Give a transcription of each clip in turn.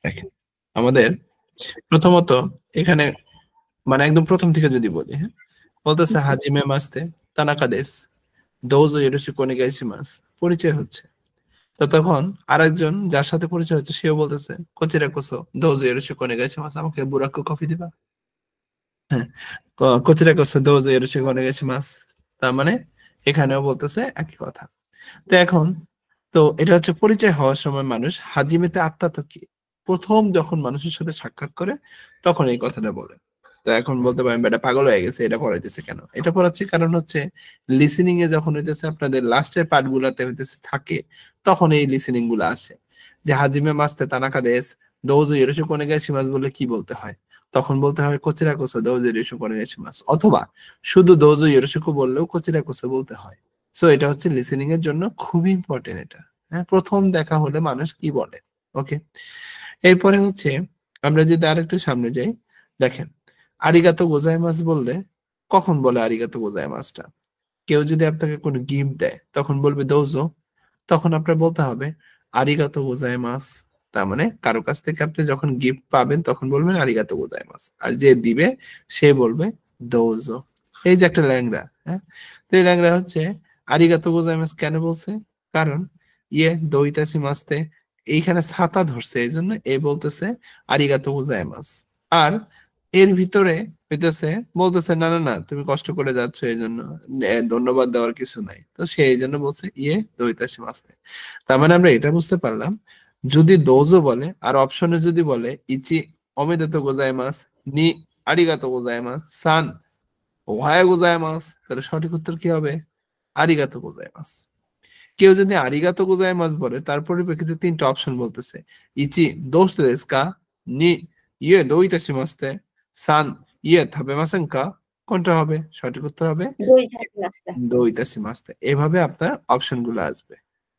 দেখেন আমাদের প্রথমত এখানে মানে একদম প্রথম থেকে যদি বলি, হ্যাঁ, বলতেছে হাজিমে মাস্তে তানাকা দেশ দোজো ইয়োশিকো ওনেগাইশিমাস, পরিচয় হচ্ছে। তো তখন আরেকজন যার সাথে পরিচয় হচ্ছে সেও বলতেছে কোচিরা কোসো দোজো ইয়োশিকো ওনেগাইশিমাস, আমাকে বুরাক্কু কফি দিবা। হ্যাঁ, কোচিরা কোসো দোজো ইয়োশিকো ওনেগাইশিমাস, তার মানে এখানেও বলতেছে একই কথা। তো এখন তো এটা হচ্ছে পরিচয় হওয়ার সময় মানুষ হাজিমেতে আত্মা তো কি, প্রথম যখন মানুষের সাথে সাক্ষাৎ করে তখন এই কথাটা বলে। তো এখন বলতে পারেন বেটা পাগল হয়ে গেছে, এটা পড়াইতেছে কেন? এটা পড়াচ্ছি কারণ হচ্ছে লিসেনিং এ যখন হইতেছে আপনাদের লাস্টের পার্ট গুলাতে হইতেছে থাকে, তখন এই লিসেনিং গুলো আসে যে হাজিমে মাস্তে তানাকা দেশ দোজো ইয়োশি কোনে গেছি মাস বলে কি বলতে হয়, তখন বলতে হয় কোচিরা কোসো দোজো ইয়োশি কোনে গেছি মাস, অথবা শুধু দোজো ইয়োশিকো বললেও কোচিরা কোসো বলতে হয়। সো এটা হচ্ছে লিসেনিং এর জন্য খুবই ইম্পর্টেন্ট এটা। হ্যাঁ, প্রথম দেখা হলে মানুষ কি বলে। ওকে, এরপরে হচ্ছে আমরা যদি আরেকটু সামনে যাই, দেখেন আরিগাতো গোজাইমাস বললে কখন বলে আরিগাতো গোজাইমাসটা? কেউ যদি আপনাকে কোনো গিফট দেয় তখন বলবে দোজো, তখন আপনার বলতে হবে আরিগাতো গোজাইমাস। তার মানে কারো কাছ থেকে আপনি যখন গিফট পাবেন তখন বলবেন আরিগাতো গোজাইমাস, আর যে দিবে সে বলবে দোজো। এই যে একটা ল্যাংড়া, হ্যাঁ, তো এই ল্যাংড়া হচ্ছে আরিগাতো গোজাইমাস কেন বলছে? কারণ ইয়ে দইতাসি মাসতে এইখানে ছাতা ধরছে, এই জন্য এ বলতেছে আরিগাতো গোজাইমাস। আর এর ভিতরে হইতেছে বলতেছে না না না তুমি কষ্ট করে যাচ্ছ এই জন্য ধন্যবাদ দেওয়ার কিছু নাই, তো সে এই জন্য বলছে ইয়ে দইতাসি মাসতে। তার মানে আমরা এটা বুঝতে পারলাম, যদি দোজো বলে আর অপশনে যদি বলে ইচি অমেদেতো গোজাইমাস, নি আরিগাতো গোজাইমাস, সান ওহায়া গোজাইমাস, তাহলে সঠিক উত্তর কি হবে? আরিগাতো গোজাইমাস। কেউ যদি আরিগাতো গোজাইমাস বলে তার পরিপ্রেক্ষিতে তিনটা অপশন বলতেছে, ইচি দোস্তে দেসু কা, নি ইয়ে দোইতাশিমাস্তে, সান ইয়ে থাবেমাসেন কা, কোনটা হবে? সঠিক উত্তর হবে দোইতাশিমাস্তে। এভাবে আপনার অপশন গুলো আসবে,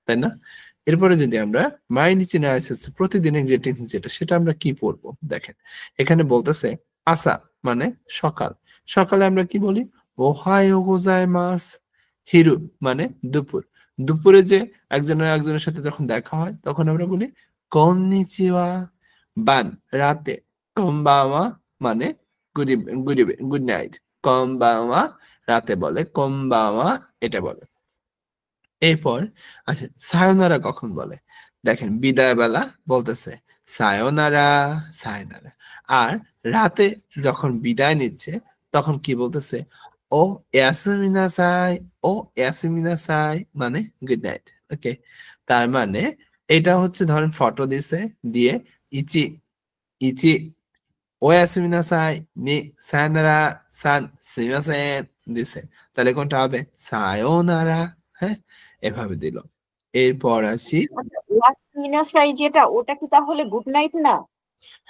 তাই না? এরপরে যদি আমরা মাইনিচি না এসেছে প্রতিদিনের গ্রিটিংস যেটা, সেটা আমরা কি পড়বো দেখেন। এখানে বলতেছে আসা মানে সকাল, সকালে আমরা কি বলি? ওহায়ো গোজাইমাস। হিরু মানে দুপুর, দুপুরে যে একজনের একজনের সাথে যখন দেখা হয় তখন আমরা বলি কন্নিচিওয়া। বান রাতে কম্বাওয়া মানে গুড গুড গুড নাইট, কম্বাওয়া রাতে বলে, কম্বাওয়া এটা বলে। এরপর আচ্ছা সায়োনারা কখন বলে? দেখেন বিদায় বেলা বলতেছে সায়োনারা, সায়োনারা। আর রাতে যখন বিদায় নিচ্ছে তখন কি বলতেছে? ও ইয়াসুমিনাসাই, ও ইয়াসুমিনাসাই মানে গুড নাইট। ওকে, তার মানে এটা হচ্ছে ধরেন ফটো দিছে, দিয়ে ইচি ইচি ও ইয়াসুমিনাসাই নি সায়োনারা সান সুমিমাসেন দিছে, তাহলে কোনটা হবে? সায়োনারা। হ্যাঁ, এভাবে দিল। এরপর আসি, ওয়াসমিনাসাই যেটা, ওটা কি তাহলে গুড নাইট না?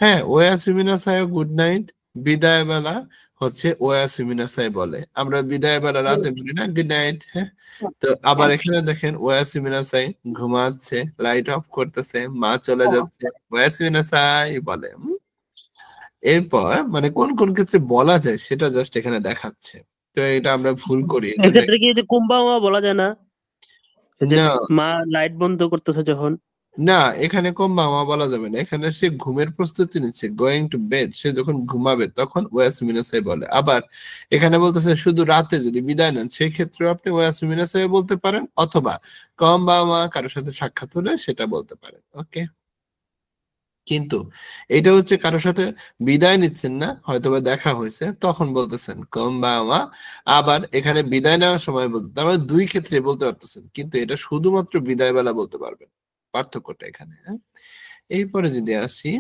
হ্যাঁ ওয়াসমিনাসাই গুড নাইট, বিদায় বেলা হচ্ছে ওয়াসমিনাসাই বলে, আমরা বিদায় বেলা রাতে বলি না গুড নাইট। হ্যাঁ, তো আবার এখানে দেখেন ওয়াসমিনাসাই ঘুমাচ্ছে, লাইট অফ করতেছে, মা চলে যাচ্ছে, ওয়াসমিনাসাই বলে। এরপর মানে কোন কোন ক্ষেত্রে বলা যায় সেটা জাস্ট এখানে দেখাচ্ছে। তো এটা আমরা ভুল করি, এই জন্য এক্ষেত্রে কি যে কুম্বাওয়া বলা যায় না? এই যে না মা লাইট বন্ধ করতেছে যখন। না, এখানে কম মামা বলা যাবে না, এখানে সে ঘুমের প্রস্তুতি নিচ্ছে, গোয়িং টু বেড, সে যখন ঘুমাবে তখন ওয়াসমিনাসাই বলে। আবার এখানে বলতেছে শুধু রাতে যদি বিদায় নেন সেই ক্ষেত্রে আপনি ওয়াসমিনাসাই বলতে পারেন, অথবা কম বাবা কারোর সাথে সাক্ষাৎ হলে সেটা বলতে পারেন। ওকে, কিন্তু এটা হচ্ছে কারোর সাথে বিদায় নিচ্ছেন না, হয়তোবা দেখা হয়েছে তখন বলতেছেন কম বাবা। আবার এখানে বিদায় নেওয়ার সময় বলতে, তার মানে দুই ক্ষেত্রে বলতে পারতেছেন, কিন্তু এটা শুধুমাত্র বিদায় বেলা বলতে পারবেন, পার্থক্যটা এখানে। হ্যাঁ, এরপরে যদি আসি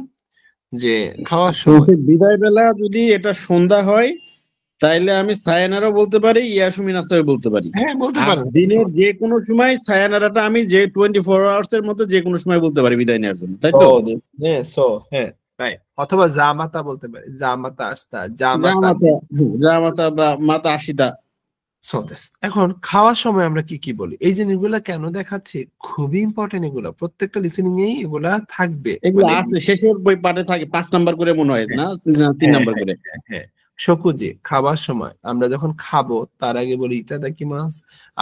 যে খাওয়ার সময়, বিদায় বেলা যদি এটা সন্ধ্যা হয় তাইলে আমি সায়ানারা বলতে পারি, ইয়াসুমিনাসাও বলতে পারি। হ্যাঁ বলতে আর পারেন দিনের যে কোনো সময় সায়ানারাটা আমি যে 24 আওয়ার্স এর মধ্যে যে কোনো সময় বলতে পারি বিদায় নেওয়ার জন্য, তাই তো? হ্যাঁ সো হ্যাঁ তাই, অথবা জামাতা বলতে পারি, জামাতা আস্তা, জামাতা। জামাতা, জামাতা বা মাতা আশিতা। সো দিস, এখন খাওয়ার সময় আমরা কি কি বলি? এই জিনিসগুলা কেন দেখাচ্ছি, খুবই ইম্পর্টেন্ট, এগুলা প্রত্যেকটা লিসেনিং এই এগুলা থাকবে, এগুলো মানে আছে শেষের বই পাঠে থাকে 5 নাম্বার করে মনে হয় না, 3 হ্যাঁ নাম্বার হ্যাঁ করে। হ্যাঁ হ্যাঁ। শকুজি খাবার সময় আমরা যখন খাবো তার আগে বলি ইতাদাকিমাস,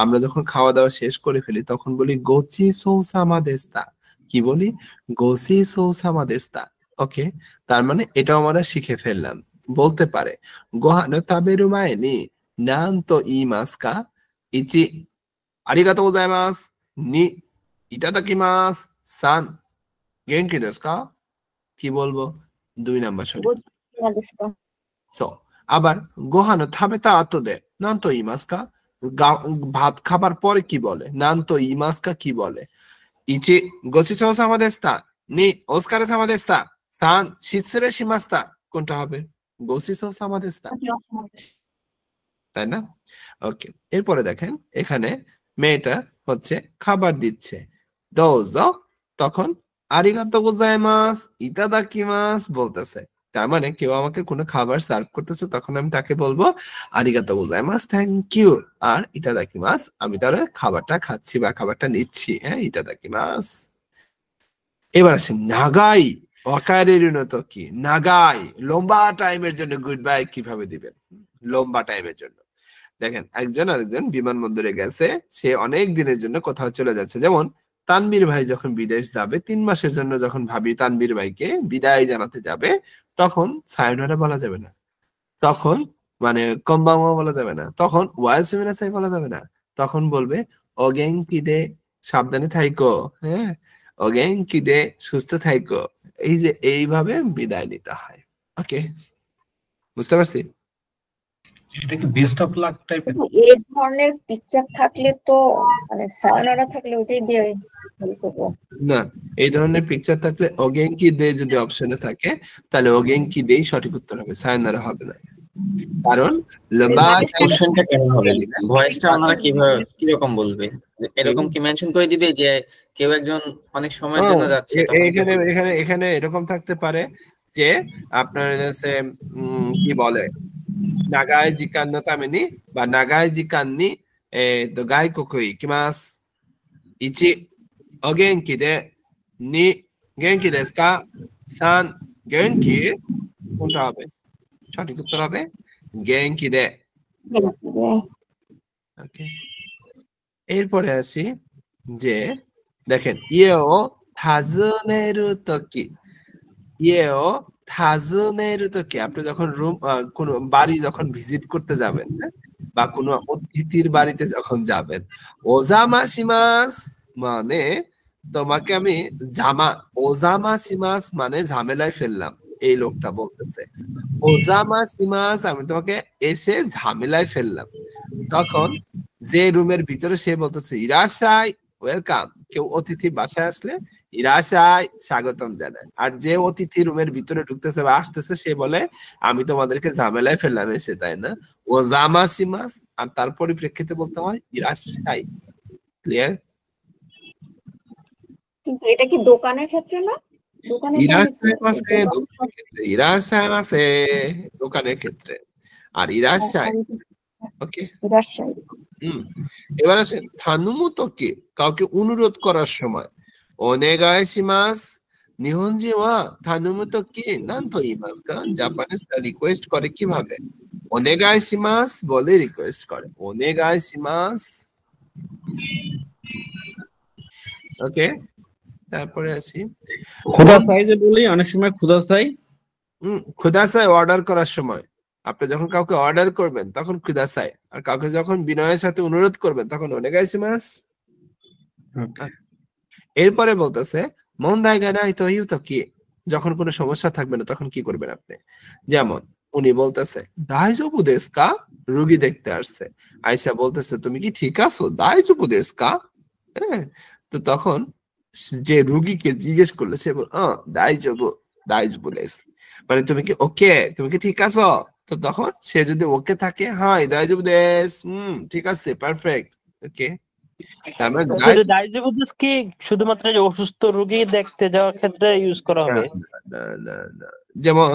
আমরা যখন খাওয়া দাওয়া শেষ করে ফেলি তখন বলি গোচি সৌসামা দেস্তা। কি বলি? গোসি সৌসামা দেস্তা। ওকে, তার মানে এটাও আমরা শিখে ফেললাম। বলতে পারে গোহানো তাবেরু মায়ে নি নানতো ইমাসকা, ইচি আরিগাতো গোজাইমাস, নি ইতাদাকিমাস, সান গেনকি দেসু কা? কি বলবো? 2 নাম্বার সঠিক। সো আবার গোহানো থাবেতা আতোদে নানতো ইমাসকা, ভাত খাবার পরে কি বলে? নানতো ইমাসকা কি বলে? ইচি গোচিসো সামা দেস্তা, নি ওস্কারে সামা দেস্তা, সান শিৎসুরে শিমাস্তা। কোনটা হবে? গোচিসো সামা দেস্তা, তাই না? ওকে, এরপরে দেখেন এখানে মেয়েটা হচ্ছে খাবার দিচ্ছে, দোজো, তখন আরিগাতো গোজাইমাস, ইতাদাকিমাস বলতেছে। তার মানে কেউ আমাকে কোনো খাবার সার্ভ করতেছে, তখন আমি তাকে বলবো আরিগাতো গোজাইমাস, থ্যাংক ইউ, আর ইতাদাকিমাস আমি তার খাবারটা খাচ্ছি বা খাবারটা নিচ্ছি। হ্যাঁ, ইতাদাকিমাস। এবার আসে নাগাই ওয়াকারের তো কি? নাগাই লম্বা টাইমের জন্য গুড বাই কিভাবে দিবেন? লম্বা টাইমের জন্য দেখেন একজন আরেকজন বিমানবন্দরে গেছে, সে অনেক দিনের জন্য কোথাও চলে যাচ্ছে। যেমন তানবীর ভাই যখন বিদেশ যাবে 3 মাসের জন্য, যখন ভাবি তানবীর ভাইকে বিদায় জানাতে যাবে, তখন সায়োনারা বলা যাবে না, তখন মানে কম্বামা বলা যাবে না, তখন ওয়াইসমিনাসাই বলা যাবে না, তখন বলবে ওগেঙ্কি দে, সাবধানে থাইকো। হ্যাঁ, ওগেঙ্কি দে, সুস্থ থাইকো। এই যে এইভাবে বিদায় নিতে হয়। ওকে, বুঝতে পারছি? এটা কি বেস্ট অফ লাক টাইপের? এই ধরনের পিকচার থাকলে তো মানে সায়নারা থাকলে ওইটাই দিয়ে করবো না, এই ধরনের পিকচার থাকলে ওগেঙ্কি দে যদি অপশনে থাকে, তাহলে ওগেঙ্কি দেই সঠিক উত্তর হবে, সায়নারা হবে না। কারণ লম্বা কোশ্চেনটা কেমন হবে? ভয়েসটা ওনারা কিভাবে কিরকম বলবে? এরকম কি মেনশন করে দিবে যে কেউ একজন অনেক সময়ের জন্য যাচ্ছে? এখানে এখানে এখানে এরকম থাকতে পারে যে আপনার কাছে কি বলে নাগাই জিকান নো তামেনি বা নাগাই জিকান নি তো গাই কোকোই ইকিমাস, ইচি ওগেঙ্কি দে, নি গেঙ্কি দেসু কা, সান গেঙ্কি। কোনটা হবে? সঠিক উত্তর হবে গেঙ্কি দে। ওকে, এরপরে আসি যে দেখেন ইয়েও থাজুনেরু তোকি, ইয়েও থাজুনেরু তোকি, আপনি যখন রুম কোন বাড়ি যখন ভিজিট করতে যাবেন, বা কোনো অতিথির বাড়িতে যখন যাবেন, ওজামাশিমাস মানে তোমাকে আমি ওজামাশিমাস মানে ঝামেলায় ফেললাম, এই লোকটা বলতেছে ওজামাশিমাস আমি তোমাকে এসে ঝামেলায় ফেললাম। তখন যে রুমের ভিতরে সে বলতেছে ইরাশাই, ওয়েলকাম। কেউ অতিথি বাসায় আসলে ইরাশাই, স্বাগতম জানায়। আর যে অতিথি রুমের ভিতরে ঢুকতেছে বা আসতেছে সে বলে আমি তোমাদেরকে ঝামেলায় ফেললাম এসে, তাই না? ওজামাশিমাস, আর তার পরিপ্রেক্ষিতে বলতে হয় ইরাশাই। ক্লিয়ার? কিন্তু এটা কি দোকানের ক্ষেত্রে না? দোকানে ইরাশাই মাসে দোকানের ক্ষেত্রে, আর ইরাশাই। ওকে, এবার আসেন থানুমু তোকি, কাউকে অনুরোধ করার সময় ওনেগাইশিমাস, নিহনজি ওয়া থানুমু তোকি নানতো ইমাস কা? জাপানিজ রিকোয়েস্ট করে কিভাবে? ওনেগাইশিমাস বলে রিকোয়েস্ট করে, ওনেগাইশিমাস। ওকে, তারপরে আসি খুদাসাই যে বলি, অনেক সময় খুদাসাই। খুদাসাই অর্ডার করার সময়, আপনি যখন কাউকে অর্ডার করবেন তখন খুদাসাই, আর কাউকে যখন বিনয়ের সাথে অনুরোধ করবেন তখন ওনেগাইশিমাস। এরপরে বলতেছে মন্দাই গানাই তো ইউ তো কি, যখন কোনো সমস্যা থাকবে না তখন কি করবেন আপনি? যেমন উনি বলতেছে দাইজোবু দেসু কা, রোগী দেখতে আসছে, আইসা বলতেছে তুমি কি ঠিক আছো, দাইজোবু দেসু কা? হ্যাঁ, তো তখন যে রোগীকে জিজ্ঞেস করলো সে বল দাইজোবু, দাইজোবু দেসু, মানে তুমি কি ওকে, তুমি কি ঠিক আছো? তো তখন সে যদি ওকে থাকে, হ্যাঁ দাইজোবু দেসু, ঠিক আছে, পারফেক্ট। ওকে, কি শুধুমাত্র যে অসুস্থ রোগী দেখতে যাওয়ার ক্ষেত্রে ইউজ করা হবে? যেমন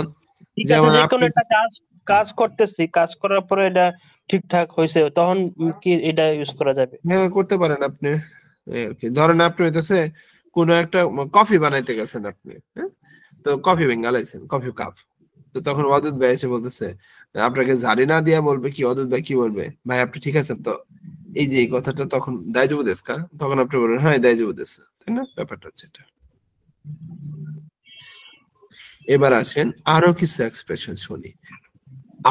যেমন যে কোনো একটা কাজ করতেছি, কাজ করার পরে এটা ঠিকঠাক হয়েছে, তখন কি এটা ইউজ করা যাবে? হ্যাঁ, করতে পারেন আপনি। ধরেন আপনি হইতেছে কোনো একটা কফি বানাইতে গেছেন আপনি, হ্যাঁ, তো কফি বেঙ্গালাইছেন, কফি কাপ, তো তখন অদূত ভাই এসে বলতেছে, আপনাকে জারি না দিয়া বলবে কি, অদূত ভাই কি বলবে, ভাই আপনি ঠিক আছেন তো? এই যে এই কথাটা তখন দাইজোবু দেসু কা, তখন আপনি বলবেন হ্যাঁ দাইজোবু দেসু, তাই না? ব্যাপারটা হচ্ছে এটা। এবার আসেন আরো কিছু এক্সপ্রেশন শুনি।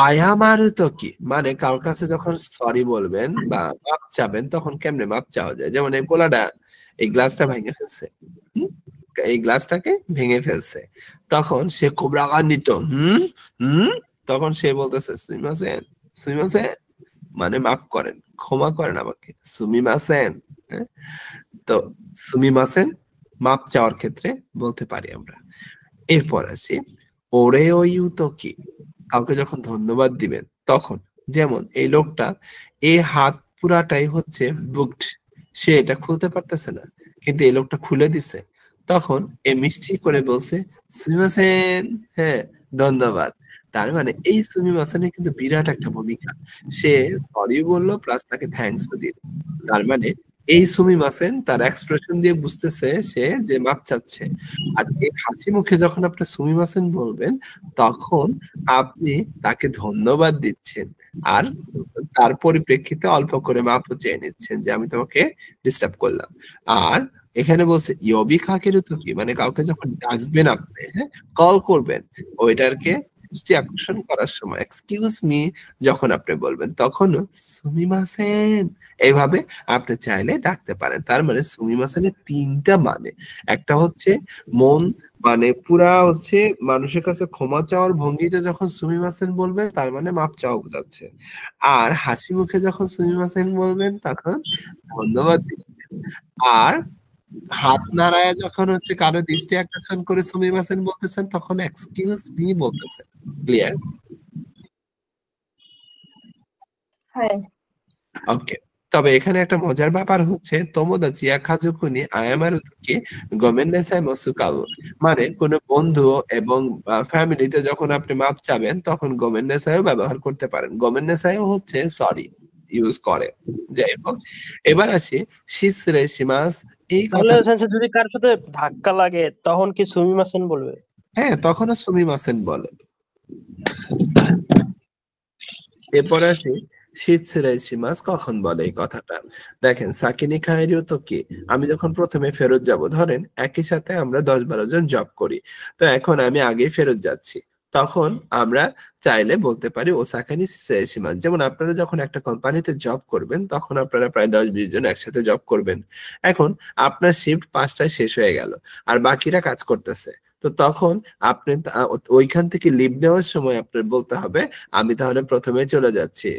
আয়ামারু তো কি মানে কারোর কাছে যখন সরি বলবেন বা মাপ চাবেন তখন কেমনে মাপ চাওয়া যায়? যেমন এই পোলাটা এই গ্লাসটা ভেঙে ফেলছে, এই গ্লাসটাকে ভেঙে ফেলছে, তখন সে খুব রাগান্বিত, তখন সে বলতেছে সুমিমাসেন, সুমিমাসেন মানে মাফ করেন, ক্ষমা করেন আমাকে, সুমিমাসেন। তো সুমিমাসেন মাপ চাওয়ার ক্ষেত্রে বলতে পারি আমরা। এরপর আসি ওরে ওইউ তো কি, কাউকে যখন ধন্যবাদ দিবেন তখন, যেমন এই লোকটা এই হাত পুরাটাই হচ্ছে বুকড, সে এটা খুলতে পারতেছে না কিন্তু এই লোকটা খুলে দিছে, তখন এ মিষ্টি করে বলছে সুমিমাসেন, হ্যাঁ ধন্যবাদ। তার মানে এই সুমিমাসেনের কিন্তু বিরাট একটা ভূমিকা, সে সরি বললো প্লাস তাকে থ্যাঙ্কসও দিল। তার মানে এই সুমিমাসেন তার এক্সপ্রেশন দিয়ে বুঝতেছে সে যে মাপ চাচ্ছে। আর এই হাসি মুখে যখন আপনি সুমিমাসেন বলবেন তখন আপনি তাকে ধন্যবাদ দিচ্ছেন আর তার পরিপ্রেক্ষিতে অল্প করে মাপও চেয়ে নিচ্ছেন যে আমি তোমাকে ডিস্টার্ব করলাম। আর এখানে বলছে ইয়বি খাকেরও তো কি মানে কাউকে যখন ডাকবেন আপনি, হ্যাঁ কল করবেন, ওইটারকে দৃষ্টি আকর্ষণ করার সময় এক্সকিউজ মি যখন আপনি বলবেন তখনও সুমিমাসেন এইভাবে আপনি চাইলে ডাকতে পারেন। তার মানে সুমিমাসেনের তিনটা মানে, একটা হচ্ছে মন মানে পুরা হচ্ছে মানুষের কাছে ক্ষমা চাওয়ার ভঙ্গিতে যখন সুমিমাসেন বলবেন তার মানে মাপ চাওয়া বোঝাচ্ছে, আর হাসি মুখে যখন সুমিমাসেন বলবেন তখন ধন্যবাদ দিচ্ছেন, আর হাত নাড়ায় যখন হচ্ছে কারো দৃষ্টি আকর্ষণ করে সুমিমাসেন বলতেছেন তখন এক্সকিউজ মি বলতেছেন। ক্লিয়ার? হ্যাঁ ওকে। তবে এখানে একটা মজার ব্যাপার হচ্ছে তোমোদাচি আকাজুকুনি আয়ামারুকে গোমেন্নাসাই মসুকাউ, মানে কোন বন্ধু এবং ফ্যামিলিতে যখন আপনি মাপ চাবেন তখন গোমেন্নাসাইও ব্যবহার করতে পারেন। গোমেন্নাসাইও হচ্ছে সরি ইউজ করে। যাই হোক, এবার আসি শিসরেশিমাস। এই তাহলে কথা সেন্সে যদি কার সাথে ধাক্কা লাগে তখন কি সুমিমাসেন বলবে? হ্যাঁ তখনও সুমিমাসেন বলে। এরপরে আসি শিতসিরাইসিমাস কখন বলে এই কথাটা। দেখেন সাকিনি খায়েরিও তো কি, আমি যখন প্রথমে ফেরত যাব, ধরেন একই সাথে আমরা 10-12 জন জব করি, তো এখন আমি আগেই ফেরত যাচ্ছি, তখন আমরা চাইলে বলতে পারি ওসাকানি সিরাইসিমাস। যেমন আপনারা যখন একটা কোম্পানিতে জব করবেন তখন আপনারা প্রায় 10-20 জন একসাথে জব করবেন। এখন আপনার শিফট 5টায় শেষ হয়ে গেল আর বাকিরা কাজ করতেছে, তো তখন আপনি ওইখান থেকে লিভ নেওয়ার সময় আপনার বলতে হবে আমি তাহলে প্রথমে চলে যাচ্ছি,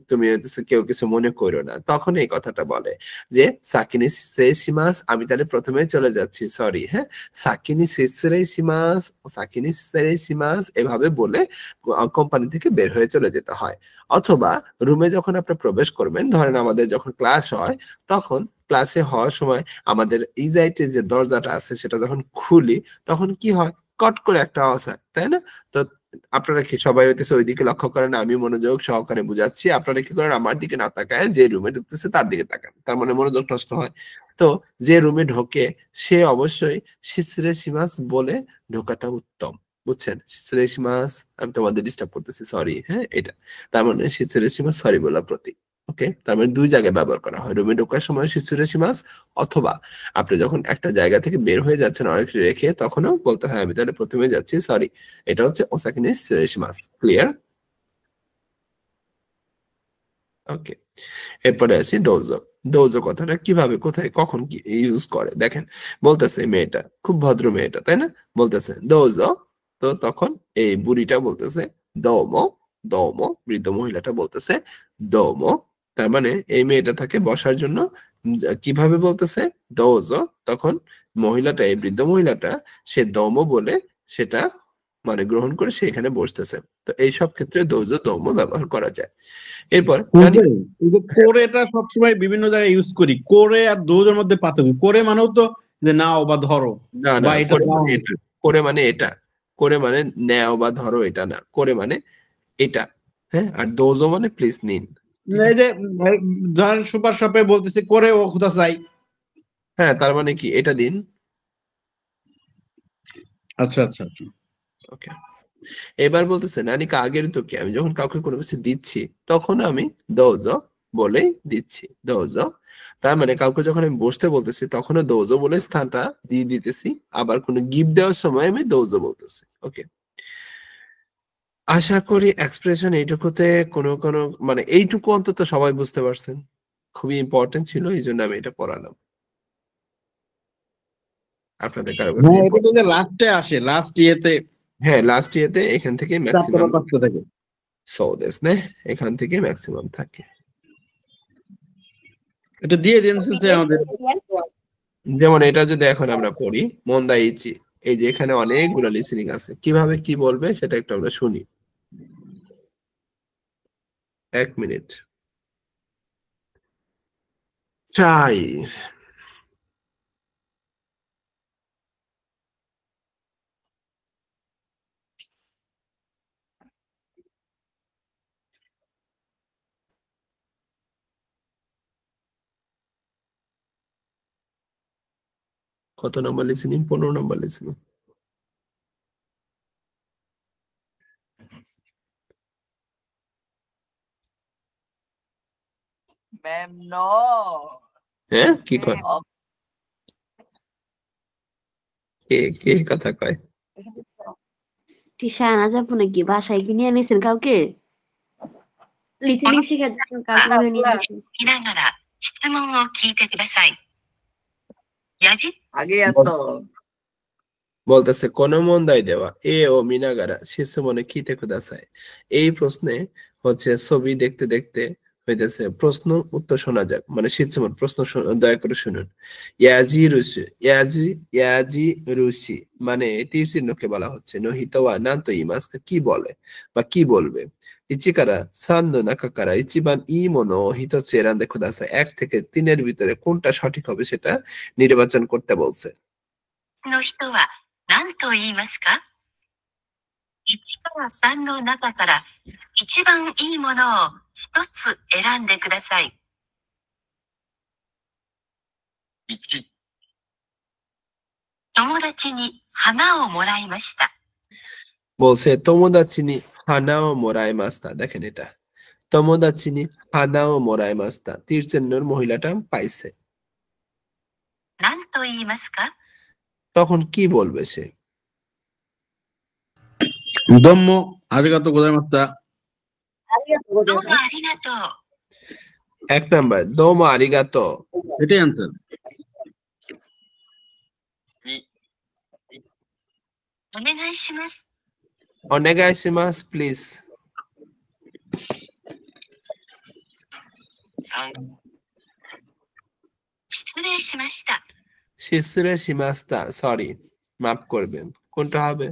তুমি কেউ কিছু মনে করো না, তখন এই কথাটা বলে যে সাকিনি সেসিমাস, আমি তাহলে প্রথমে চলে যাচ্ছি, সরি, হ্যাঁ সাকিনি সেসিমাস, সাকিনি সেসিমাস এভাবে বলে কোম্পানি থেকে বের হয়ে চলে যেতে হয়। অথবা রুমে যখন আপনি প্রবেশ করবেন, ধরেন আমাদের যখন ক্লাস হয় তখন ক্লাসে হওয়ার সময় আমাদের ইজাইটের যে দরজাটা আছে সেটা যখন খুলি তখন কি হয়, কট করে একটা আওয়াজ হয়, তাই না? তো আপনারা কি সবাই হইতেছে ওইদিকে লক্ষ্য করেন, আমি মনোযোগ সহকারে বুঝাচ্ছি, আপনারা কি করেন আমার দিকে না তাকায় যে রুমে ঢুকতেছে তার দিকে তাকান, তার মানে মনোযোগ নষ্ট হয়। তো যে রুমে ঢোকে সে অবশ্যই শিসরে সিমাস বলে ঢোকাটা উত্তম, বুঝছেন? শিসরে সিমাস, আমি তোমাদের ডিস্টার্ব করতেছি, সরি, হ্যাঁ এটা তার মানে শিসরে সিমাস সরি বলা প্রতীক। ওকে, তার মানে দুই জায়গায় ব্যবহার করা হয়, রুমে ঢোকার সময় শিসুরেশিমাস অথবা আপনি যখন একটা জায়গা থেকে বের হয়ে যাচ্ছেন অনেক রেখে তখনও বলতে হয় আমি তাহলে প্রথমে যাচ্ছি, সরি। এটা হচ্ছে ওসাকিনি শিসুরেশিমাস। ক্লিয়ার? ওকে, এরপরে আসি দোজো। দোজো কথাটা কিভাবে কোথায় কখন কি ইউজ করে দেখেন, বলতেছে মেয়েটা খুব ভদ্র মেয়েটা, তাই না? বলতেছে দোজো, তো তখন এই বুড়িটা বলতেছে দোমো, দোমো, বৃদ্ধ মহিলাটা বলতেছে দোমো। তার মানে এই মেয়েটা তাকে বসার জন্য কিভাবে বলতেছে দোজো, তখন মহিলাটা এই বৃদ্ধ মহিলাটা সে দোমো বলে সেটা মানে গ্রহণ করে সে এখানে বসতেছে। তো এই সব ক্ষেত্রে দোজো দোমো ব্যবহার করা যায়। এরপর কোরেটা সবসময় বিভিন্ন জায়গায় ইউজ করি, কোরে আর দোজের মধ্যে পার্থক্য, কোরে মানেও তো যে নাও বা ধরো, না না, বা এটা করে মানে এটা, করে মানে নেও বা ধরো এটা না, করে মানে এটা, হ্যাঁ। আর দোজো মানে প্লিজ নিন। এই যে ধরেন সুপার শপে বলতেছে করে ও কোথা চাই, হ্যাঁ তার মানে কি এটা দিন। আচ্ছা আচ্ছা আচ্ছা। ওকে, এবার বলতেছে নানিকা আগের তো কি, আমি যখন কাউকে কোনো কিছু দিচ্ছি তখন আমি দোজো বলেই দিচ্ছি, দোজো। তার মানে কাউকে যখন আমি বসতে বলতেছি তখনও দোজো বলে স্থানটা দিয়ে দিতেছি, আবার কোনো গিফট দেওয়ার সময় আমি দোজো বলতেছি। ওকে, আশা করি এক্সপ্রেশন এইটুকুতে কোনো মানে এইটুকু অন্তত সবাই বুঝতে পারছেন। খুবই ইম্পর্টেন্ট ছিল, এই জন্য আমি এটা পড়ালাম। আপনাদের কারো কাছে হ্যাঁ, এটা তো যে লাস্টে আসে, লাস্ট ইয়েতে হ্যাঁ, লাস্ট ইয়েতে এখান থেকে 4টা ম্যাক্সিমাম বা 5টা থাকে। সৌদেস নে, এখান থেকে ম্যাক্সিমাম থাকে। এটা দিয়ে দিন শুনছে আমাদের। যেমন এটা যদি এখন আমরা পড়ি মন্দা ইচি, এই যে এখানে অনেকগুলো লিসেনিং আছে, কিভাবে কি বলবে সেটা একটু আমরা শুনি। 1 মিনিট ট্রাই। কত number listening? 15 number listening. Ma'am no. হ্যাঁ, কি কয়? কে কথা কয়? টিশা আনা যাবো নাকি? বাসায় কি নিয়ে নিয়েছেন কাউকে? লিসেনিং শেখার জন্য কাউকে মনে নিয়ে নিয়েছেন? 見ながら質問を聞いてください。やじ আগে এত বলতেছে কোন মন্দাই দেওয়া এ ও মিনাগারা শিশু মনে কিতে কুদাসায়। এই প্রশ্নে হচ্ছে ছবি দেখতে দেখতে হইতেছে প্রশ্ন উত্তর শোনা যাক, মানে শিশুমন প্রশ্ন দয়া করে শুনুন। ইয়াজি রুশি, ইয়াজি রুশি মানে তীর চিহ্নকে বলা হচ্ছে। নহিতওয়া নান্তো ইমাস্কা কি বলে বা কি বলবে। ইচিকারা সান্নো নাকাকারা ইচিবান ই মনো হিতোচ্ছে এরান্দে কুদাসায়। 1 থেকে 3 ভিতরে কোনটা সঠিক হবে সেটা নির্বাচন করতে বলছে। の人は何と言いますか ?1から3の中から一番いいものを一つ選んでください。1、友達に花をもらいました。 বলছে তোমোদাচি নি হানাও মোরাই মাস্তা। দেখেন এটা তোমোদাচি নি হানাও মোরাই মাস্তা, তীর চিহ্নর মহিলাটা পাইছে। 何と言いますか তখন কি বলবে সে? দম্ম আরিগাতো গোজাইমাস্তা। どうもありがとう。 1 নাম্বার দোমো আরিগাতো। এটাই আনসার। お願いします。 ওনেগাইশিমাস প্লিজ। 3、失礼しました。 শিসরে শিমাস্তা সরি, মাফ করবেন। কোনটা হবে?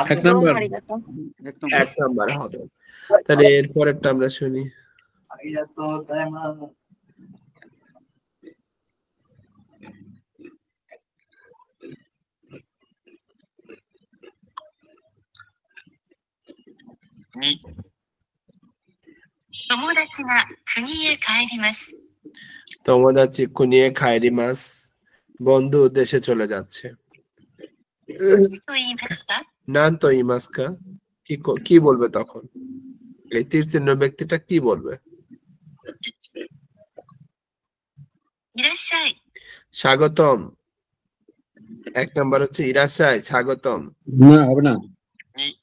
1 নাম্বার। 1 নাম্বার হবে। তাহলে এরপর একটা আমরা শুনি। ありがとうございます。 2、友達が国へ帰ります。 তোমোদাচি কুনিয়ে খাইরিমাস, বন্ধু দেশে চলে যাচ্ছে। と言いますか নান্তো ইমাস্কা কি বলবে তখন? এই তীর চিহ্ন ব্যক্তিটা কি বলবে? いらっしゃい。 স্বাগতম। 1 নাম্বার হচ্ছে ইরাশাই স্বাগতম। না হবে না। 2、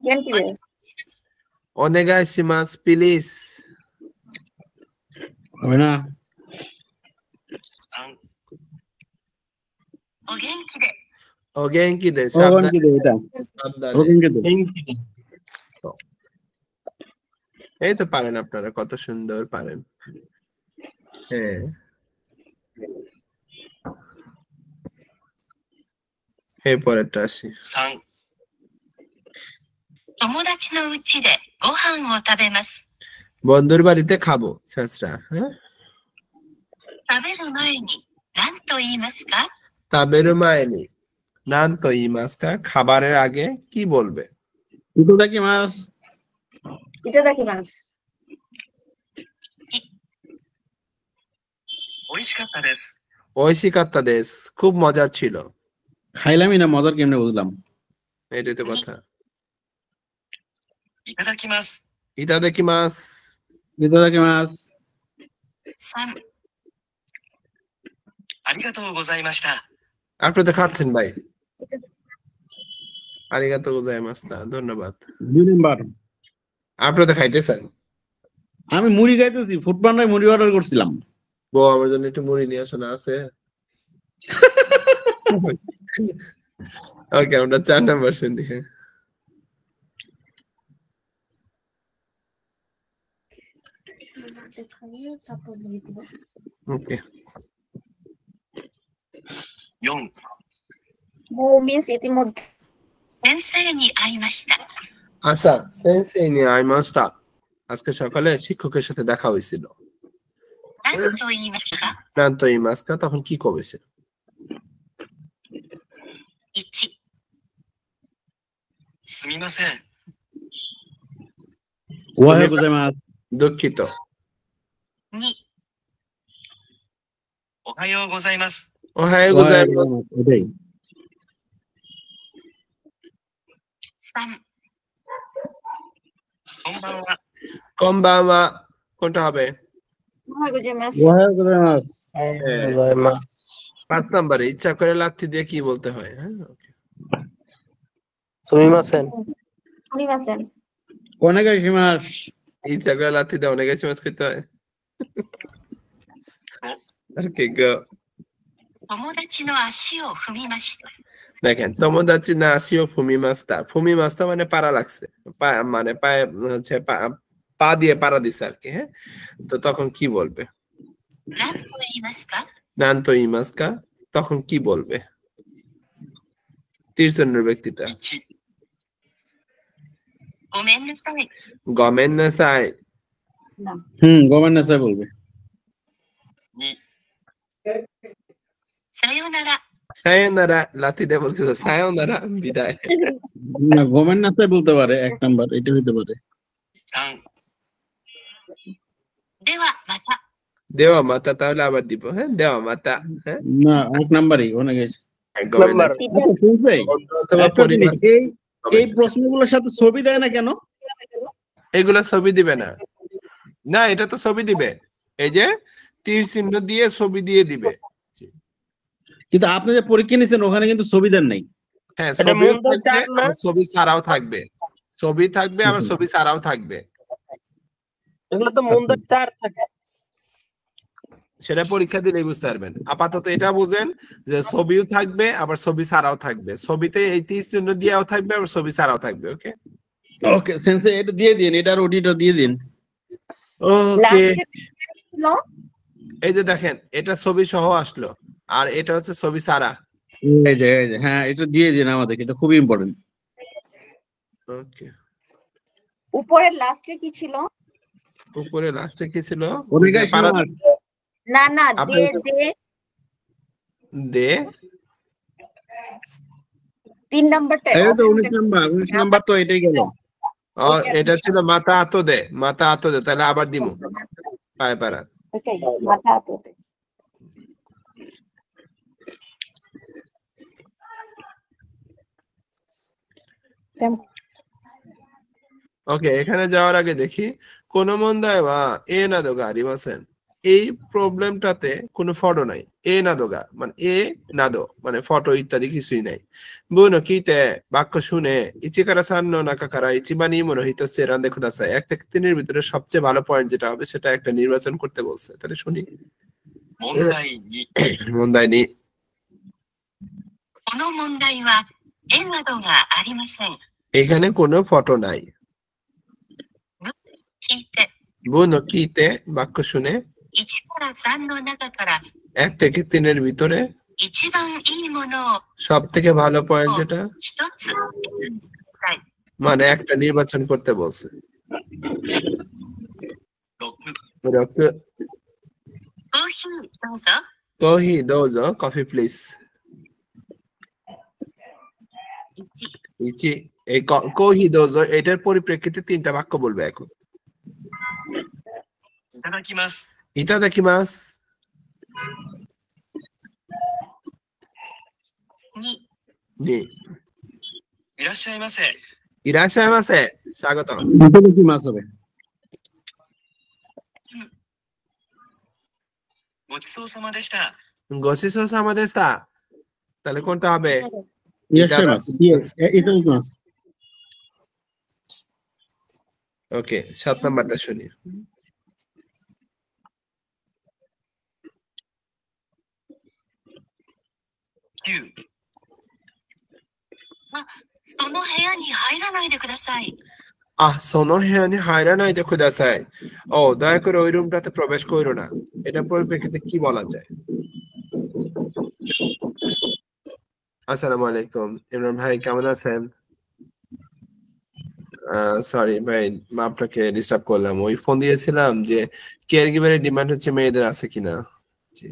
元気です。 ওনেগাইশিমাস প্লিজ। হবে না। 3、お元気で。 ওগেনকি দে ওগেনকি দে এটা। সাবধানে। ওগেনকি দে। এই তো পারেন আপনারা, কত সুন্দর পারেন। হ্যাঁ, এরপরেরটা আসি। 3、友達の家でご飯を食べます。 বন্ধুর বাড়িতে খাবো শেষরা। হ্যাঁ, 食べる前に何と言いますか তাবেরু মায়েনি নান্তো ইমাস্কা খাবারের আগে কি বলবে? ইতাদাকিমাস। いただきます。 美味しかったです。 ঐশিকাত্তা দেশ খুব মজার ছিল। খাইলামই না, মজার কেমনে বুঝলাম। এটাই তো কথা। いただきます。 ইতাদাকিমাস। ইতাদাকিমাস। 3、ありがとうございました。 আপনি তো খাচ্ছেন ভাই। আরিগাতো গোজাইমাস্তা, ধন্যবাদ। 2 নাম্বার। আপনি তো খাইতেছেন। আমি মুড়ি খাইতেছি, ফুড পান্ডায় মুড়ি অর্ডার করছিলাম। বউ আমার জন্য একটু মুড়ি নিয়ে আসো না, আছে? ওকে, আমরা 4 নাম্বার শুনি। ওকে। 4、 বউ মিন্স ইতিমধ্যে। 先生に会いました。 আচ্ছা, সেন্সেই নিয়ে আইমাস্তা। আজকে সকালে শিক্ষকের সাথে দেখা হয়েছিল। 何と言いますか？ নান্তো ইমাস্কা, তখন কি কবেছে? 1、 すみません。 ওয়াহে গোজাইমাস। দুঃখিত। 2、 おはようございます。 ওহায় গোজাইমাস। ওটাই। 3、 こんばんは。 কমবামা, কোনটা হবে? ওয়াহে গোজাইমাস। ওয়াহে গোজাইমাস। 5 নম্বরে ইচ্ছা করে লাথি দিয়ে কি বলতে হয়? হ্যাঁ, ওকে। সুমিমাসেন। সুমিমাসেন। ওনেগাইশিমাস। ইচ্ছা করে লাথি দিয়ে ওনেগাইশিমাস করতে হয়। ওকে, গো। 友達の足を踏みました。 দেখেন, তোমোদাচি না আসিও ফুমিমাস্তা। ফুমিমাস্তা মানে পাড়া লাগছে, মানে পায়ে হচ্ছে পা দিয়ে পাড়া দিছে আর কি। হ্যাঁ, তো তখন কি বলবে? 何と言いますか？ নান্তো ইমাস্কা, তখন কি বলবে? তিরজনের ব্যক্তিটা। 1、 ごめんなさい。 গমেন না সাই। গভর্নর বলবে। 2、 さよなら。 সায়োনারা, লাথি দিয়ে বলতেছে সায়োনারা, বিদায়। না, গভর্নর বলতে পারে 1 নাম্বার, এটা হইতে পারে। 3、 ではまた。 দেওয়া মাতা, তাহলে আবার দিব। হ্যাঁ, দেওয়া মাতা। হ্যাঁ, না, 1 নাম্বারই ওনেগাইশ। গমেন না। আচ্ছা, শুনছেন? অথবা একটা জিনিস, পরিবার। এই প্রশ্নগুলোর সাথে ছবি দেয় না কেন? এগুলা ছবি দিবে না। না, এটা তো ছবি দিবে। এই যে তীর চিহ্ন দিয়ে ছবি দিয়ে দিবে। কিন্তু আপনি যে পরীক্ষা নিছেন ওখানে কিন্তু ছবি দেন নাই। হ্যাঁ, এটা ছবিও মুন্ডা থাকবে, চার না? আবার ছবি ছাড়াও থাকবে। ছবি থাকবে, আবার ছবি ছাড়াও থাকবে। এগুলো তো মুন্ডার 4 থাকে। সেটা পরীক্ষা দিলেই বুঝতে পারবেন। আপাতত এটা বুঝেন যে ছবিও থাকবে, আবার ছবি ছাড়াও থাকবে। ছবিতে এই তীর চিহ্ন দিয়েও থাকবে, আবার ছবি ছাড়াও থাকবে। ওকে, ওকে সেন্সে, এটা দিয়ে দিন, এটার ওডিটা দিয়ে দিন। ওকে। লাস্টে ছিল এই যে দেখেন, এটা ছবি সহ আসলো, আর এটা হচ্ছে ছবি ছাড়া। এই যে হ্যাঁ, এটা দিয়ে দিন আমাদেরকে, এটা খুবই ইম্পর্টেন্ট। ওকে, উপরের লাস্টে কি ছিল? উপরে লাস্টে কি ছিল? ওনেগাইশিমাস। না না, আপনার দে দে দে 3 নাম্বারটা। এটা তো 19 নাম্বার, 19 নাম্বার তো এটাই গেল। এটা ছিল মাথা আতো দে, মাথা আতো দে। তাহলে আবার দিমু পায়ে পাড়া। ওটাই, মাথা হাতে। ওকে, এখানে যাওয়ার আগে দেখি কোন মন্দায় বা এ না দোগা আরিমাসেন। এই প্রবলেমটাতে কোনো ফটো নাই। এ না দোগা মানে এ না দো মানে ফটো ইত্যাদি কিছুই নাই। বুনো কিতে বাক্য শুনে ইচিকারা সান্ন নাকাকারা ইচিবানি মনোহিত সেরান দেখো দাসাই 1 থেকে 3 এর ভিতরে সবচেয়ে ভালো পয়েন্ট যেটা হবে সেটা একটা নির্বাচন করতে বলছে। তাহলে শুনি। 問題2、 মন্দায় নি। この問題は絵などがありません。 এখানে কোনো ফটো নাই। 聞いて、 বুনো কিতে বাক্য শুনে 1から3の中から 1 থেকে 3 এর ভিতরে 一番いいものを সব থেকে ভালো পয়েন্ট যেটা 一つ選んでください。 মানে একটা নির্বাচন করতে বলছে। 6、コーヒーどうぞ。 কহি দোজো কফি প্লিজ। 1、 ইচি এই কহি দোজো এটার পরিপ্রেক্ষিতে 3টা বাক্য বলবে এখন। いただきます。 ইতাদাকিমাস। 2、 নি। いらっしゃいませ。 ইরাশাইমাসে, স্বাগতম। এটা কি মাছ হবে? ごちそうさまでした。 গোসিসো সামাদেস্তা, তাহলে কোনটা হবে? ইরাশাইমাসু। ইয়েস, এটা মাস। ওকে, 7 নাম্বারটা শুনি। 9、その部屋に入らないでください。その部屋に入らないでください। ও, দয়া করে ওই রুমটাতে প্রবেশ করো না। এটা পরিপ্রেক্ষিতে কি বলা যায়? আসসালামু আলাইকুম ইমরান ভাই, কেমন আছেন? সরি ভাই, আপনাকে ডিস্টার্ব করলাম। ওই ফোন দিয়েছিলাম যে কেয়ার গিভারের ডিমান্ড হচ্ছে মেয়েদের আছে কিনা। জি।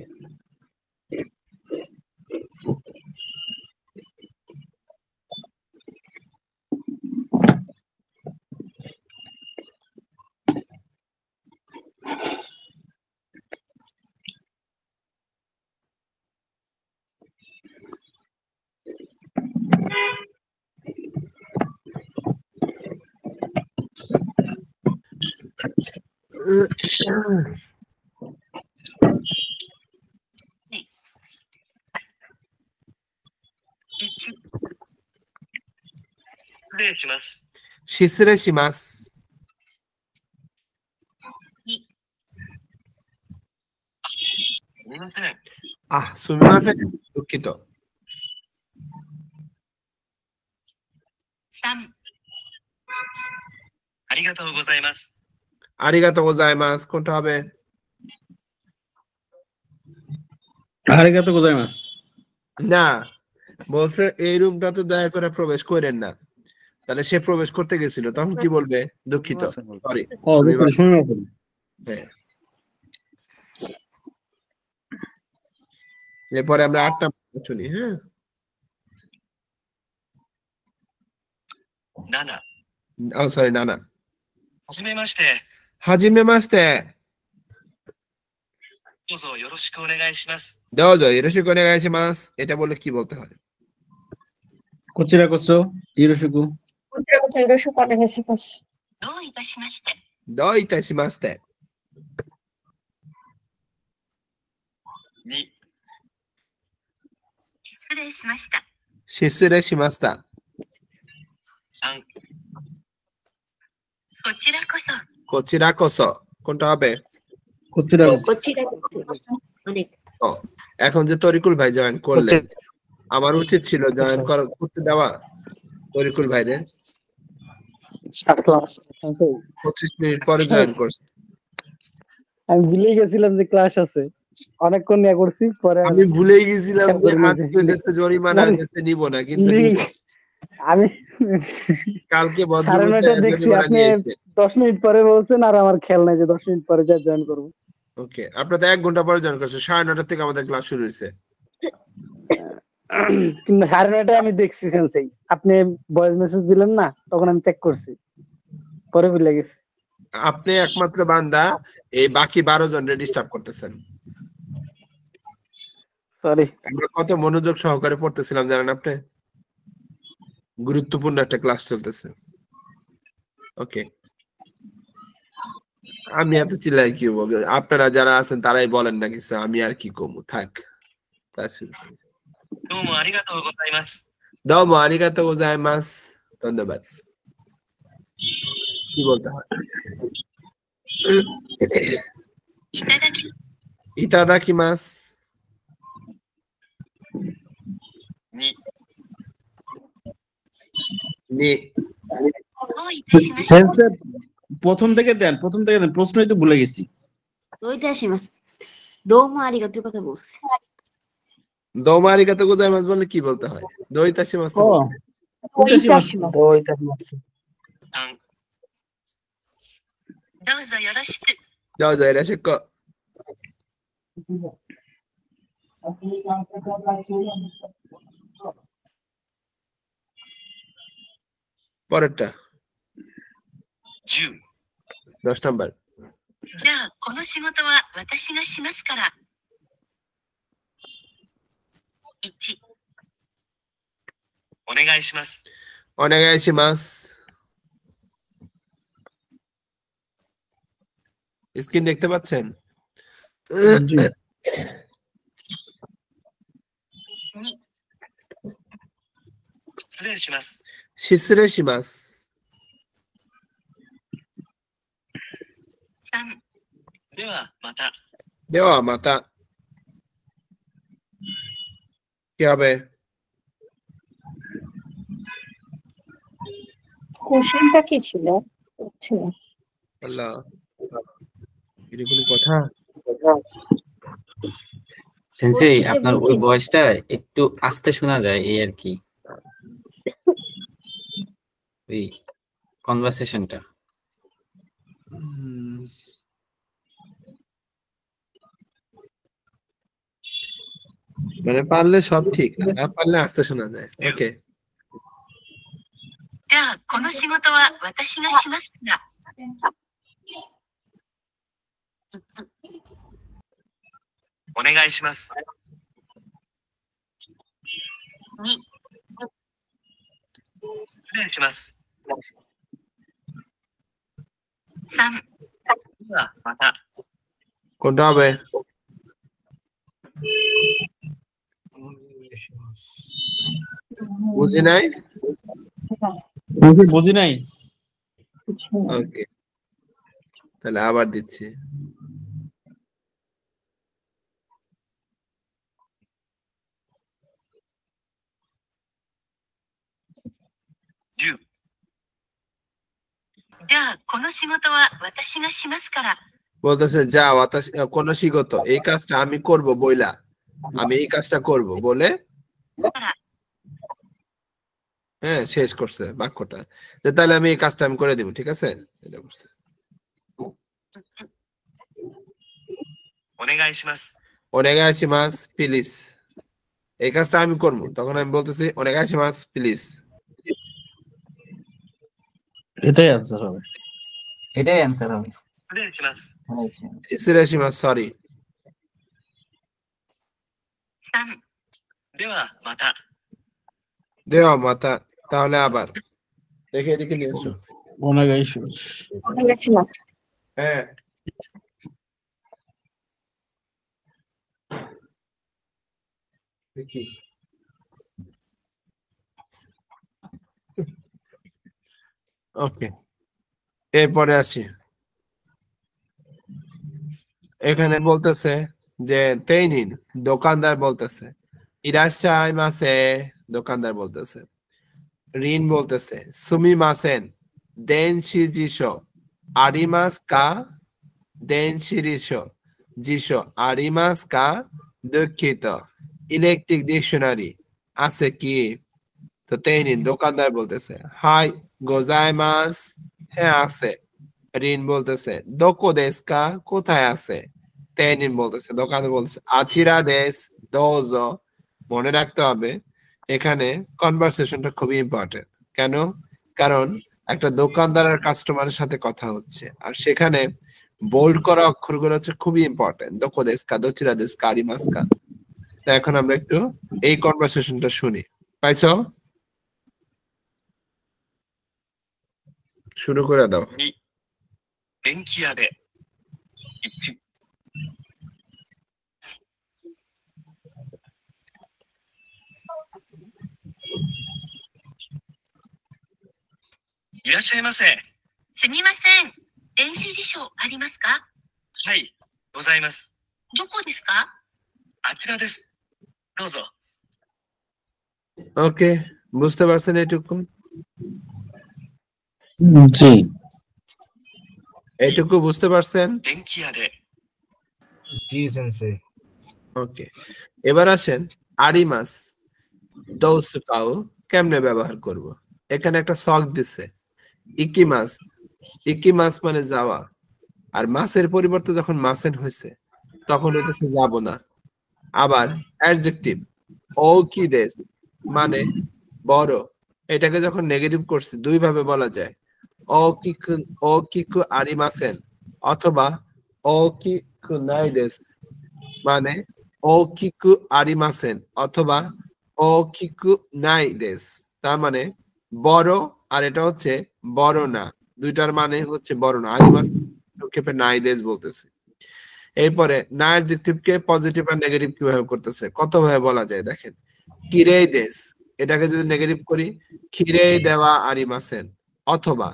শিসরে শিমাস। সুমিমাসেন, দুঃখিত। 3、ありがとうございます。আরিগাতো গোজাইমাস কোনটা হবে? আরিগাতো গোজাইমাসু। না, বলছে এই রুমটাতে দয়া করে প্রবেশ করেন না। তাহলে সে প্রবেশ করতে গেছিল, তখন কি বলবে? দুঃখিত, সরি। সুমিমাসু। হ্যাঁ, এরপরে আমরা 8 নাম্বার শুনি। হ্যাঁ, 7、সরি, না না, はじめまして。হাজিমে মাস্তে। どうぞよろしくお願いします。দোজো ইরোশিকো ওনেগাইশিমাস। এটা বলে কি বলতে হয়? কোচিরা কোসো ইরোশিকু। কোচিরা কোচো ইরোশিকো ওনেগাইশিমাসু। どういたしまして。どういたしまして。 2、失礼しました。失礼しました。 3、こちらこそ。こちらこそকোনটা হবে? কোচিরা কোচিরা অনেক। এখন যে তরিকুল ভাই জয়েন করলেন, আমার উচিত ছিল জয়েন করতে দেওয়া তরিকুল ভাইরে। 25 মিনিট পরে জয়েন করছে। আমি ভুলে গেছিলাম যে ক্লাস আছে, অনেকক্ষণ নিয়ে করছি, পরে আমি ভুলেই গেছিলাম যে আজকে দেশে জরিমানা দেশে নিব না, কিন্তু আমি কালকে দেখছি আপনি 10 মিনিট পরে বলছেন, আর আমার খেয়াল নাই যে 10 মিনিট পরে জয়েন করব। ওকে, আপনারা 1 ঘন্টা পরে জয়েন করছেন। 9:30 থেকে আমাদের ক্লাস শুরু হয়েছে। কিন্তু 9:30 আমি দেখছি সেন্সেই, আপনি ভয়েস মেসেজ দিলেন না, তখন আমি চেক করছি, পরে ভুলে গেছি। আপনি একমাত্র বান্দা, এই বাকি 12 জনরে ডিস্টার্ব করতেছেন। সরি। আমরা কত মনোযোগ সহকারে পড়তেছিলাম জানেন আপনি? গুরুত্বপূর্ণ একটা ক্লাস চলতেছে। ওকে, আমি এত চিল্লাই কি বলবো? আপনারা যারা আছেন তারাই বলেন না কিছু, আমি আর কি কমু, থাক। どうもありがとうございます。どうもありがとうございます。ধন্যবাদ। কি বলতে হয়? いただきます。 2、 নি। どういたしました。 প্রথম থেকে দেন, প্রশ্নই তো ভুলে গেছি। どういたします。どうもありがとうকথা বলছি। どうもありがとうございますবললে কি বলতে হয়? どういたします。 どういたします。 3、どうぞよろしく。どうぞよろしく。পরেরটা 10、 10 নাম্বার। じゃあこの仕事は私がしますから。1、お願いします。お願いします。স্ক্রিন দেখতে পাচ্ছেন? 2、শিসরে শিমাস 3、দেওয়া মাতা কি হবে কোশ্চেনটা কি ছিল? ছিল আল্লাহ এটা কোনো কথা সেন্সেই কোশ্চেনের আপনার ওই বিধি ভয়েসটা একটু আস্তে শোনা যায় এই আর কি, ওই কনভারসেশনটা। মানে পারলে সব ঠিক, না পারলে আস্তে শোনা যায়। ওকে じゃあ、この仕事は私がしますから。お願いします。2、失礼します。3、ではまた。 কোনটা হবে বুঝি নাই বুঝি নাই। ওকে তাহলে আবার দিচ্ছি10、じゃあ、この仕事は私がしますから。 বলতেছে যা কোন শিগত এই কাজটা আমি করব বইলা আমি এই কাজটা করব বলে হ্যাঁ শেষ করছে বাক্যটা যে তাহলে আমি এই কাজটা আমি করে দিব ঠিক আছে এটা করছে お願いします。 お願いしますপ্লিজ এই কাজটা আমি করব তখন আমি বলতেছিお願いしますপ্লিজ এটাই आंसर হবে। এটাই অ্যানসার হবে। 失礼します。 失礼しますসরি 3、ではまた。 দেওয়া মাতা তাহলে আবার দেখে এদিকে নিয়ে এসো হ্যাঁ দেখি ওকে এরপরে আসি এখানে বলতেছে যে তেইনিন দোকানদার বলতেছে ইরাশাই মাসে দোকানদার বলতেছে রিন বলতেছে সুমি মাসেন দেনশি জিশো আরিমাস কা দেনশি রিশো জিশো আরিমাস কা দুঃখিত ইলেকট্রিক ডিকশনারি আছে কি তো তেইনিন দোকানদার বলতেছে হাই গোজাইমাস হ্যাঁ আছে রিন বলতেছে দোকো দেশকা কোথায় আছে তেইনিন বলতেছে দোকানদার বলতেছে আচিরা দেশ দোজো মনে রাখতে হবে এখানে কনভারসেশনটা খুবই ইম্পর্টেন্ট কেন কারণ একটা দোকানদার আর কাস্টমারের সাথে কথা হচ্ছে আর সেখানে বোল্ড করা অক্ষরগুলো হচ্ছে খুবই ইম্পর্টেন্ট দোকো দেশকা দোচিরা দেশকা আরিমাসকা তো এখন আমরা একটু এই কনভারসেশনটা শুনি পাইছো শুরু করে দাও 電気屋で。1、いらっしゃいませ。すみません。電子辞書ありますか？はい、ございます。どこですか？あちらです。どうぞ。 ওকে বুঝতে পারছেন এটুকু জি এইটুকু বুঝতে পারছেন 電気屋で。 জি সেন্সেই। ওকে এবার আসেন আরিমাস দৌসুকাও কেমনে ব্যবহার করব এখানে একটা শক দিছে ইকিমাস ইকিমাস মানে যাওয়া আর মাসের পরিবর্তে যখন মাসেন হয়েছে তখন হইতেছে যাব না আবার অ্যাডজেক্টিভ ওকিদেস মানে বড় এটাকে যখন নেগেটিভ করছে দুই ভাবে বলা যায় ওকিকু আরিমাসেন অথবা ওকিকু নাইদেস মানে ওকিকু আরিমাসেন অথবা ওকিকু নাইদেস তার মানে বড় আর এটা হচ্ছে বড় না দুইটার মানে হচ্ছে বড় না আরিমাসেন সংক্ষেপে নাইদেস বলতেছে এরপরে না অ্যাডজেক্টিভকে পজিটিভ আর নেগেটিভ কিভাবে করতেছে কত ভাবে বলা যায় দেখেন কিরেইদেস এটাকে যদি নেগেটিভ করি খিরে দেওয়া আরিমাসেন অথবা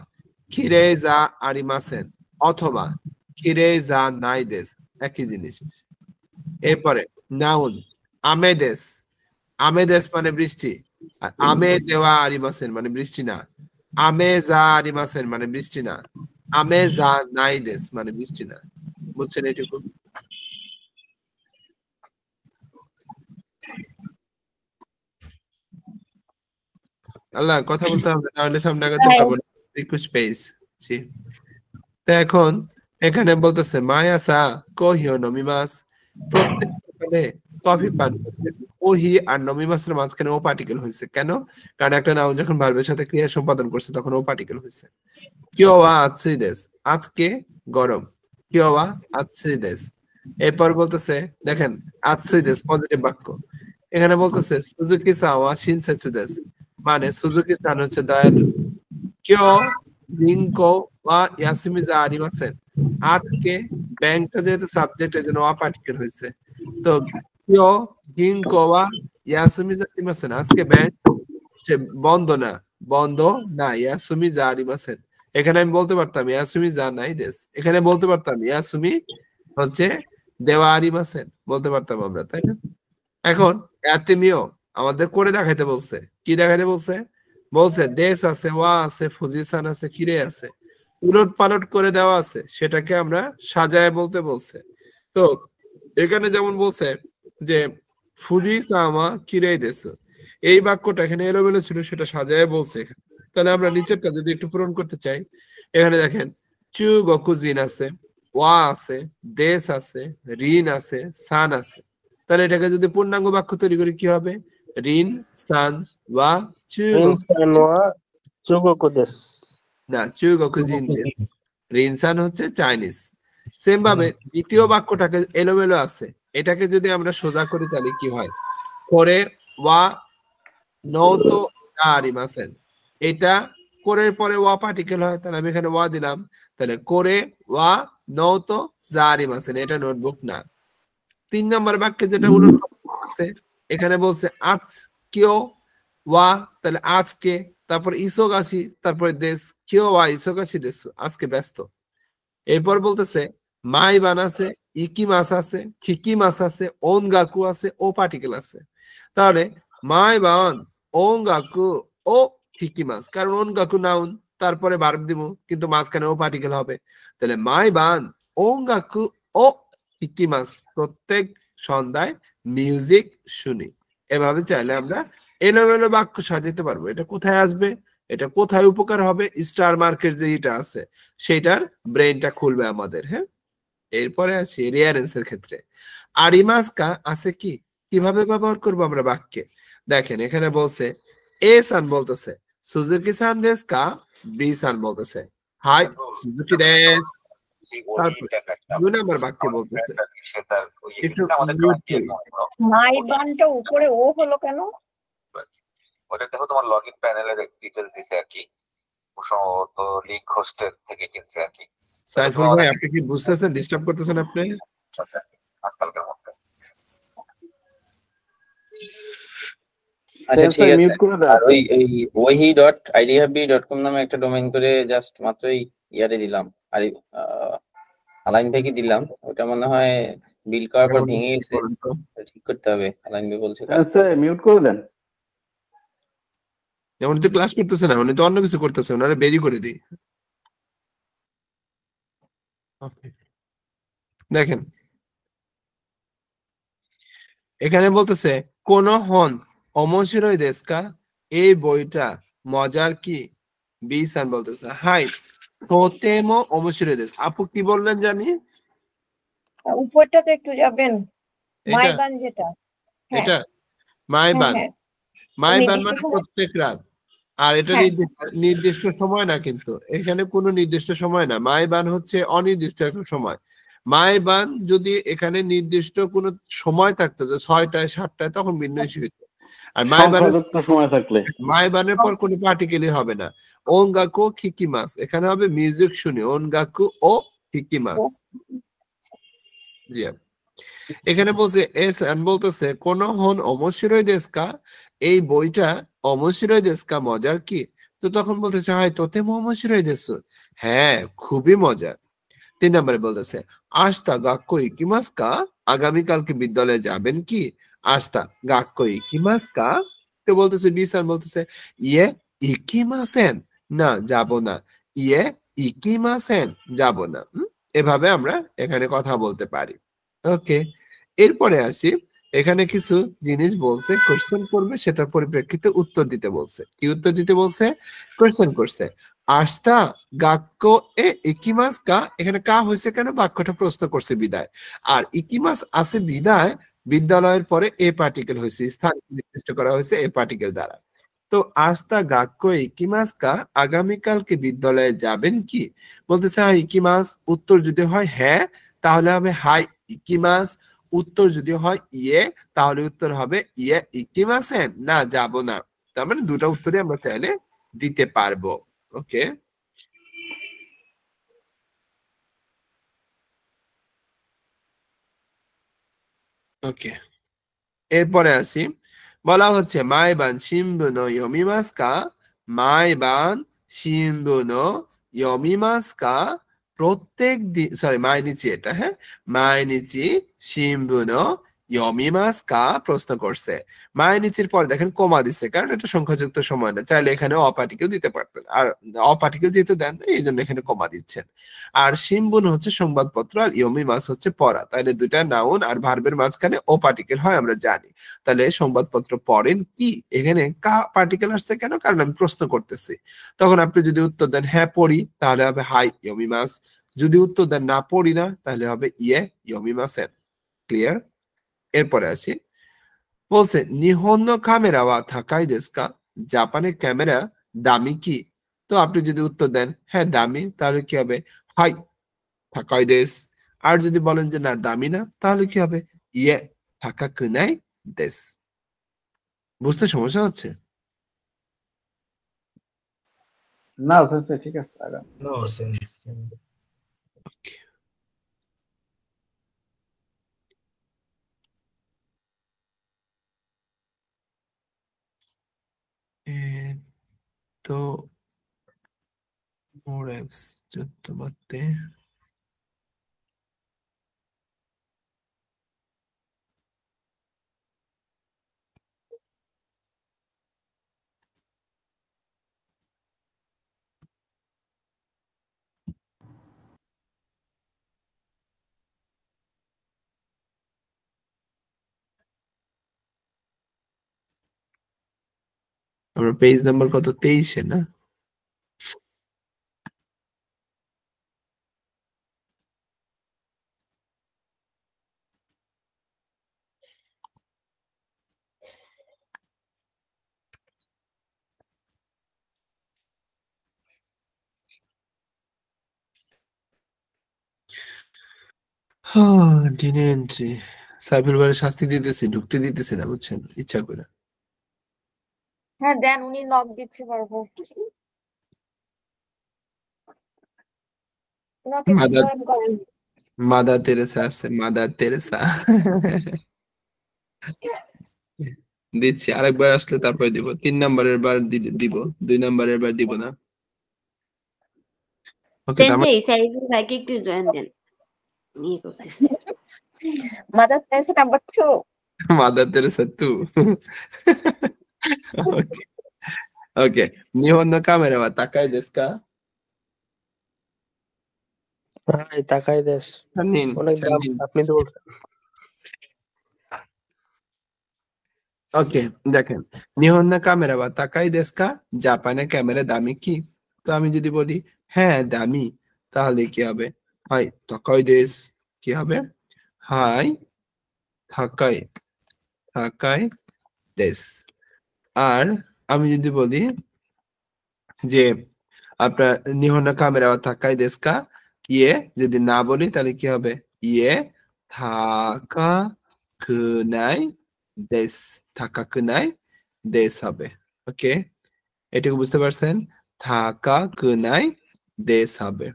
খিরে যা আরিমাসেন অথবা খিরে যা নাই দেশ একই জিনিস। এরপরে নাউন আমেদেস, আমেদেস মানে বৃষ্টি, আর আমে দেওয়া আরিমাসেন মানে বৃষ্টি না, আমে যা আরিমাসেন মানে বৃষ্টি না, আমে যা নাই দেশ মানে বৃষ্টি না। বুঝছেন এইটুকু? আল্লাহ কথা বলতে হবে, নাহলে সামনে আগাতে পারবো না। 21 পেজ। জি, তো এখন এখানে বলতেছে মায়াসা কোহিও নমিমাস, প্রত্যেক সকালে কফি পান করতে। ওহি আর নমিমাসের মাঝখানে ও পার্টিকেল হয়েছে কেন? কারণ একটা নাউন যখন ভার্বের সাথে ক্রিয়া সম্পাদন করছে তখন ও পার্টিকেল হয়েছে। কিওয়া আতসুই দেস, আজকে গরম। কিওয়া আতসুই দেস। এরপর বলতেছে দেখেন আতসুই দেস পজিটিভ বাক্য। এখানে বলতেছে সুজুকি সাওয়া শিনসেটসু দেস, মানে সুজুকি সান হচ্ছে দয়ালু। কিও রিঙ্কো ওয়া ইয়াসুমি যা আরিমাসেন, আজকে ব্যাংকটা যেহেতু সাবজেক্ট এজন্য ওয়া পার্টিকেল হয়েছে। তো কিও রিঙ্কো ওয়া ইয়াসুমি যা আরিমাসেন, আজকে ব্যাংক বন্ধ না, বন্ধ না, ইয়াসুমি যা আরিমাসেন। এখানে আমি বলতে পারতাম ইয়াসুমি যা নাই দেস, এখানে বলতে পারতাম ইয়াসুমি হচ্ছে দেওয়া আরিমাসেন, বলতে পারতাম আমরা, তাই না? এখন এতিমিও আমাদের করে দেখাইতে বলছে। কি দেখাইতে বলছে? বলছে দেশ আছে, ওয়া আছে, ফুজিসান আছে, কিরে আছে, উলট পালট করে দেওয়া আছে, সেটাকে আমরা সাজায় বলতে বলছে। তো এখানে যেমন বলছে যে ফুজিসামা কিরে দেশ, এই বাক্যটা এখানে এলোমেলো ছিল, সেটা সাজায় বলছে। তাহলে আমরা নিচেরটা যদি একটু পূরণ করতে চাই, এখানে দেখেন চু গকুজিন আছে, ওয়া আছে, দেশ আছে, রিন আছে, সান আছে। তাহলে এটাকে যদি পূর্ণাঙ্গ বাক্য তৈরি করি কি হবে? রিন সান ওয়া না, চুগকুজিন দেস। রিন সান হচ্ছে চাইনিজ। সেম ভাবে দ্বিতীয় বাক্যটাকে এলোমেলো আছে, এটাকে যদি আমরা সোজা করি তাহলে কি হয়? করে ওয়া নৌতো আরিমাসেন, এটা করে পরে ওয়া পার্টিকেল হয়, তাহলে আমি এখানে ওয়া দিলাম, তাহলে করে ওয়া নৌতো জারিমাসেন, এটা নোটবুক না। 3 নম্বর বাক্যে যেটা উল্লেখ আছে এখানে বলছে আজ কিও ওয়া, তাহলে আজকে, তারপর ইসোগাসি, তারপরে দেশ, কিও ওয়া ইসোগাসি দেশ, আজকে ব্যস্ত। এরপর বলতেছে মাই বান আছে, ইকি মাস আছে, খিকি মাস আছে, ওনগাকু আছে, ও পার্টিকেল আছে। তাহলে মাই বান ওনগাকু ও খিকি মাস, কারণ ওনগাকু নাউন, তারপরে ভার্ব দিব, কিন্তু মাঝখানে ও পার্টিকেল হবে। তাহলে মাই বান ওনগাকু ও খিকি মাস, প্রত্যেক সন্ধ্যায় মিউজিক শুনি। এভাবে চাইলে আমরা এলোমেলো বাক্য সাজাতে পারবো। এটা কোথায় আসবে, এটা কোথায় উপকার হবে? স্টার মার্কেট যেটা আছে সেটার ব্রেনটা খুলবে আমাদের। হ্যাঁ, এরপরে আসি রিয়ারেন্সের ক্ষেত্রে। আরিমাসকা আছে কি, কিভাবে ব্যবহার করবো আমরা বাক্যে? দেখেন এখানে বলছে এ সান বলতেছে সুজুকি সান দেস কা, বি সান বলতেছে হাই সুজুকি দেস। তারপর 2 নম্বর বাক্যে বলতেছে একটু মাই বানটা উপরে ও হলো কেন? ওটা দেখো তোমার লগইন প্যানেলের ডিটেইলস দিছে আর কি, সম্ভবত লিংক হোস্টের থেকে কিনছে আর কি। সাইফুল ভাই আপনি কি বুঝতেছেন, ডিস্টার্ব করতেছেন আপনি আজকালকার মধ্যে? আচ্ছা ঠিক আছে। আর ওই wahi.idhb.com নামে একটা ডোমেইন করে জাস্ট মাত্রই ইয়ারে দিলাম, আর আলাইন ভাইকে দিলাম। ওটা মনে হয় বিল করার পর ভেঙে গেছে, ঠিক করতে হবে। আলাইন ভাই বলছে আচ্ছা মিউট করে দেন। উনি তো ক্লাস করতেছে না, উনি তো অন্য কিছু করতেছে, ওনারা বেরি করে দিই। দেখেন এখানে বলতেছে কোন হন অমশিরোই দেশকা, এই বইটা মজার কি? বিসান বলতেছে হাই তোতেমো অমশিরোই দেশ। আপু কি বললেন জানি? উপরটাতে একটু যাবেন, মাইবান যেটা, এটা মাইবান, মাইবান মানে প্রত্যেক রাত। আর এটা নির্দিষ্ট সময় না, কিন্তু এখানে কোনো নির্দিষ্ট সময় না। মাইবান হচ্ছে অনির্দিষ্ট একটা সময়। মাইবান যদি এখানে নির্দিষ্ট কোনো সময় থাকতো যে 6টায় 7টায়, তখন ভিন্ন ইস্যু হইতো। আর মাইবানের পর কোনো পার্টিকেলই হবে না। ওনগাকু খিকিমাস, এখানে হবে মিউজিক শুনি, ওনগাকু ও খিকিমাস। জি এখানে বলছে এসান বলতেছে কোন হন অমশিরোই দেশকা, এই বইটা অমশিরোই দেশকা, মজার কি? তো তখন বলতেছে হয় তোতে অমশিরোই দেশ, হ্যাঁ খুবই মজার। 3 নম্বরে বলতেছে আস্তা গাক্কো ইকিমাসকা, আগামীকালকে বিদ্যালয়ে যাবেন কি? আস্তা গাক্কো ইকিমাসকা, তো বলতেছে বিসান বলতেছে ইয়ে ইকিমাসেন, না যাব না, ইয়ে ইকিমাসেন যাব না। এভাবে আমরা এখানে কথা বলতে পারি। ওকে, এরপরে আসি, এখানে কিছু জিনিস বলছে, কোশ্চেন করবে, সেটার পরিপ্রেক্ষিতে উত্তর দিতে বলছে। কি উত্তর দিতে বলছে? কোশ্চেন করছে আস্তা গাক্কো এ ইকিমাস কা, এখানে কা হয়েছে কেন? বাক্যটা প্রশ্ন করছে বিদায়। আর ইকিমাস আছে বিদায়, বিদ্যালয়ের পরে এ পার্টিকেল হয়েছে, স্থান নির্দিষ্ট করা হয়েছে এ পার্টিকেল দ্বারা। তো আস্তা গাক্কো ইকিমাস কা, আগামীকালকে বিদ্যালয়ে যাবেন কি? বলতেছে হ্যাঁ ইকিমাস, উত্তর যদি হয় হ্যাঁ তাহলে হবে হাই ইকিমাস, উত্তর যদি হয় ইয়ে তাহলে উত্তর হবে ইয়ে ইকিমাসেন, না যাব না। তার মানে দুটো উত্তরই আমরা চাইলে দিতে পারবো। ওকে, ওকে, এরপরে আসি, বলা হচ্ছে মাইবান শিম্বুনো ইয়োমিমাস কা, মাইবান শিম্বুনো ইয়োমিমাস কা, প্রত্যেক দিন, সরি মাইনিচি এটা, হ্যাঁ মাইনিচি শিম্বুনো ইয়োমিমাস কা, প্রশ্ন করছে। মাইনিচির পরে দেখেন কমা দিচ্ছে, কারণ এটা সংখ্যাযুক্ত সময় না, চাইলে এখানে অপার্টিকেল দিতে পারতেন, আর অপার্টিকেল যেহেতু দেন এই জন্য এখানে কমা দিচ্ছেন। আর শিম্বুন হচ্ছে সংবাদপত্র, আর ইয়োমিমাস হচ্ছে পড়া, তাহলে দুইটা নাউন আর ভার্বের মাঝখানে ও পার্টিকেল হয় আমরা জানি। তাহলে সংবাদপত্র পড়েন কি, এখানে কা পার্টিকেল আসছে কেন? কারণ আমি প্রশ্ন করতেছি। তখন আপনি যদি উত্তর দেন হ্যাঁ পড়ি, তাহলে হবে হাই ইয়োমিমাস। যদি উত্তর দেন না পড়ি না, তাহলে হবে ইয়ে ইয়োমিমাসেন। ক্লিয়ার? এরপরে আসি, বলছে নিহন্ন ক্যামেরা ওয়া থাকাই দেশকা, জাপানের ক্যামেরা দামি কি? তো আপনি যদি উত্তর দেন হ্যাঁ দামি, তাহলে কি হবে? হাই থাকাই দেশ। আর যদি বলেন যে না দামি না, তাহলে কি হবে? ইয়ে থাকাকু নাই দেশ। বুঝতে সমস্যা হচ্ছে? না স্যার ঠিক আছে, আগাম। No sense. তো মোরেভস চোদ্দ বাতে আমরা পেজ নাম্বার কত? 23-এ না? ডিনে এন্ট্রি, সাইফুল ভাইয়ের শাস্তি দিতেছি, ঢুকতে দিতেছি না, বুঝছেন, ইচ্ছা করে। হ্যাঁ দেন, উনি নক দিচ্ছে পারবো, ওনাকে মাদার জয়েন করেন। মাদার তেরেসা আসছে, মাদার তেরেসা। দিচ্ছি, আরেকবার আসলে তারপরে দিব। 3 নাম্বারের বার দিব, 2 নাম্বারের বার দিব না। ওকে, সেন্সেই সাইফুল ভাইকে একটু জয়েন দেন, নিয়ে করতেছে। Mother Teresa number 2, mother Teresa 2। ওকে, নিহন্ন ক্যামেরা ওয়া তাকাই দেশু কা? হাই তাকাই দেশ, সানিন অনেক দাম, সানিন। আপনি তো বলছেন। ওকে, দেখেন নিহন্ন ক্যামেরা ওয়া তাকাই দেশু কা, জাপানের ক্যামেরা দামি কি? তো আমি যদি বলি হ্যাঁ দামি, তাহলে কি হবে? হাই তাকাই দেশ, কি হবে? হাই থাকাই থাকাই দেশ। আর আমি যদি বলি যে আপনার নিহন্ন ক্যামেরা ওয়া তাকাই দেশু কা, ইয়ে যদি না বলি তাহলে কি হবে? ইয়ে থাকাকুনাই দেশ, থাকাকুনাই দেশ হবে। ওকে, এটুকু বুঝতে পারছেন? থাকাকুনাই দেশ হবে।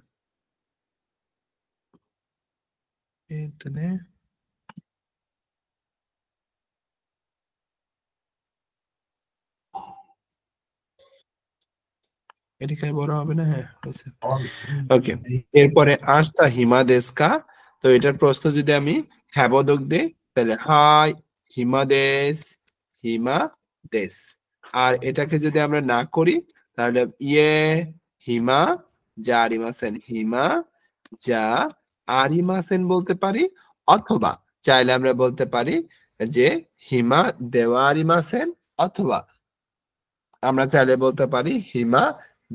এদিকে বড় হবে না? হ্যাঁ হয়েছে। ওকে, এরপরে আস্তা হিমা দেশকা। তো এটার প্রশ্ন যদি আমি হ্যাঁ বোধক দিই তাহলে হাই হিমা দেশ, হিমা দেশ। আর এটাকে যদি আমরা না করি তাহলে ইয়ে হিমা যা আরিমাসেন, হিমা যা আরিমাসেন বলতে পারি, অথবা চাইলে আমরা বলতে পারি যে হিমা দেওয়া আরিমাসেন, অথবা আমরা চাইলে বলতে পারি হিমা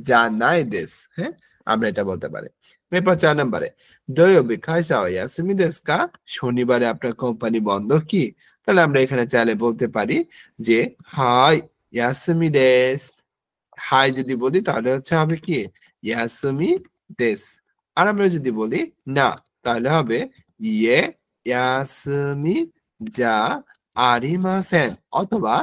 যা নাই দেশ। হ্যাঁ, আমরা এটা বলতে পারি। এরপর 4 নম্বরে দয়োবি খাইসা ইয়াসুমি দেশকা, শনিবারে আপনার কোম্পানি বন্ধ কি? তাহলে আমরা এখানে চাইলে বলতে পারি যে হাই ইয়াসুমি দেশ। হাই যদি বলি তাহলে হচ্ছে হবে কি ইয়াসুমি দেশ। আর আমরা যদি বলি না তাহলে হবে ইয়ে ইয়াসুমি যা আরিমাসেন, অথবা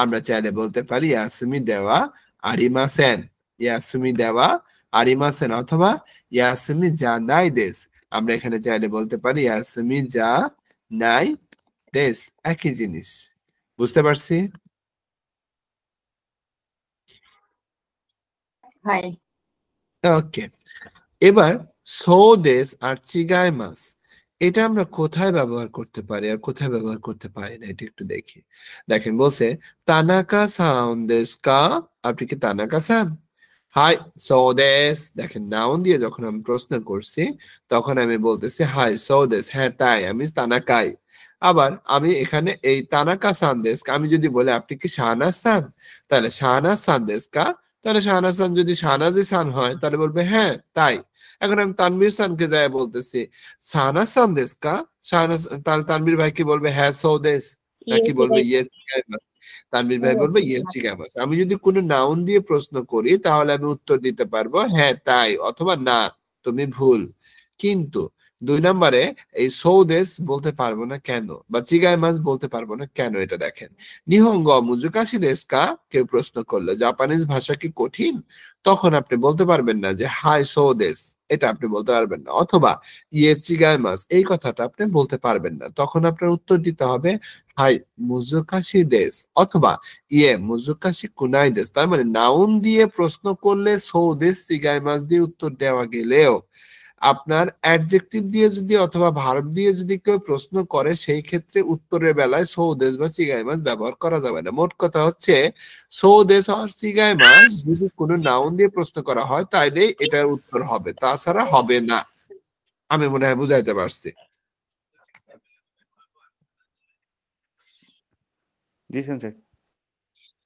আমরা চাইলে বলতে পারি ইয়াসুমি দেওয়া আরিমাসেন, ইয়াসুমি দেওয়া আরিমাসেন, অথবা ইয়াসুমি যা নাই দেশ। আমরা এখানে চাইলে বলতে পারি ইয়াসুমি যা নাই দেশ, একই জিনিস। বুঝতে পারছি? হাই। ওকে, এবার সো দেশ আর চিগাই মাস, এটা আমরা কোথায় ব্যবহার করতে পারি আর কোথায় ব্যবহার করতে পারি না এটা একটু দেখি। দেখেন বলছে তানাকা সান দেশ কা, আপনি কি তানাকা সান? হাই সো দেশ। দেখেন নাউন দিয়ে যখন আমি প্রশ্ন করছি তখন আমি বলতেছি হাই সো দেশ, হ্যাঁ তাই আমি তানাকাই। আবার আমি এখানে এই তানাকা সান দেশ, আমি যদি বলি আপনি কি শাহনাজ সান, তাহলে শাহনাজ সান দেশ কা, তাহলে শাহনাজ খান যদি শাহনাজি খান হয় তাহলে বলবে হ্যাঁ তাই। এখন আমি তানভীর খানকে যাই বলতেছি শাহনাজ খান দেশ কা, শাহনাজ, তাহলে তানভীর ভাই কি বলবে হ্যাঁ সৌদেশ, নাকি বলবে ইয়ে চিগাইমাস? তানভীর ভাই বলবে ইয়ে চিগাইমাস। আমি যদি কোনো নাউন দিয়ে প্রশ্ন করি তাহলে আমি উত্তর দিতে পারবো হ্যাঁ তাই, অথবা না তুমি ভুল। কিন্তু 2 নম্বরে এই সৌদেশ বলতে পারবো না কেন, বা চিগাইমাস বলতে পারবো না কেন, এটা দেখেন। নিহঙ্গ মুজুকাশি দেশ কা, কেউ প্রশ্ন করলো জাপানিজ ভাষা কি কঠিন, তখন আপনি বলতে পারবেন না যে হাই সৌদেশ, এটা আপনি বলতে পারবেন না, অথবা ইয়ে চিগাইমাস এই কথাটা আপনি বলতে পারবেন না। তখন আপনার উত্তর দিতে হবে হাই মুজুকাশি দেশ, অথবা ইয়ে মুজুকাশি কুনাই দেশ। তার মানে নাউন দিয়ে প্রশ্ন করলে সৌদেশ চিগাইমাস দিয়ে উত্তর দেওয়া গেলেও আপনার অ্যাডজেক্টিভ দিয়ে যদি অথবা ভার্ব দিয়ে যদি কেউ প্রশ্ন করে সেই ক্ষেত্রে উত্তরের বেলায় সৌদেশ বা চিগাইমাস ব্যবহার করা যাবে না। মোট কথা হচ্ছে সৌদেশ আর চিগাইমাস যদি কোনো নাউন দিয়ে প্রশ্ন করা হয় তাইলে এটার উত্তর হবে, তাছাড়া হবে না। আমি মনে হয় বুঝাইতে পারছি। জি স্যার।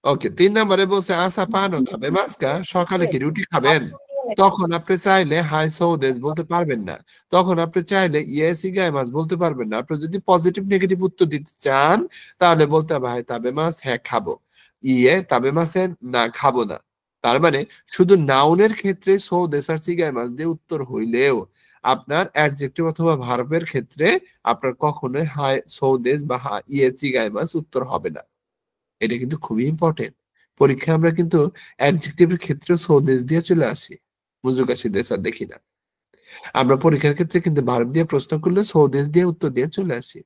ওকে, 3 নম্বরে বলছে আসা পানো খাবে মাস্কা, সকালে কি রুটি খাবেন? তখন আপনি চাইলে হাই সৌদেশ বলতে পারবেন না, তখন আপনি চাইলে ইয়েস ইগাইমাস বলতে পারবেন না। আপনি যদি পজিটিভ নেগেটিভ উত্তর দিতে চান তাহলে বলতে হবে হাই তাবে মাস, হ্যাঁ খাবো, ইয়ে তাবে মাসেন, না খাবো না। তার মানে শুধু নাউনের ক্ষেত্রে সৌদেশ আর চিগাইমাস দিয়ে উত্তর হইলেও আপনার অ্যাডজেক্টিভ অথবা ভার্বের ক্ষেত্রে আপনার কখনোই হাই সৌদেশ বা ইয়ে চিগাইমাস উত্তর হবে না। এটা কিন্তু খুবই ইম্পর্টেন্ট। পরীক্ষায় আমরা কিন্তু অ্যাডজেক্টিভের ক্ষেত্রে সৌদেশ দিয়ে চলে আসি, মুজুকাশি দেশ আর দেখি না। আমরা পরীক্ষার ক্ষেত্রে কিন্তু ভার্ব দিয়ে প্রশ্ন করলে সৌদেশ দিয়ে উত্তর দিয়ে চলে আসি,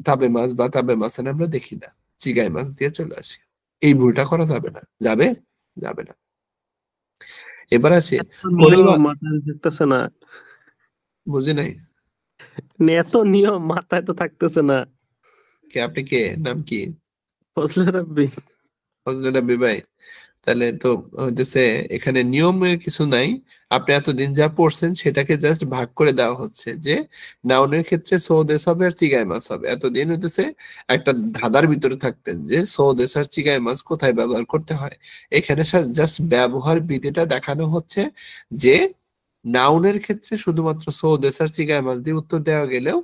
তাবে মাস বা তাবে মাসান আমরা দেখি না, চিগাই মাছ দিয়ে চলে আসি। এই ভুলটা করা যাবে না, যাবে যাবে না। এবার আসি মাথায় থাকতেছে না, বুঝি নাই এত নিয়ম মাথায় তো থাকতেছে না। কে আপনি কে, নাম কি? ফজলে রাব্বি। ফজলে রাব্বি ভাই, তাহলে তো হইতেছে এখানে নিয়মের কিছু নাই। আপনি এতদিন যা পড়ছেন সেটাকে জাস্ট ভাগ করে দেওয়া হচ্ছে যে নাউনের ক্ষেত্রে সৌদেশ হবে আর চিগাইমাস হবে। এতদিন হইতেছে একটা ধাঁধার ভিতরে থাকতেন যে সৌদেশ আর চিগাইমাস কোথায় ব্যবহার করতে হয়। এখানে জাস্ট ব্যবহার বিধিটা দেখানো হচ্ছে যে নাউনের ক্ষেত্রে শুধুমাত্র সৌদেশ আর চিগাইমাস দিয়ে উত্তর দেওয়া গেলেও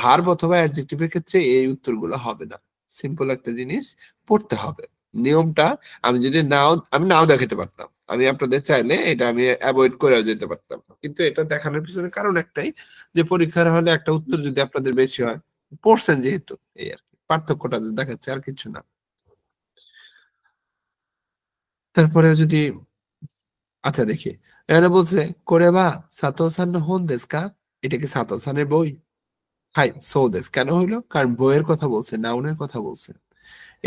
ভার্ব অথবা অ্যাডজেক্টিভের ক্ষেত্রে এই উত্তরগুলো হবে না। সিম্পল একটা জিনিস পড়তে হবে। নিয়মটা আমি যদি আমি নাও দেখাতে পারতাম, আমি আপনাদের চাইলে এটা আমি অ্যাভয়েড করে যেতে পারতাম, কিন্তু এটা দেখানোর পিছনে কারণ একটাই যে পরীক্ষার হলে একটা উত্তর যদি আপনাদের বেশি হয়, পড়ছেন যেহেতু, এই আর কি পার্থক্যটা দেখাচ্ছে, আর কিছু না। তারপরে যদি আচ্ছা দেখি, এখানে বলছে করে বা সাতোসান হোন দেশকা, এটা কি সাতোসানের বই? হাই সৌদেশ কেন হইলো? কারণ বইয়ের কথা বলছে, নাউনের কথা বলছে।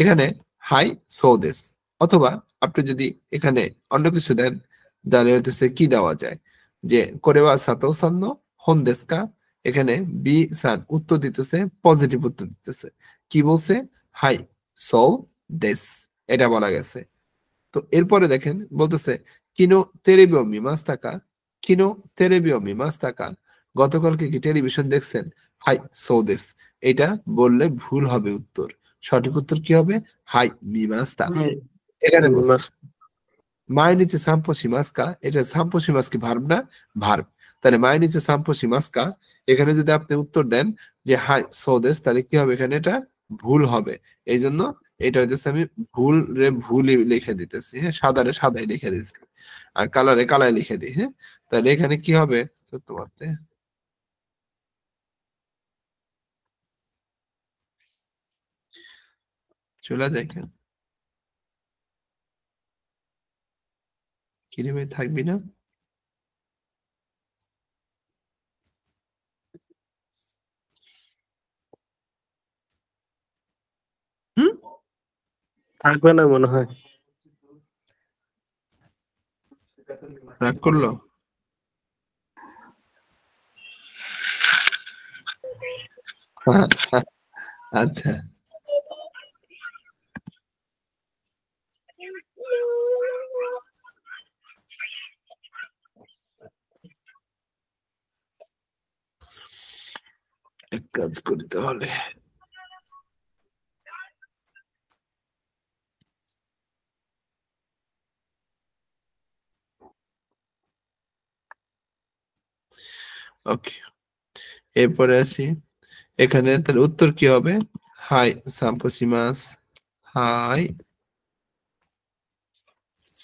এখানে হাই সৌদেশ, অথবা আপনি যদি এখানে অন্য কিছু দেন তাহলে হইতেছে কি দেওয়া যায় যে কোরেওয়া সাতো সান্ন হন দেস্কা, এখানে বি সান উত্তর দিতেছে, পজিটিভ উত্তর দিতেছে, কি বলছে হাই সো দেস, এটা বলা গেছে। তো এরপরে দেখেন বলতেছে কিনো তেরেবিও মিমাস টাকা, কিনো তেরেবিও মিমাস টাকা, গতকালকে কি টেলিভিশন দেখছেন, হাই সো দেস, এটা বললে ভুল হবে উত্তর, সঠিক উত্তর কি হবে হাই মিমাস্তা। এখানে বলছে মায়ের নিচে সাম্পো শিমাস্কা, এটা সাম্পো শিমাস কি ভার্ব না, ভার্ব, তাহলে মায়ের নিচে সাম্পো শিমাস্কা, এখানে যদি আপনি উত্তর দেন যে হাই সো দেস, তাহলে কি হবে এখানে এটা ভুল হবে। এই জন্য এটা হইতেছে আমি ভুলই লিখে দিতেছি, হ্যাঁ, সাদারে সাদাই লিখে দিচ্ছি আর কালারে কালায় লিখে দিই, হ্যাঁ, তাহলে এখানে কি হবে তোমার চলে যায় কেন, কিরে ভাই থাকবি না? থাকবে না মনে হয়, রাগ করলো? আচ্ছা এক কাজ করি তাহলে, ওকে এরপরে আসি, এখানে তাহলে উত্তর কি হবে হাই সাম্পোসিমাস, হাই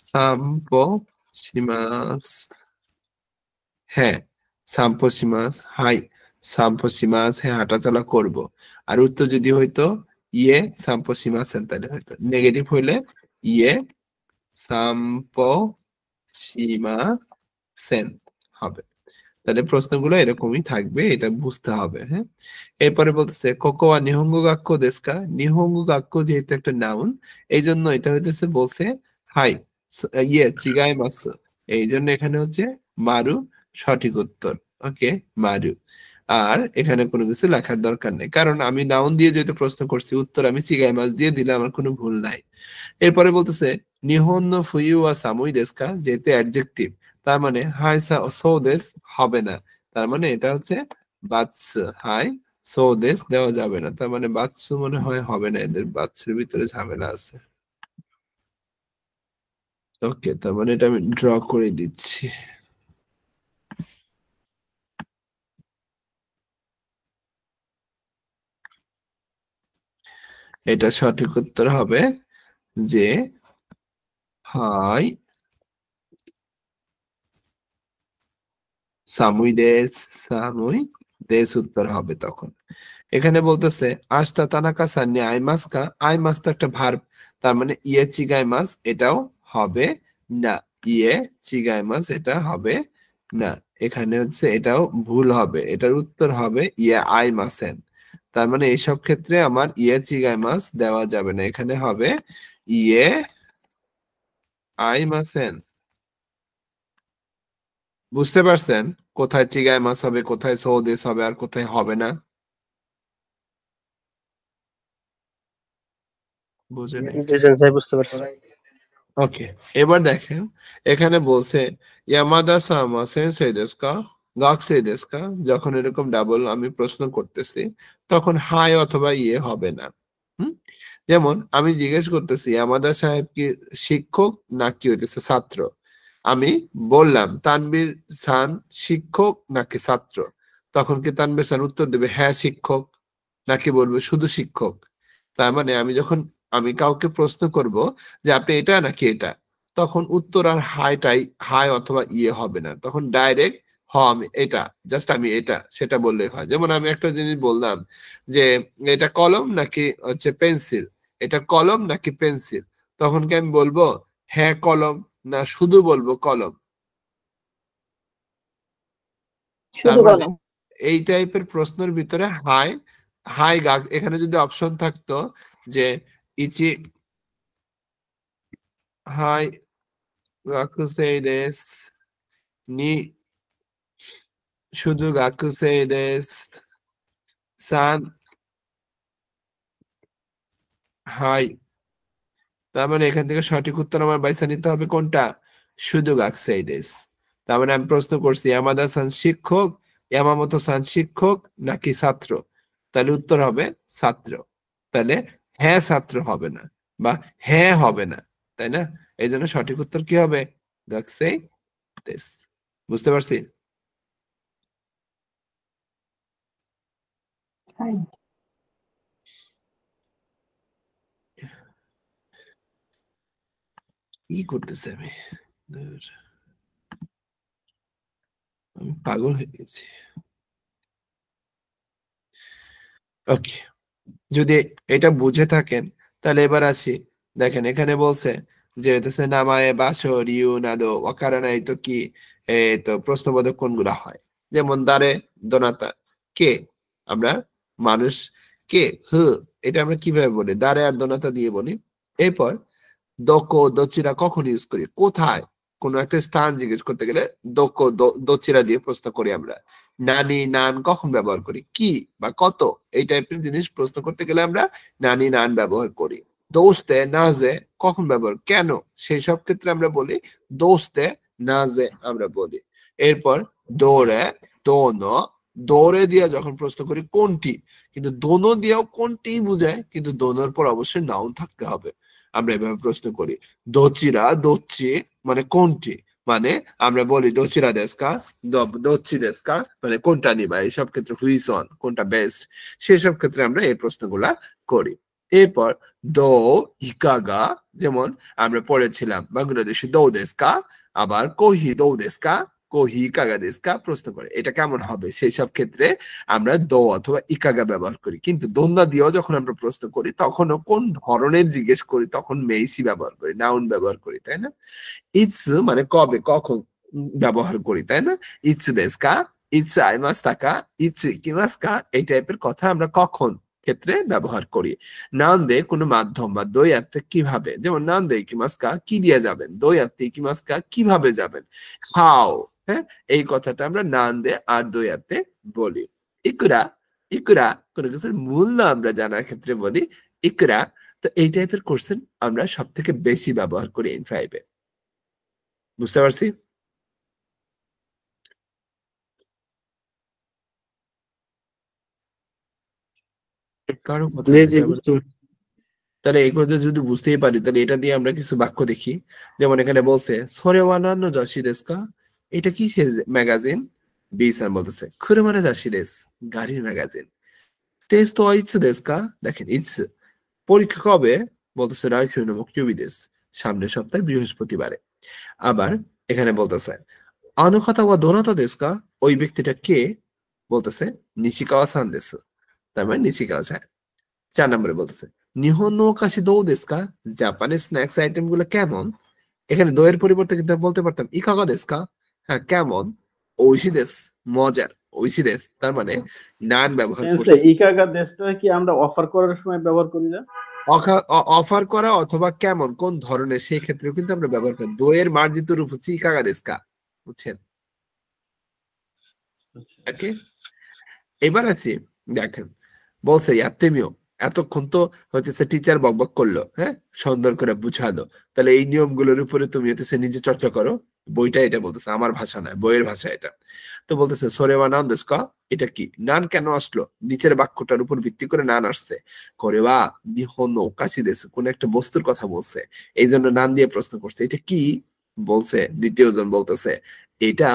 সাম্পোসিমাস, হ্যাঁ সাম্পোসিমাস, হাই সাম্পোসিমাস, হ্যাঁ হাঁটাচলা করব। আর উত্তর যদি হইতো ইয়ে সাম্পোসিমাসেন, তাহলে হয়তো নেগেটিভ হইলে ইয়ে সাম্পোসিমাসেন হবে। তাহলে প্রশ্নগুলো এরকমই থাকবে, এটা বুঝতে হবে, হ্যাঁ। এরপরে বলতেছে কোকোয়া নিহঙ্গো গাক্য দেস্কা, নিহঙ্গো গাক্য যেহেতু একটা নাউন, এই জন্য এটা হইতেছে বলছে হাই ইয়ে চিগাই মাস, এই জন্য এখানে হচ্ছে মারু সঠিক উত্তর, ওকে মারু। আর এখানে কোনো কিছু লেখার দরকার নেই, কারণ আমি নাউন দিয়ে যেহেতু প্রশ্ন করছি, উত্তর আমি চিগাই মাছ দিয়ে দিলে আমার কোনো ভুল নাই। এরপরে বলতেছে নিহন ফুয়ু আর সামুই দেস্কা, যেহেতু অ্যাডজেক্টিভ, তার মানে হাই সো দেশ হবে না, তার মানে এটা হচ্ছে বাৎস, হাই সো দেশ দেওয়া যাবে না, তার মানে বাৎসু মনে হয় হবে না, এদের বাৎসের ভিতরে ঝামেলা আছে। ওকে তার মানে এটা আমি ড্র করে দিচ্ছি। এটা সঠিক উত্তর হবে যে হাই সামুই দেশ, সামুই দেশ উত্তর হবে তখন। এখানে বলতেছে আস্তা তানাকা সান্নি আই মাস কা, আই মাস তো একটা ভার্ব, তার মানে ইয়ে চিগাই মাস, এটাও হবে না, ইয়ে চিগাই মাস এটা হবে না, এখানে হচ্ছে এটাও ভুল হবে, এটার উত্তর হবে ইয়ে আই মাসেন, তার মানে এইসব ক্ষেত্রে আমার ইয়ে চিগাই মাস দেওয়া যাবে না, এখানে হবে ইয়ে আই মাসেন। বুঝতে পারছেন কোথায় চিগাই মাস হবে, কোথায় সৌদেশ হবে, আর কোথায় হবে না? বুঝে নেই? বুঝতে পারছি। ওকে এবার দেখেন এখানে বলছে ইয়ামাদা সামা সেন্সেই দেশু কা, গাকুসেই দেশু কা, যখন এরকম ডাবল আমি প্রশ্ন করতেছি তখন হাই অথবা ইয়ে হবে না। যেমন আমি জিজ্ঞেস করতেছি ইয়ামাদা সাহেব কি শিক্ষক নাকি হইতেছে ছাত্র, আমি বললাম তানবীর সান শিক্ষক নাকি ছাত্র, তখন কি তানবীর সান উত্তর দেবে হ্যাঁ শিক্ষক, নাকি বলবে শুধু শিক্ষক? তার মানে আমি কাউকে প্রশ্ন করব যে আপনি এটা নাকি এটা, তখন উত্তর আর হাই অথবা ইয়ে হবে না, তখন ডাইরেক্ট আমি এটা, জাস্ট আমি এটা সেটা বললে হয়। যেমন আমি একটা জিনিস বললাম যে এটা কলম নাকি হচ্ছে পেন্সিল, এটা কলম নাকি পেন্সিল, তখন কি আমি বলবো হ্যাঁ কলম, না শুধু বলবো কলম? তার মানে এই টাইপের প্রশ্নের ভিতরে হাই গাছ, এখানে যদি অপশন থাকতো যে ইচি হাই 学生です。2、শুধু 学生です。3、はい。তার মানে এখান থেকে সঠিক উত্তর আমার বাইসা নিতে হবে কোনটা? শুধু 学生です。তার মানে আমি প্রশ্ন করছি ইয়ামাদা সান শিক্ষক, ইয়ামামোতো সান শিক্ষক নাকি ছাত্র? তাহলে উত্তর হবে ছাত্র। তাহলে হ্যাঁ ছাত্র হবে না বা হ্যাঁ হবে না, তাই না? এই জন্য সঠিক উত্তর কি হবে? 学生です。বুঝতে পারছি? কি করতেছে আমি? আমি পাগল হয়ে গেছি। ওকে, যদি এটা বুঝে থাকেন তাহলে এবার আসি। দেখেন এখানে বলছে যে হইতেছে নামায়ে বাসো রিউ নাদো ওয়াকারানাই তো কি তো প্রশ্নবোধক কোনগুলা হয়? যেমন দারে দোনাতা কে, আমরা মানুষ কে হু, এটা আমরা কিভাবে বলি? দারে আর দোনাতা দিয়ে বলি। এরপর দোকো দোচিরা কখন ইউজ করি? কোথায়? কোন একটা স্থান জিজ্ঞেস করতে গেলে দোকো দোচিরা দিয়ে প্রশ্ন করি আমরা। নানি নান কখন ব্যবহার করি? কি বা কত, এই টাইপের জিনিস প্রশ্ন করতে গেলে আমরা নানি নান ব্যবহার করি। দোস্তে নাজে কখন ব্যবহার, কেন, সেই সব ক্ষেত্রে আমরা বলি দোস্তে নাজে আমরা বলি। এরপর দৌড়ে দোনো, দৌড়ে দিয়ে যখন প্রশ্ন করি কোনটি, কিন্তু দোনো দিয়েও কোনটি বুঝায়, কিন্তু দোনোর পর অবশ্যই নাউন থাকতে হবে। আমরা এভাবে প্রশ্ন করি দোচিরা দোচ্চি মানে কোনটি, মানে আমরা বলি দোচিরা দেশকা দোচ্চি দেশকা মানে কোনটা নিবা, এইসব ক্ষেত্রে হুইসন কোনটা বেস্ট, সেসব ক্ষেত্রে আমরা এই প্রশ্নগুলা করি। এরপর দো ইকাগা, যেমন আমরা পড়েছিলাম বাংলাদেশি দৌ দেশকা, আবার কোহি দৌ দেশকা কোহি ইকাগা দেশকা প্রশ্ন করে এটা কেমন হবে, সেই সব ক্ষেত্রে আমরা দো অথবা ইকাগা ব্যবহার করি। কিন্তু দোন্না দিয়েও যখন আমরা প্রশ্ন করি তখনও কোন ধরনের জিজ্ঞেস করি, তখন মেইসি ব্যবহার করি, নাউন ব্যবহার করি, তাই না? ইটস মানে কবে কখন ব্যবহার করি, তাই না? ইটস দেশকা, ইটস আইমাস্তাকা, ইটস কিমাস্কা, এই টাইপের কথা আমরা কখন ক্ষেত্রে ব্যবহার করি। নান দে কোনো মাধ্যম বা দই আত্মে কিভাবে, যেমন নান দে কিমাস্কা কি দিয়ে যাবেন, দই আত্মে কিমাস্কা কিভাবে যাবেন, হাও, হ্যাঁ এই কথাটা আমরা নান দে আর দই আত্মে বলি। ইকুরা, ইকুরা কোনো কিছুর মূল্য আমরা জানার ক্ষেত্রে বলি ইকুরা। তো এই টাইপের কোশ্চেন আমরা সব থেকে বেশি ব্যবহার করি N5 এ। বুঝতে পারছি? কারো কথা জি নাই, জি তাই বলে- বুঝতে পারছি। তাহলে এই কথা যদি বুঝতেই পারি তাহলে এটা দিয়ে আমরা কিছু বাক্য দেখি। যেমন এখানে বলছে সোরেওয়ানান্ন জাসি দেশকা, এটা কিসের ম্যাগাজিন? বিসান বলতেছে খুরেমানে জাসি দেশ, গাড়ির ম্যাগাজিন। টেস্ট তো ইচ্ছে দেশকা, দেখেন ইচ্ছে পরীক্ষা কবে? বলতেছে রাইসুই নমক দেশ, সামনের সপ্তাহে বৃহস্পতিবারে। আবার এখানে বলতেছে আনুখাতা ওয়া দোনাতা দেশকা, ওই ব্যক্তিটা কে? বলতেছে নিশিকাওয়া সান দেশ, তার মানে নিশিকাওয়া সান। 4 নম্বরে বলতেছে নিহন ওকাশি দৌ দেশকা, জাপানের স্ন্যাক্স আইটেম গুলো কেমন? এখানে দইয়ের পরিবর্তে কিন্তু বলতে পারতাম ইকাগা দেশকা, হ্যাঁ কেমন, ওইশি দেশ মজার, ওইশি দেশ, তার মানে নান ব্যবহার করছে। ইকাগা দেশটা কি আমরা অফার করার সময় ব্যবহার করি না? অফার করা অথবা কেমন কোন ধরনের, সেই ক্ষেত্রে কিন্তু আমরা ব্যবহার করি। দইয়ের মার্জিত রূপ হচ্ছে ইকাগা দেশকা, বুঝছেন? ওকে, এবার আছি দেখেন বলছে ইয়াত্তেমিও, এতক্ষণ তো হচ্ছে টিচার বকবক করলো, হ্যাঁ সুন্দর করে বুঝালো, তাহলে এই নিয়মগুলোর উপরে তুমি হচ্ছে নিজে চর্চা করো। বইটা এটা বলতেছে, আমার ভাষা নয়, বইয়ের ভাষা এটা। তো বলতেছে সোরেওয়া নান দেশকা, এটা কি, নান কেন আসলো? নিচের বাক্যটার উপর ভিত্তি করে নান আসছে। করেবা নিহন ওকাশি দেশ, কোন একটা বস্তুর কথা বলছে, এই জন্য নান দিয়ে প্রশ্ন করছে এটা কি। বলছে দ্বিতীয় জন বলতেছে এটা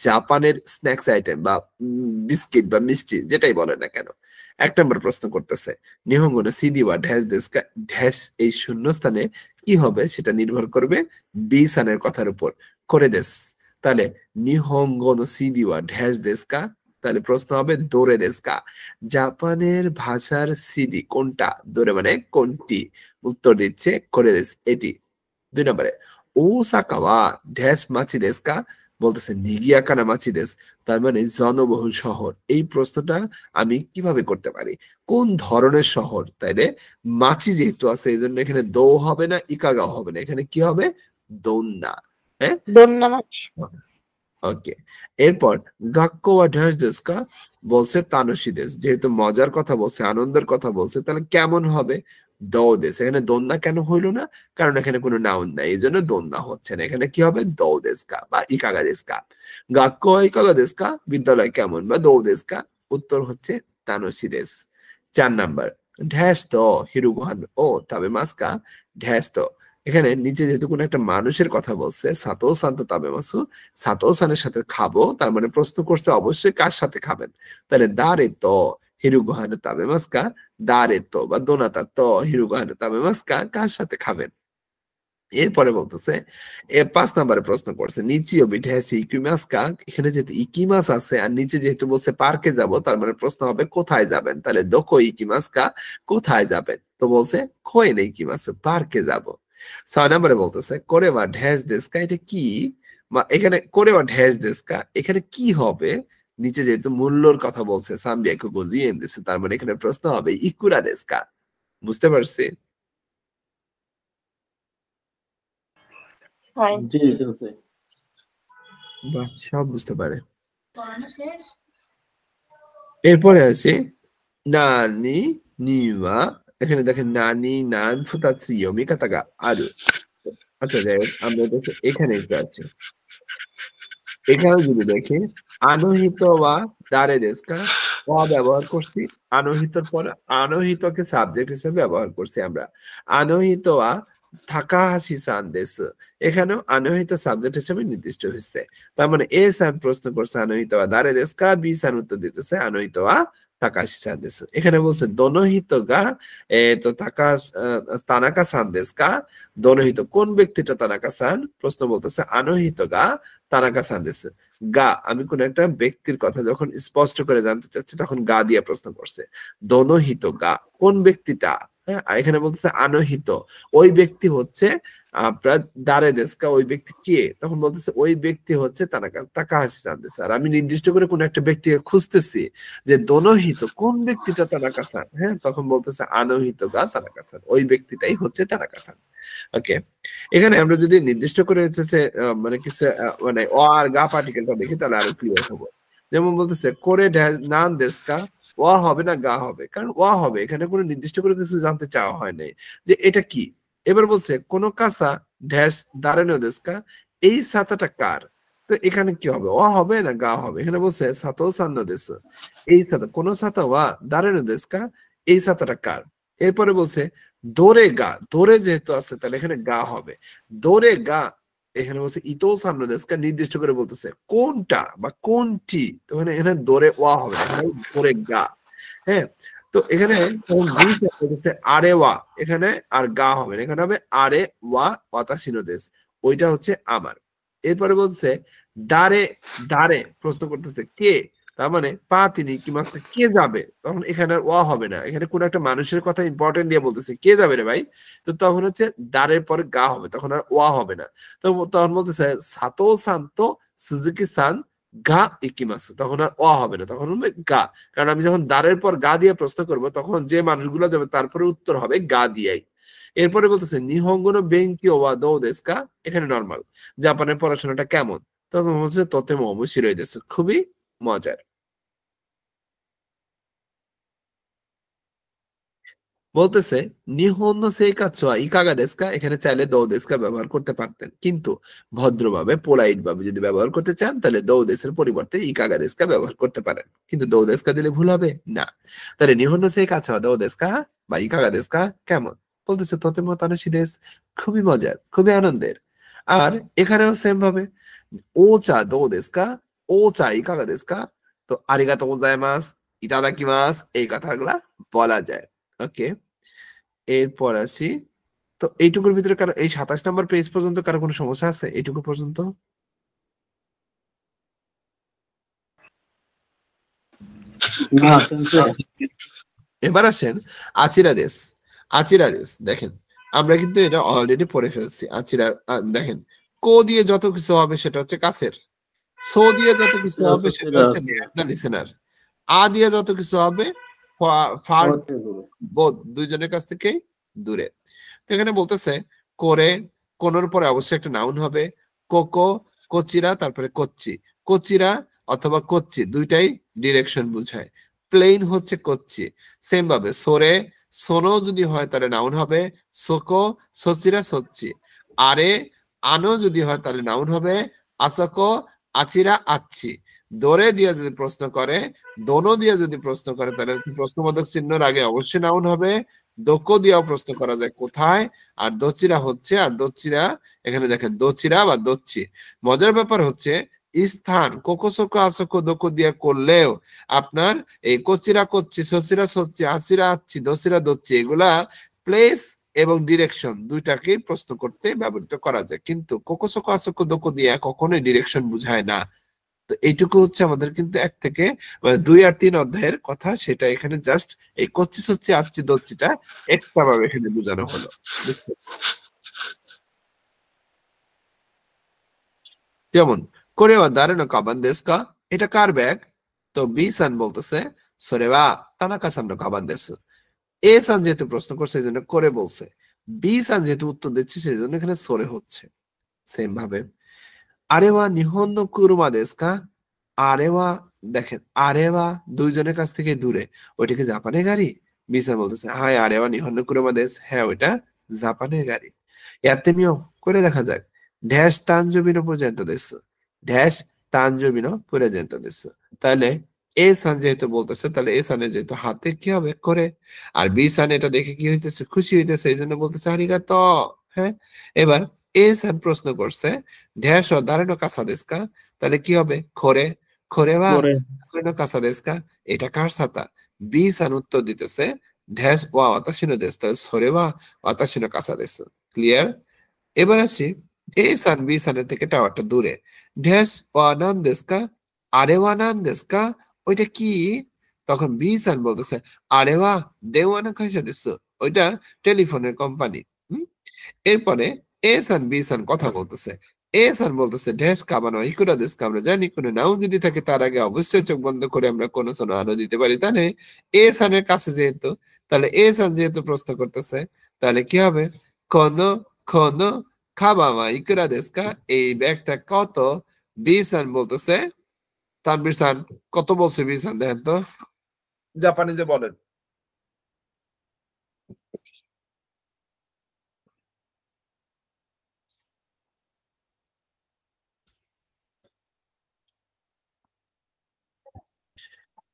জাপানের স্ন্যাক্স আইটেম বা বিস্কিট বা মিষ্টি যেটাই বলে না কেন। 1 নম্বর প্রশ্ন করতেছে নিহঙ্গনে সিডি বা ঢ্যাস দেশকা, ঢ্যাস এই শূন্যস্থানে কি হবে সেটা নির্ভর করবে বি সানের কথার উপর করে দেশ। তাহলে নিহঙ্গন সিডি বা ঢ্যাস দেশকা, তাহলে প্রশ্ন হবে দোরে দেশকা, জাপানের ভাষার সিডি কোনটা, দোরে মানে কোনটি, উত্তর দিচ্ছে করে দেশ এটি। 2 নম্বরে ওসাকা ওয়া ঢ্যাস মাছি দেশকা, বলতেছে নিগিয়াকানা মাছি দেশ, তার মানে জনবহুল শহর। এই প্রশ্নটা আমি কিভাবে করতে পারি, কোন ধরনের শহর? তাইলে মাছি যেহেতু আছে এই জন্য এখানে দৌ হবে না, ইকাগা হবে না, এখানে কি হবে? দোন্না, হ্যাঁ দোন্না মাছ ওকে এরপর গাক্কো ওয়া ঢ্যাস দেশকা বলছে তানুশি দেশ যেহেতু মজার কথা বলছে আনন্দের কথা বলছে তাহলে কেমন হবে দৌ দেশ এখানে দোন্না কেন হইলো না কারণ এখানে কোনো নাউন নাই এই জন্য দোন্না হচ্ছে না এখানে কি হবে দৌ দেশকা বা ইকাগা দেশকা গাক্কো ইকাগা দেশকা বিদ্যালয় কেমন বা দৌ দেশকা উত্তর হচ্ছে তানুশি দেশ 4 নাম্বার ঢ্যাস তো হিরুগুহান ও তবে মাস্কা ঢ্যাস তো এখানে নিচে যেহেতু কোনো একটা মানুষের কথা বলছে সাতো সান্ত তবে মাসু সাতো সানের সাথে খাবো তার মানে প্রশ্ন করছে অবশ্যই কার সাথে খাবেন তাহলে দারে তো হিরুগুহানে তবে মাস্কা দারে তো বা দোনাতা তো হিরুগুহানে তবে মাস্কা কার সাথে খাবেন এরপরে বলতেছে 5 নম্বরে প্রশ্ন করছে নিচিও বিঠেছি ইকিমাসকা এখানে যেহেতু ইকিমাস আছে আর নিচে যেহেতু বলছে পার্কে যাব তার মানে প্রশ্ন হবে কোথায় যাবেন তাহলে দোকো ইকিমাসকা কোথায় যাবেন তো বলছে কোয়ে নেই ইকিমাস পার্কে যাব 6 নম্বরে বলতেছে করে বা ঢ্যাস দেশকা এটা কি এখানে করে বা ঢ্যাস দেশকা এখানে কি হবে নিচে যেহেতু মূল্যর কথা বলছে সামবিয়াকে বুঝিয়ে দিছে তার মানে এখানে প্রশ্ন হবে ইকুরা দেশকা বুঝতে পারছি জি সেন্সেই বাহ সব বুঝতে পারে এরপরে আছে নানি নিওয়া এখানে দেখেন নানি নান ফুতাৎসু ইয়োমি কাতাগা আরু আচ্ছা যাই হোক আমরা এখানে একটু আছে এখানে যদি দেখি আনোহিত বা দারে দেশকা ওয়া ব্যবহার করছি আনোহিতর পরে আনোহিতকে সাবজেক্ট হিসেবে ব্যবহার করছি আমরা আনোহিত ওয়া থাকাহাসি সান দেশ এখানেও আনোহিত সাবজেক্ট হিসেবে নির্দিষ্ট হয়েছে তার মানে এ সান প্রশ্ন করছে আনোহিত ওয়া দারে দেশকা বি সান উত্তর দিতেছে আনোহিত ওয়া তাকাশি সান দেশ এখানে বলছে দোনোহিত গা তো তানাকা সান দেশ কা দোনোহিত কোন ব্যক্তিটা তানাকা সান প্রশ্ন বলতেছে আনোহিত গা তানাকা সান দেশ গা আমি কোন একটা ব্যক্তির কথা যখন স্পষ্ট করে জানতে চাচ্ছি তখন গা দিয়ে প্রশ্ন করছে দোনোহিত গা কোন ব্যক্তিটা হ্যাঁ এখানে বলতেছে আনোহিত ওই ব্যক্তি হচ্ছে আপনার দারে দেশকা ওই ব্যক্তি কে তখন বলতেছে ওই ব্যক্তি হচ্ছে তাকাহাসি সান দেশ আর আমি নির্দিষ্ট করে কোন একটা ব্যক্তিকে খুঁজতেছি যে দোনোহিত কোন ব্যক্তিটা তানাকা সান হ্যাঁ তখন বলতেছে আনোহিত গা তানাকা সান ওই ব্যক্তিটাই হচ্ছে তানাকা সান ওকে এখানে আমরা যদি নির্দিষ্ট করে হচ্ছে মানে কিছু মানে অ আর গা পার্টিকেলটা দেখি তাহলে আরো ক্লিয়ার হবো যেমন বলতেছে করে নান দেশকা ওয়া হবে না গা হবে কারণ ওয়া হবে এখানে কোনো নির্দিষ্ট করে কিছু জানতে চাওয়া হয় নাই যে এটা কি এবার বলছে কোন কাসা ড্যাশ দাঁড়ানো দেশকা এই ছাতাটা কার তো এখানে কি হবে ওয়া হবে না গা হবে এখানে বলছে সাতো সান্ন দেশ এই ছাতা কোন ছাতা ওয়া দাঁড়ানো দেশকা এই ছাতাটা কার এরপরে বলছে দোরে গা দোরে যেহেতু আছে তাহলে এখানে গা হবে দোরে গা এখানে বলছে ইতো সান্ন দেশকা নির্দিষ্ট করে বলতেছে কোনটা বা কোনটি তো এখানে দোরে ওয়া হবে এখানে দোরে গা হ্যাঁ তো এখানে আরে ওয়া এখানে আর গা হবে না এখানে হবে আরে ওয়া ওয়াতাশিনো দেশ ওইটা হচ্ছে আমার এরপরে বলছে দারে দারে প্রশ্ন করতেছে কে তার মানে পা তিনি কি মাসে কে যাবে তখন এখানে ওয়া হবে না এখানে কোন একটা মানুষের কথা ইম্পর্টেন্ট দিয়ে বলতেছে কে যাবে রে ভাই তো তখন হচ্ছে দারের পরে গা হবে তখন আর ওয়া হবে না তো তখন বলতেছে সাতো শান্ত সুজুকি সান গা ইকিমাসু তখন আর ওয়া হবে না তখন হবে গা কারণ আমি যখন দারের পর গা দিয়ে প্রশ্ন করব তখন যে মানুষগুলো যাবে তারপরে উত্তর হবে গা দিয়াই এরপরে বলতেছে নিহঙ্গন বেঙ্কি ওয়া দো দেশকা এখানে নরমাল জাপানের পড়াশোনাটা কেমন তখন বলছে তোতে মোমোশিরোই দেশ খুবই মজার বলতেছে নিহন সেইকাচ্ছোয়া ইকাগা দেশকা এখানে চাইলে দৌ দেশকা ব্যবহার করতে পারতেন কিন্তু ভদ্রভাবে পোলাইট ভাবে যদি ব্যবহার করতে চান তাহলে দৌ দেশের পরিবর্তে ইকাগা দেশকা ব্যবহার করতে পারেন কিন্তু দৌ দেশকা দিলে ভুল হবে না তাহলে নিহন সেইকাচ্ছোয়া দৌ দেশকা বা ইকাগা দেশকা কেমন বলতেছে তোতে মতানসি দেশ খুবই মজার খুবই আনন্দের আর এখানেও সেম ভাবে ও চা দৌ দেশকা ও চা ইকাগা দেশকা তো আরিগাতো গোজাইমাস ইতাদাকিমাস এই কথাগুলা বলা যায় ওকে এরপর আসি তো এইটুকুর ভিতরে কারো এই 27 নম্বর পেজ পর্যন্ত কারো কোনো সমস্যা আছে এইটুকু পর্যন্ত এবার আসেন আচিরা দেশ দেখেন আমরা কিন্তু এটা অলরেডি পড়ে ফেলছি আচিরা দেখেন কো দিয়ে যত কিছু হবে সেটা হচ্ছে কাছের সো দিয়ে যত কিছু হবে সেটা হচ্ছে লিসেনার আ দিয়ে যত কিছু হবে ফার বোধ দুইজনের কাছ থেকে দূরে তো এখানে বলতেছে করে কোনোর পরে অবশ্যই একটা নাউন হবে কোকো, কোচিরা, তারপরে কোচ্চি। কোচিরা অথবা কোচ্চি দুইটাই ডিরেকশন বুঝায়। প্লেন হচ্ছে কোচ্চি। সেম ভাবে সোরে, সোনো যদি হয় তাহলে নাউন হবে সোকো, সোচিরা, সোচ্চি। আরে, আনো যদি হয় তাহলে নাউন হবে আসোকো, আচিরা, আচ্ছি। দোরে দিয়ে যদি প্রশ্ন করে, দোনো দিয়ে যদি প্রশ্ন করে তাহলে প্রশ্নবোধক চিহ্নের আগে অবশ্যই নাউন হবে। দোকো দিয়েও প্রশ্ন করা যায় কোথায়, আর দোচিরা হচ্ছে, আর দোচিরা এখানে দেখেন দোচিরা বা দোচ্ছি। মজার ব্যাপার হচ্ছে স্থান কোকোসোকো, আসোকো, দোকো দিয়ে করলেও আপনার এই কোচিরা, কোচ্চি, সচিরা, সচ্চি, আচিরা, আচ্ছি, দোচিরা, দোচ্ছি এগুলা প্লেস এবং ডিরেকশন দুইটাকেই প্রশ্ন করতে ব্যবহৃত করা যায়, কিন্তু কোকোসোকো, আসোকো, দোকো দিয়ে কখনোই ডিরেকশন বুঝায় না। তো এইটুকু হচ্ছে আমাদের কিন্তু 1 থেকে 2 আর 3 অধ্যায়ের কথা, সেটা এখানে জাস্ট এই কচ্চি, সচ্চি, আচ্ছি, দচ্ছিটা এক্সট্রা ভাবে এখানে বোঝানো হলো। যেমন কোরেওয়া দারেনো কাবান দেশু কা, এটা কার ব্যাগ? তো বি সান বলতেছে সোরেওয়া তানাকা সান নো কাবান দেশু। এ সান যেহেতু প্রশ্ন করছে এই জন্য করে বলছে, বি সান যেহেতু উত্তর দিচ্ছে সেই জন্য এখানে সোরে হচ্ছে। সেম ভাবে আরেওয়া নিহন নো কুরুমা দেশু কা, আরেওয়া দেখেন আরেওয়া দুইজনের কাছ থেকে দূরে, ওইটা কি জাপানের গাড়ি? বি সান বলতেছে হাই আরেওয়া নিহন নো কুরুমা দেশু, হ্যাঁ ওইটা জাপানের গাড়ি। ইয়াতেমিও করে দেখা যাক। ড্যাশ তানজবিনো পর্যন্ত দেশু, ড্যাশ তানজবিনো পর্যন্ত দেশু। তাহলে এ সান যেহেতু বলতেছে তাহলে এ সানের যেহেতু হাতে কি হবে করে, আর বি সান এটা দেখে কি হইতেছে খুশি হইতেছে এই জন্য বলতেছে আরিগাতো। হ্যাঁ, এবার এ সান প্রশ্ন করছে ড্যাশ ও দারেনো কাসা দেশু কা, তাহলে কি হবে খরে, খরেওয়া দারেনো কাসা দেশু কা, এটা কার ছাতা? বি সান উত্তর দিতেছে ড্যাশ ওয়া ওয়াতাশি নো দেশু, তাহলে সরেওয়া ওয়াতাশি নো কাসা দেশু। ক্লিয়ার? এবার আসি এ সান বি সানের থেকে টাওয়ারটা দূরে, ড্যাশ ওয়া নান দেশু কা, আরেওয়া নান দেশু কা, ওইটা কি? তখন বি সান বলতেছে আরেওয়া দেওয়ানা কাইসা দেশু, ওইটা টেলিফোনের কোম্পানি। এরপরে এ সান বি সান কথা বলতেছে, এ সান বলতেছে ড্যাশ কাবানো ইকুরা দেশ কা, আমরা জানি কোনো নাউন যদি থাকে তার আগে অবশ্যই চোখ বন্ধ করে আমরা কোনো সোনো আনো দিতে পারি, তাহলে এ সানের কাছে যেহেতু, তাহলে এ সান যেহেতু প্রশ্ন করতেছে তাহলে কি হবে কোনো কোনো খাবামা ইকুরা দেশ কা, এই ব্যাগটা কত? বি সান বলতেছে, তানবীর সান কত বলছে বি সান দেখেন তো জাপানিজে বলেন।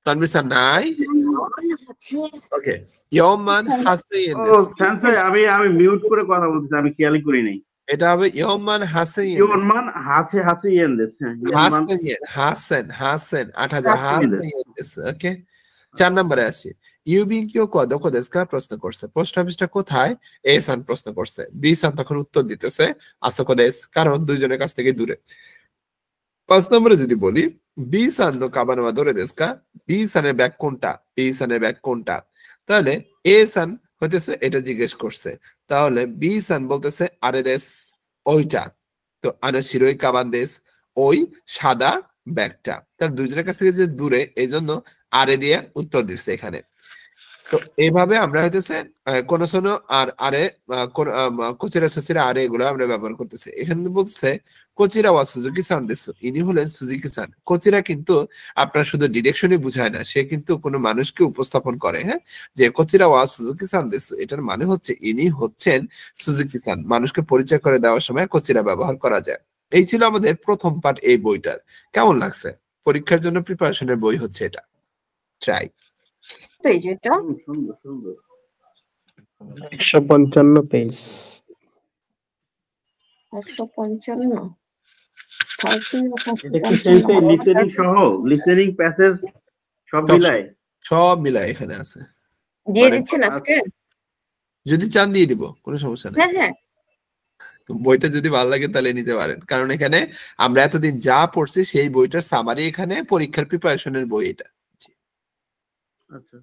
তানবীর সান নাই? ওকে, ইয়মান হাসিন ও সেন্সেই আমি মিউট করে কথা বলতেছি, আমি খেয়ালই করি নাই। এটা হবে ইয়মান হাসিন, ইয়মান হাসে হাসে ইয়েন দেশ, হাসেন হাসেন হাসেন 8000 হাসেন দেশ। ওকে, 4 নম্বরে আসি। ইউবিং কিও কো দোকো দেশু কা প্রশ্ন করছে, পোস্ট অফিসটা কোথায়? এ সান প্রশ্ন করছে, বি সান তখন উত্তর দিতেছে আসোকো দেশ, কারণ দুইজনের কাছ থেকে দূরে। 5 নম্বরে যদি বলি বি সান নো কাবানো ওয়া দোরে দেশু কা, বি সানের ব্যাগ কোনটা? বি সানের ব্যাগ কোনটা? তাহলে এ সান হইতেছে এটা জিজ্ঞেস করছে, তাহলে বি সান বলতেছে আরে দেশ ওইটা। তো আনো শিরোই কাবান দেশ, ওই সাদা ব্যাগটা। তাহলে দুইজনের কাছ থেকে যে দূরে এই জন্য আরে দিয়ে উত্তর দিচ্ছে এখানে। তো এইভাবে আমরা হইতেছে কোন সোনো আর আরে কোচিরা সুচিরা আরে এগুলো আমরা ব্যবহার করতেছি। এখানে বলছে কোচিরা ওয়া সুজুকি সান দেশু, ইনি হলেন সুজুকি সান। কোচিরা কিন্তু আপনার শুধু ডিরেকশনই বুঝায় না, সে কিন্তু কোনো মানুষকে উপস্থাপন করে। হ্যাঁ, যে কোচিরা ওয়া সুজুকি সান দেশু এটার মানে হচ্ছে ইনি হচ্ছেন সুজুকি সান। মানুষকে পরিচয় করে দেওয়ার সময় কোচিরা ব্যবহার করা যায়। এই ছিল আমাদের প্রথম পার্ট এই বইটার। কেমন লাগছে? পরীক্ষার জন্য প্রিপারেশনের বই হচ্ছে এটা, ট্রাই। পেজ এটা 155 পেজ। 155 এটা কি সেন্সেই লিসেনিং সহ, লিসেনিং প্যাসেজ সব মিলায়? সব মিলায় এখানে আছে। দিয়ে দিচ্ছেন আজকে? যদি চান দিয়ে দিব, কোনো সমস্যা নেই। হ্যাঁ হ্যাঁ, বইটা যদি ভালো লাগে তাহলে নিতে পারেন, কারণ এখানে আমরা এতদিন যা পড়ছি সেই বইটার সামারি, এখানে পরীক্ষার প্রিপারেশনের বই এটা। আচ্ছা,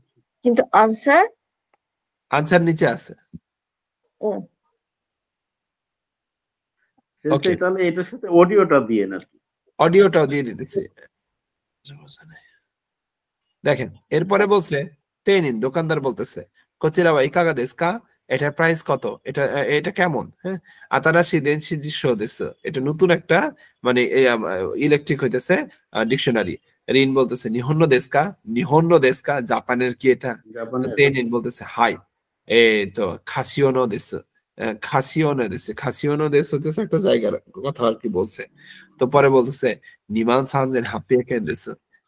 কিন্তু আনসার আনসার নিচে আছে। ও সেন্সেই তাহলে এটার সাথে অডিওটা দিয়ে না, অডিওটাও দিয়ে দিতেছি। দেখেন এরপরে বলছে তেনিন, দোকানদার বলতেছে কোচিরা ওয়া ইকাগা দেশু কা, এটার প্রাইস কত, এটা কেমন, হ্যাঁ আতারাশি দেনশি জিশো দেশ, এটা নতুন একটা মানে ইলেকট্রিক হইতেছে ডিকশনারি। রিন বলতেছে নিহন্ন দেশকা জাপানের কি এটা, তো তেনিন বলতেছে হাই। তো খাসিওনো দেশ, খাসিওনো দেশ হইতেছে একটা জায়গার কথা আর কি বলছে। তো পরে বলতেছে নিমান সানজেন হাপ্পি একেন দেশ,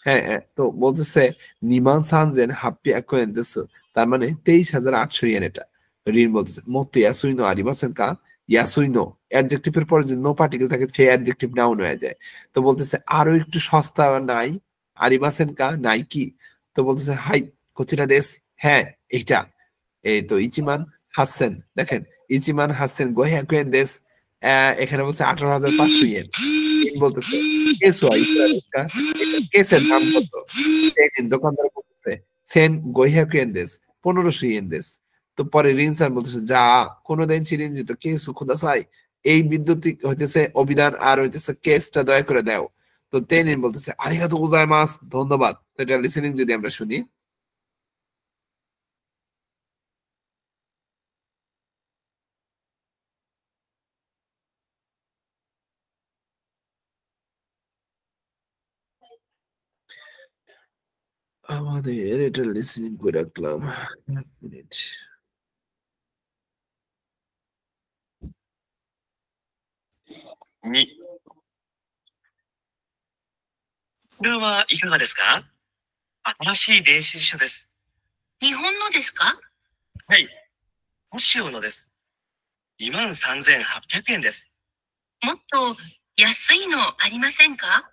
হ্যাঁ তো বলতেছে নিমান সানজেন হাপ্পি একেন দেশ, তার মানে 23,800 ইয়েন এটা। রিন বলতেছে মতো ইয়াসুইনো আরিমাসেন কা, ইয়াসুইনো অ্যাডজেক্টিভের পরে যদি নো পার্টিকেল থাকে সেই অ্যাডজেক্টিভ নাউন হয়ে যায়। তো বলতেছে আরো একটু সস্তা নাই, আরিমাসেন কা নাই কি, তো বলতেছে হাই কোচিনা দেশ, হ্যাঁ এইটা। এই তো ইচিমান হাসেন, দেখেন ইচিমান হাসেন 500 ইয়েন দেশ, এখানে বলছে 18,500 ইয়েন। বলতেছে কেসো কেসের দাম কত, দোকানদার বলতেছে সেন 500 ইয়েন দেশ, 1500 ইয়েন দেশ। তো পরে রিনসান বলতেছে যা কোনোদিন চিরঞ্জিত কেসু খুদাসাই, এই বিদ্যুতিক হইতেছে অভিধান আর হইতেছে কেসটা দয়া করে দাও। তো তেনিন বলতেছে আরিগাতো গোজাইমাস, ধন্যবাদ। তো এটা লিসেনিং যদি আমরা শুনি। আমাদের এটা লিসেনিং করে রাখলাম, এক মিনিট। নি これはいかがですか？新しい電子辞書です。日本のですか？はい。モシオのです。23,800円です。もっと安いのありませんか？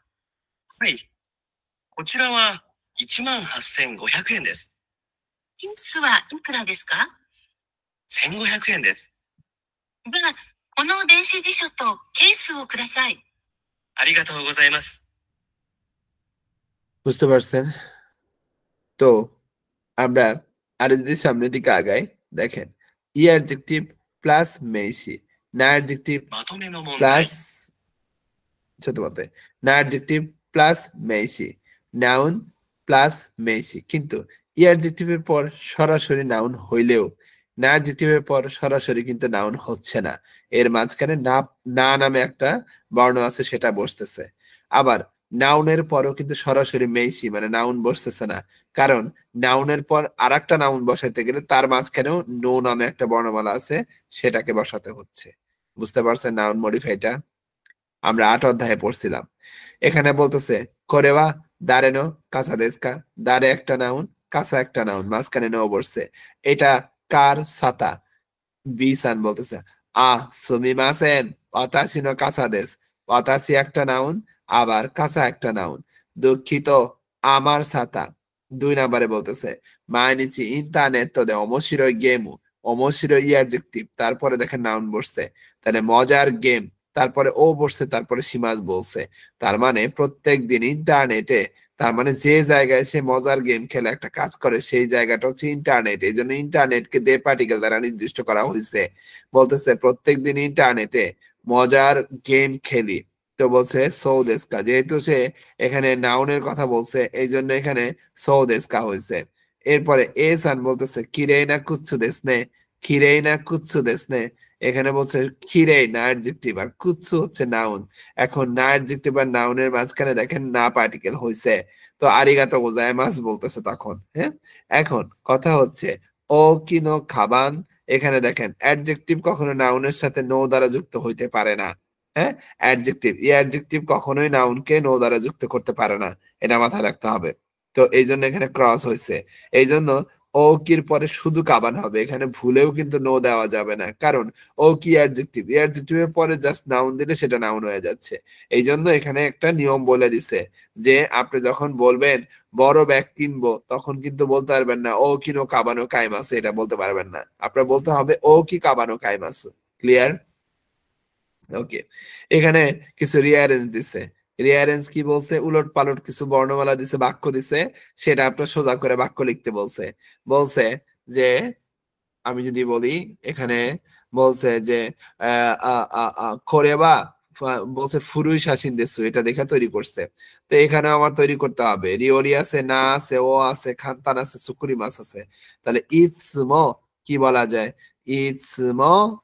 はい。こちらは18,500円です。ケースはいくらですか？ 1,500 円です。では、この電子辞書とケースをください。ありがとうございます。 বুঝতে পারছেন? তো আমরা আর যদি সামনের দিকে আগাই, দেখেন ই অ্যাডজেক্টিভ প্লাস মেইসি, না অ্যাডজেক্টিভ প্লাস ছোট মতে, না অ্যাডজেক্টিভ প্লাস মেইসি, নাউন প্লাস মেইসি। কিন্তু ই অ্যাডজেক্টিভের পর সরাসরি নাউন হইলেও না অ্যাডজেক্টিভের পর সরাসরি কিন্তু নাউন হচ্ছে না, এর মাঝখানে না নামে একটা বর্ণ আছে সেটা বসতেছে। আবার নাউনের পরও কিন্তু সরাসরি মেইসি মানে নাউন বসতেছে না, কারণ নাউনের পর আর একটা নাউন বসাইতে গেলে তার মাঝখানেও নো নামে একটা বর্ণমালা আছে সেটাকে বসাতে হচ্ছে। বুঝতে পারছেন নাউন মডিফাইটা? আমরা 8 অধ্যায়ে পড়ছিলাম। এখানে বলতেছে করেবা দারে নো কাঁচা দেশকা, দারে একটা নাউন কাঁচা একটা নাউন মাঝখানে নো বসছে, এটা কার সাতা। বিসান বলতেছে সুমিমাসেন ওয়াতাশি নো কাঁচা দেশ, ওয়াতাশি একটা নাউন আবার কাঁচা একটা নাউন, দুঃখিত আমার ছাতা। 2 নম্বরে বলতেছে মাইনিচি ইন্টারনেট তো দে অমশিরোই গেমু, অমশিরোই অ্যাডজেক্টিভ, তারপরে দেখেন নাউন বসছে, তাহলে মজার গেম, তারপরে ও বসছে, তারপরে সীমাস বলছে। তার মানে প্রত্যেক দিন ইন্টারনেটে, তার মানে যে জায়গায় সে মজার গেম খেলে একটা কাজ করে সেই জায়গাটা হচ্ছে ইন্টারনেট, এই জন্য ইন্টারনেটকে দে পার্টিকেল দ্বারা নির্দিষ্ট করা হয়েছে। বলতেছে প্রত্যেকদিন ইন্টারনেটে মজার গেম খেলি, তো বলছে সৌদেশকা, যেহেতু সে এখানে নাউনের কথা বলছে এই জন্য এখানে সৌদেশকা হয়েছে। এরপরে এসান বলতেছে কিরেই না কুচ্ছু দেশ নে, কিরেই না কুচ্ছু দেশ নে, এখানে বলছে কিরেই না অ্যাডজেক্টিভ আর কুচ্ছু হচ্ছে নাউন। এখন না অ্যাডজেক্টিভ আর নাউনের মাঝখানে দেখেন না পার্টিকেল হয়েছে, তো আরিগাতো গোজাইমাস বলতেছে তখন। হ্যাঁ, এখন কথা হচ্ছে ও কিনো খাবান, এখানে দেখেন অ্যাডজেক্টিভ কখনো নাউনের সাথে নো দ্বারা যুক্ত হইতে পারে না। হ্যাঁ, অ্যাডজেক্টিভ এই অ্যাডজেক্টিভ কখনোই নাউনকে নো দ্বারা যুক্ত করতে পারে না, এটা মাথায় রাখতে হবে। তো এই জন্য এখানে ক্রস হয়েছে, এই জন্য ও কির পরে শুধু কাবান হবে, এখানে ভুলেও কিন্তু নো দেওয়া যাবে না, কারণ ও কি অ্যাডজেক্টিভ, এই অ্যাডজেক্টিভের পরে জাস্ট নাউন দিলে সেটা নাউন হয়ে যাচ্ছে। এই জন্য এখানে একটা নিয়ম বলে দিছে যে আপনি যখন বলবেন বড় ব্যাগ কিনবো তখন কিন্তু বলতে পারবেন না ও কিনো কাবানো কাইমাস, এটা বলতে পারবেন না, আপনার বলতে হবে ও কি কাবানো কাইমাস। ক্লিয়ার? ওকে, এখানে কিছু রিঅ্যারেঞ্জ দিছে। রিঅ্যারেঞ্জ কি বলছে, উলট পালট কিছু বর্ণমালা দিছে, বাক্য দিছে, সেটা আপনার সোজা করে বাক্য লিখতে বলছে। বলছে যে আমি যদি বলি এখানে বলছে যে করেবা, বলছে ফুরুই শাসিন দেশু, এটা দেখে তৈরি করছে। তো এখানে আমার তৈরি করতে হবে রিওরি আছে, না আছে, ও আছে, খানতান আছে, সুকুরি মাছ আছে। তাহলে ইসমো কি বলা যায়, いつも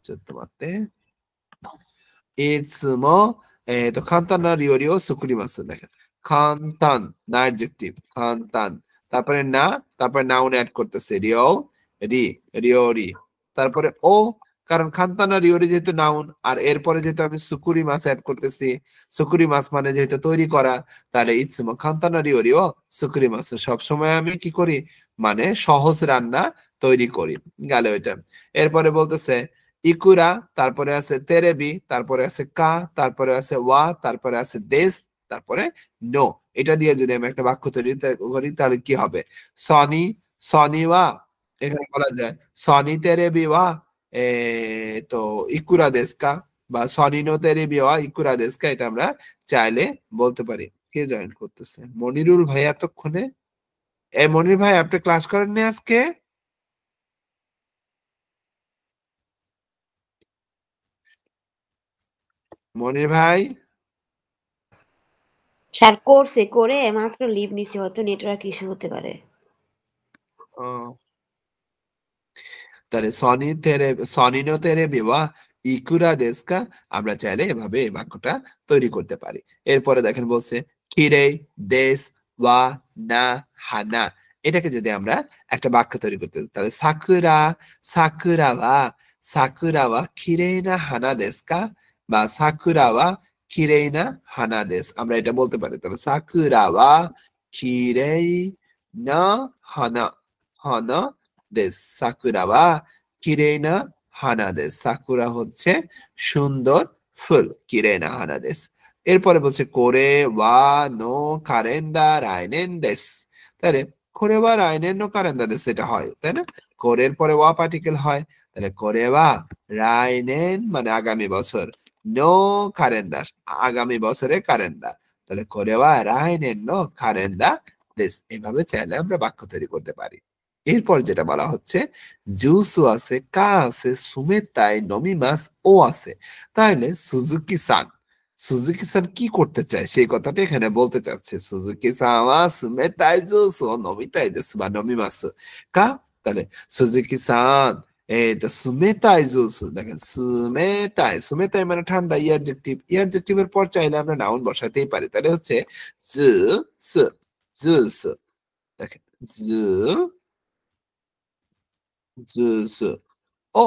ちょっと待っていつも簡単な料理を作りますদেখেন簡単な adjective 簡単তারপরে না তারপরে নাউন অ্যাড করতেছে রিওরি তারপরে ও কারণ খান্তানা রিওরি যেহেতু নাউন আর এরপরে যেহেতু আমি সুকুরি মাছ অ্যাড করতেছি সুকুরি মাছ মানে যেহেতু তৈরি করা তাহলে ইসমো খান্তানা রিওরি ও সুকুরি মাছ সবসময় আমি কি করি মানে সহজ রান্না তৈরি করি গেল এটা এরপরে বলতেছে ইকুরা তারপরে আছে তেরেবি তারপরে আছে কা তারপরে আছে ওয়া তারপরে আছে দেশ তারপরে নো এটা দিয়ে যদি আমি একটা বাক্য তৈরি করি তাহলে কি হবে সনি সনিওয়া এখানে বলা যায় সনি তেরেবি ওয়া তো ইকুরা দেশকা বা সনি নো তেরেবি ওয়া ইকুরা দেশকা এটা আমরা চাইলে বলতে পারি কে জয়েন করতেছে মনিরুল ভাই এতক্ষণে মনির ভাই আপনি ক্লাস করেননি আজকে মনির ভাই স্যার করছে করে মাত্র লিভ নিছে হয়তো নেটওয়ার্ক ইস্যু হতে পারে তাহলে সনিনো তেরে বিওয়া ইকুরা দেশকা আমরা চাইলে এভাবে এই বাক্যটা তৈরি করতে পারি এরপরে দেখেন বলছে কিরে দেশ ওয়া না হানা এটাকে যদি আমরা একটা বাক্য তৈরি করতে তাহলে সাকুরাওয়া কিরে না হানা দেশকা বা সাকুরাওয়া কিরে না হানা দেশ আমরা এটা বলতে পারি তাহলে সাকুরাওয়া কিরে না হানা দেশ সাকুরাওয়া কিরে না হানা দেশ সাকুরা হচ্ছে সুন্দর ফুল কিরে না হানা দেশ এরপরে বলছে কোরে ওয়া নো কারেন্দা রাইনেন দেশ তাহলে কোরে ওয়া রাইনেন নো কারেন্দা দেশ এটা হয় তাই না কোরের পরে ওয়া পার্টিকেল হয় তাহলে কোরে ওয়া রাইনেন মানে আগামী বছর নো কারেন্দা আগামী বছরে কারেন্দা তাহলে কোরে ওয়া রাইনেন নো কারেন্দা দেশ এইভাবে চাইলে আমরা বাক্য তৈরি করতে পারি এরপর যেটা বলা হচ্ছে জুসু আছে কা আছে সুমেতাই নমিমাস ও আছে তাহলে সুজুকি সান কি করতে চায় সেই কথাটা এখানে বলতে চাচ্ছে সুজুকি সাওয়া সুমেতাই জুসু নমিতাই দেসু বা নমিমাস কা তাহলে সুজুকি সান এটা সুমেতাই জুসু দেখেন সুমেতাই মানে ঠান্ডা ইয়ারজেক্টিভ এর পর চাইলে আমরা নাউন বসাতেই পারি তাহলে হচ্ছে জুসু দেখেন জুসু ও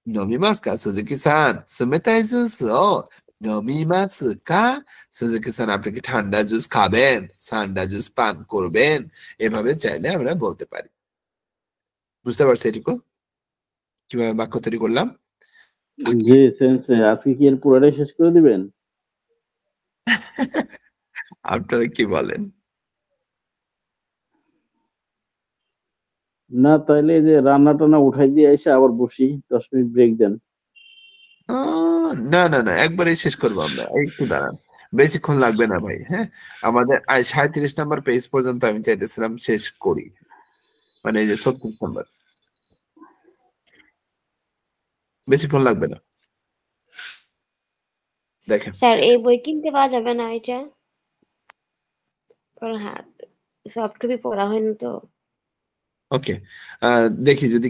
নমিমাস কা সুজুকি সান সুমেতাই জুসু ও নমিমাস কা সুজুকি সান আপনি কি ঠান্ডা জুস খাবেন ঠান্ডা জুস পান করবেন এভাবে চাইলে আমরা বলতে পারি বুঝতে পারছি এটুকু কিভাবে বাক্য তৈরি করলাম জি সেন্সে আজকে কি এর পুরোটাই শেষ করে দিবেন আপনারা কি বলেন না তাইলে এই যে রান্না টান্না উঠাই দিয়ে এসে আবার বসি 10 মিনিট ব্রেক দেন না একবারেই শেষ করবো আমরা একটু দাঁড়ান বেশিক্ষণ লাগবে না ভাই হ্যাঁ আমাদের 37 নাম্বার পেজ পর্যন্ত আমি চাইতেছিলাম শেষ করি মানে এই যে 36 নাম্বার বেশিক্ষণ লাগবে না দেখেন স্যার এই বই কিনতে পাওয়া যাবে না এটা কারণ হ্যাঁ সফট কপি পড়া হয়নি তো ওকে দেখি যদি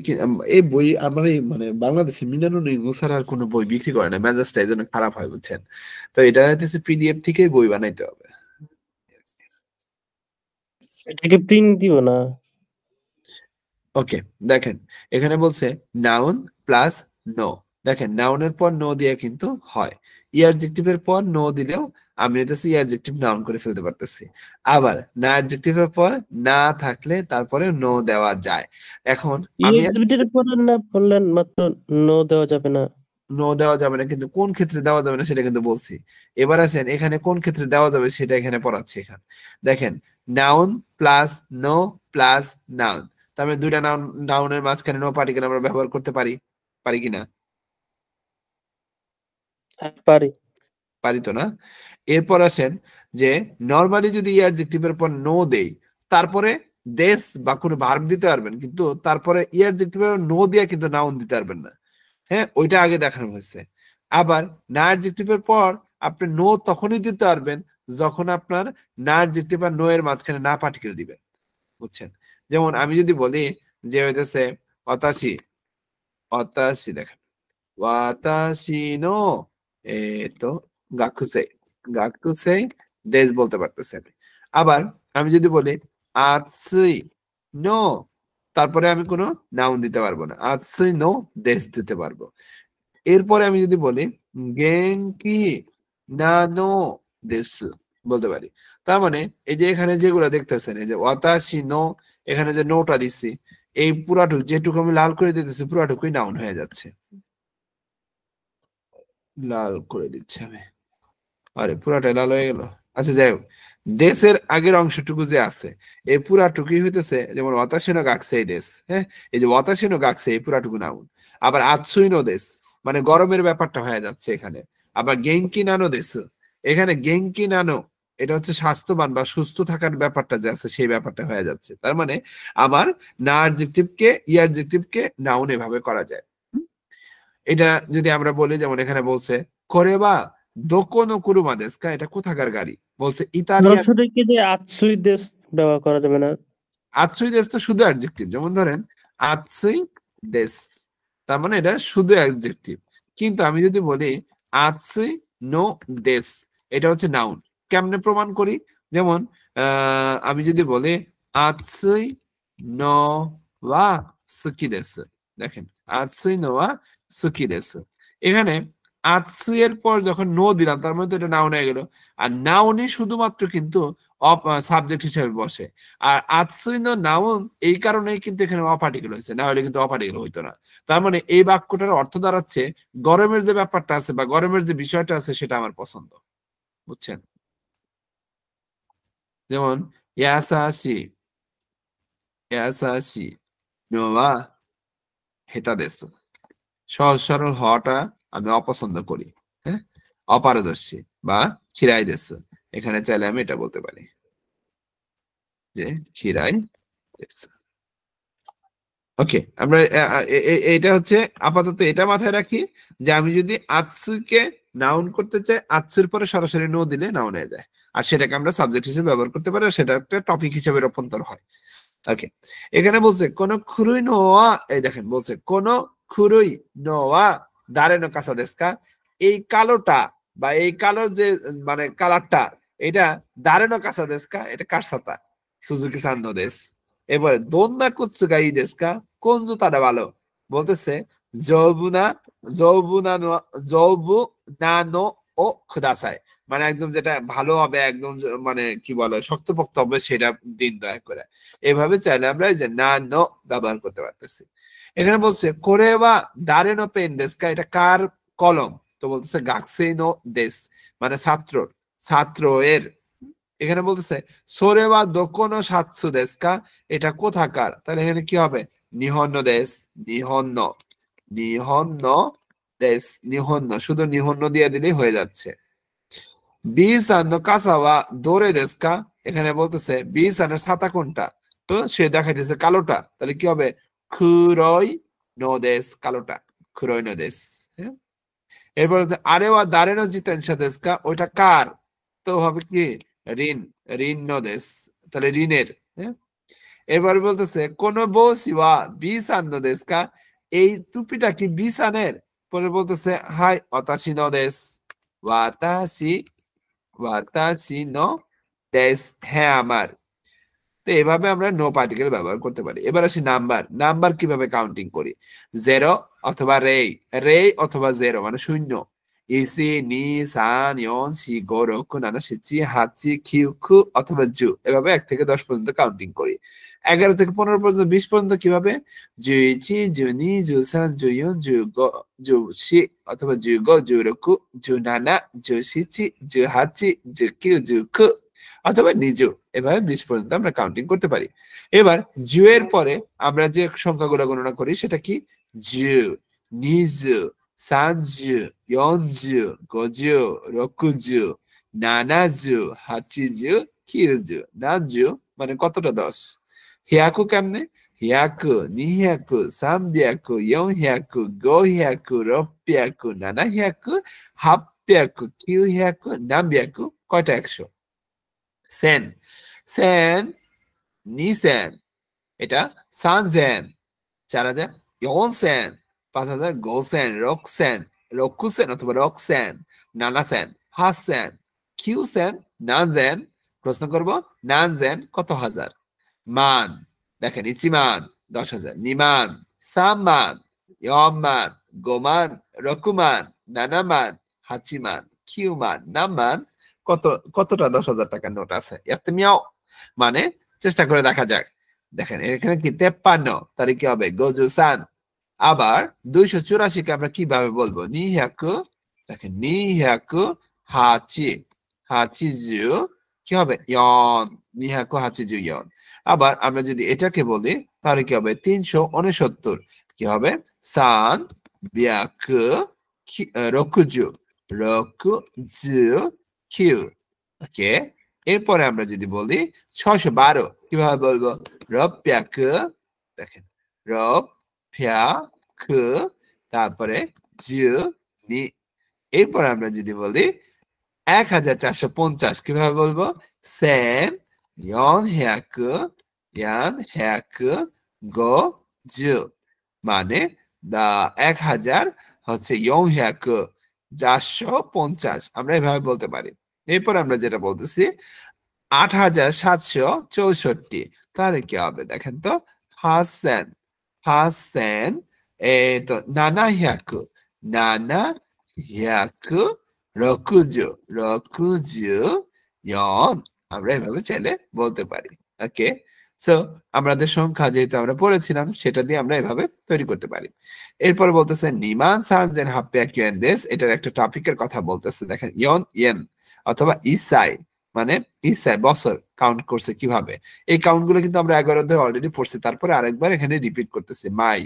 এই বই আমার মানে বাংলাদেশে মিনানো নিগোসার আর কোনো বই বিক্রি করে না মেজাজটা এই জন্য খারাপ হয় বুঝছেন তো এটা হচ্ছে পিডিএফ থেকে বই বানাইতে হবে এটাকে প্রিন্ট দিও না ওকে দেখেন এখানে বলছে নাউন প্লাস নো দেখেন নাউনের পর নো দিয়ে কিন্তু হয় ইয়ারজেক্টিভের পর নো দিলেও আমি হইতেছি ইয়ারজেক্টিভ নাউন করে ফেলতে পারতেছি আবার না অ্যাডজেক্টিভের পর না থাকলে তারপরে নো দেওয়া যায় এখন আমি ইয়ারজেক্টিভের পর না বললেন মাত্র নো দেওয়া যাবে না নো দেওয়া যাবে না কিন্তু কোন ক্ষেত্রে দেওয়া যাবে না সেটা কিন্তু বলছি এবার আসেন এখানে কোন ক্ষেত্রে দেওয়া যাবে সেটা এখানে পড়াচ্ছি এখানে দেখেন noun plus no plus noun তার মানে দুইটা নাউনের মাঝখানে নো পার্টিকেল আমরা ব্যবহার করতে পারি কিনা পারি তো না এরপর আসেন যে নরমালি যদি ইয়ারজেক্টিভের পর নো দেই তারপরে দেশ বা কোনো ভার্ব দিতে পারবেন কিন্তু তারপরে ইয়ারজেক্টিভের নো দিয়ে কিন্তু নাউন দিতে পারবেন না হ্যাঁ ওইটা আগে দেখানো হয়েছে আবার না অ্যাডজেক্টিভের পর আপনি নো তখনই দিতে পারবেন যখন আপনার না অ্যাডজেক্টিভ আর নো এর মাঝখানে না পার্টিকেল দিবেন বুঝছেন যেমন আমি যদি বলি যে হইতেছে ওয়াতাশি দেখেন ওয়াতাশি নো গাকুসেই গাকুসেই দেশ বলতে পারতেছি আমি। আবার আমি যদি বলি আতসুই নো, তারপরে আমি কোনো নাউন দিতে পারবো না, আতসুই নো দেশ দিতে পারবো। এরপরে আমি যদি বলি গেঙ্কি নানো দেশ বলতে পারি। তার মানে এই যে এখানে যেগুলো দেখতেছেন, এই যে ওয়াতাশি নো, এখানে যে নোটা দিচ্ছি, এই পুরাটুকু যেটুকু আমি লাল করে দিতেছি পুরাটুকুই নাউন হয়ে যাচ্ছে। লাল করে দিচ্ছি আমি, আরে পুরাটাই লাল হয়ে গেল। আচ্ছা যাই হোক, দেশের আগের অংশটুকু যে আছে এই পুরাটুকুই হইতেছে, যেমন ওয়াতাশিনো গাকসেই দেশ, হ্যাঁ এই যে ওয়াতাশিনো গাকসে এই পুরাটুকু নাউন। আবার আতসুইনো দেশ মানে গরমের ব্যাপারটা হয়ে যাচ্ছে এখানে। আবার গেঙ্কি নানো দেশ, এখানে গেঙ্কি নানো এটা হচ্ছে স্বাস্থ্যবান বা সুস্থ থাকার ব্যাপারটা যে আছে সেই ব্যাপারটা হয়ে যাচ্ছে। তার মানে আমার না অ্যাডজেক্টিভকে অ্যাডজেক্টিভকে নাউন এভাবে করা যায়। এটা যদি আমরা বলি, যেমন এখানে বলছে করে বা দোকোনো কুরুমা দেশ কা, এটা কোথাকার গাড়ি, বলছে ইতালিয়ান। সরাসরি কি যে আতসুই দেশ ব্যবহার করা যাবে না? আতসুই দেশ তো শুধু অ্যাডজেক্টিভ, যেমন ধরেন আতসুই দেশ, তার মানে এটা শুধু অ্যাডজেক্টিভ। কিন্তু আমি যদি বলি আতসুই নো দেশ, এটা হচ্ছে নাউন। কেমনে প্রমাণ করি? যেমন আমি যদি বলি আতসুই নো ওয়া সুকি দেশ, দেখেন আতসুই নো ওয়া সুকি দেশ, এখানে আতসুই এর পর যখন নো দিলাম তার মানে তো এটা নাউন হয়ে গেল। আর নাউনই শুধুমাত্র কিন্তু সাবজেক্ট হিসেবে বসে। আর আতসুই নো নাউন এই কারণেই কিন্তু এখানে অপার্টিকেল হয়েছে, না হলে কিন্তু অপার্টিকেল হইতো না। তার মানে এই বাক্যটার অর্থ দাঁড়াচ্ছে গরমের যে ব্যাপারটা আছে বা গরমের যে বিষয়টা আছে সেটা আমার পছন্দ, বুঝছেন? যেমন ইয়াসাশি ইয়াসাশি নো ওয়া হেতা দেশ, সহজ সরল হওয়াটা আমি অপছন্দ করি, হ্যাঁ অপারদর্শী বা খিরাই দেশ, এখানে চাইলে আমি এটা বলতে পারি যে খিরাই দেশ। ওকে, আমরা এটা হচ্ছে আপাতত এটা মাথায় রাখি যে আমি যদি আতসুকে নাউন করতে চাই, আতসুর পরে সরাসরি নো দিলে নাউন হয়ে যায়, আর সেটাকে আমরা সাবজেক্ট হিসেবে ব্যবহার করতে পারি, আর সেটা একটা টপিক হিসেবে রূপান্তর হয়। ওকে, এখানে বলছে কোন খুরুই নোয়া, এই দেখেন বলছে কোন খুরুই নোয়া দারে নো কাসা দেশ কা, এই কালোটা বা এই কালোর যে মানে কালারটা এটা দারে নো কাসা দেশ কা, এটা কার সাথে সুজুকি সান্নো দেশ। এবারে দোন্না কুৎসু গাই দেশ কা, কোন জুতাটা ভালো, বলতেছে জৌবু নানো ও খুদাসাই, মানে একদম যেটা ভালো হবে, একদম মানে কি বলে শক্তপোক্ত হবে সেটা দিন দয়া করে। এভাবে চাইলে আমরা এই যে না নো ব্যবহার করতে পারতেছি। এখানে বলছে করে বা দারে নো পেন দেশ কা, এটা কার কলম, তো বলতেছে গাকসেই নো দেশ মানে ছাত্র এর। এখানে বলতেছে সোরে বা দোকোনো সাতসু দেশ কা, এটা কোথাকার, তাহলে এখানে কি হবে নিহন্ন দেশ, নিহন্ন দেশ, নিহন্ন শুধু নিহন্ন দিয়ে দিলেই হয়ে যাচ্ছে। বিসানো কাসাওয়া দোরে দেশ কা, এখানে বলতেছে বিসানের ছাতা কোনটা, তো সে দেখাইতেছে কালোটা, তাহলে কি হবে খুরই নো দেশ, কালোটা খুরই নো দেশ। হ্যাঁ, এরপর আরে ওয়া দারেনো জিতেনশা দেশ কা, ওইটা কার, তো হবে কি ঋণ নো দেশ, তাহলে ঋণের। হ্যাঁ, এবার বলতেছে কোন বসিওয়া বিসান নো দেশ কা, এই টুপিটা কি বিসানের, পরে বলতেছে হাই অতাশি নো দেশ, ওয়াতাশি নো দেশ, হ্যাঁ আমার। তো এভাবে আমরা নো পার্টিকেল ব্যবহার করতে পারি। এবার আসি নাম্বার কিভাবে কাউন্টিং করি, 0 অথবা রে অথবা 0 মানে শূন্য, ইসি নি সান ইয়ন সি গো রোকু নানা সিচি হাচি কিউ খু অথবা জু, এভাবে 1 থেকে 10 পর্যন্ত কাউন্টিং করি। 11 থেকে 15 পর্যন্ত 20 পর্যন্ত কিভাবে জুইচি জুনি জুসান জুয়ন জুগো জুশি অথবা জুগো জুরোকু জুনানা জুশিচি জুহাচি জুকিউ জুকু অথবা নিজু, এভাবে 20 পর্যন্ত আমরা কাউন্টিং করতে পারি। এবার জু এর পরে আমরা যে সংখ্যাগুলো গণনা করি সেটা কি জু, নিজু, সানজু, ইয়নজু, গোজু, রকুজু, নানাজু, হাচিজু, কিউজু। নানজু মানে কতটা 10। হিয়াকু কেমনে, হিয়াকু, নিহিয়াকু, সামবিয়াকু, ইয়নহিয়াকু, গোহিয়াকু, রপ্পিয়াকু, নানাহিয়াকু, হাপ্পিয়াকু, কিউহিয়াকু, নামবিয়াকু, কয়টা 100। সেন নিসেন, এটা সানজেন 4000, ইয়নসেন 5000 গোসেন, রোকসেন, রকুসেন অথবা রকসেন, নানাসেন, হাসেন, কিউসেন, নানজেন। প্রশ্ন করব নানজেন কত হাজার? মান দেখেন ইচিমান 10,000, নিমান, সামমান, ইয়মান, গোমান, রকুমান, নানামান, হাচিমান, কিউমান, নামমান। কতটা 10,000 টাকার নোট আছে? এত মিয়াও মানে চেষ্টা করে দেখা যাক। দেখেন এখানে কি 53, তাহলে কি হবে গোজুসান। আবার 284 কে আমরা কিভাবে বলবো? নিহ্যাকু, দেখেন নিহ্যাকু হাচি, হাচিজু কি হবে? ইয়ন, নিহ্যাকু হাচিজু ইয়ন। আবার আমরা যদি এটাকে বলি তাহলে কি হবে? 369 কি হবে? সান ব্যাকু রকুজু, রকুজু কিউ। ওকে, এরপরে আমরা যদি বলি 612 কিভাবে বলবো? রপ্যাকু, দেখেন রপ্যাকু, তারপরে জু নি। এরপরে আমরা যদি বলি 1450 কিভাবে বলবো? সেন ইয়ন হ্যাকু, ইয়ান হ্যাকু গো জু, মানে 1000 হচ্ছে ইয়ন হ্যাকু 450, আমরা এভাবে বলতে পারি। এরপর আমরা যেটা বলতেছি 8764, তাহলে কি হবে? দেখেন তো হাসেন, হাসেন তো নানা হ্যাকু, নানা হ্যাকু রকুজু, রকুজু ইয়ন, আমরা এভাবে চাইলে বলতে পারি। ওকে, সো আমাদের সংখ্যা যেহেতু আমরা পড়েছিলাম সেটা দিয়ে আমরা এভাবে তৈরি করতে পারি। এরপর বলতেছে নিমান সানজেন হাপ্যাকুয়েন দেশ, এটার একটা টপিকের কথা বলতেছে। দেখেন ইয়ন ইয়েন অথবা ইসাই, মানে ইসাই বছর কাউন্ট করছে কিভাবে। এই কাউন্ট গুলো কিন্তু আমরা 11 অধ্যায়ে অলরেডি পড়ছি, তারপরে আরেকবার এখানে রিপিট করতেছে। মাই,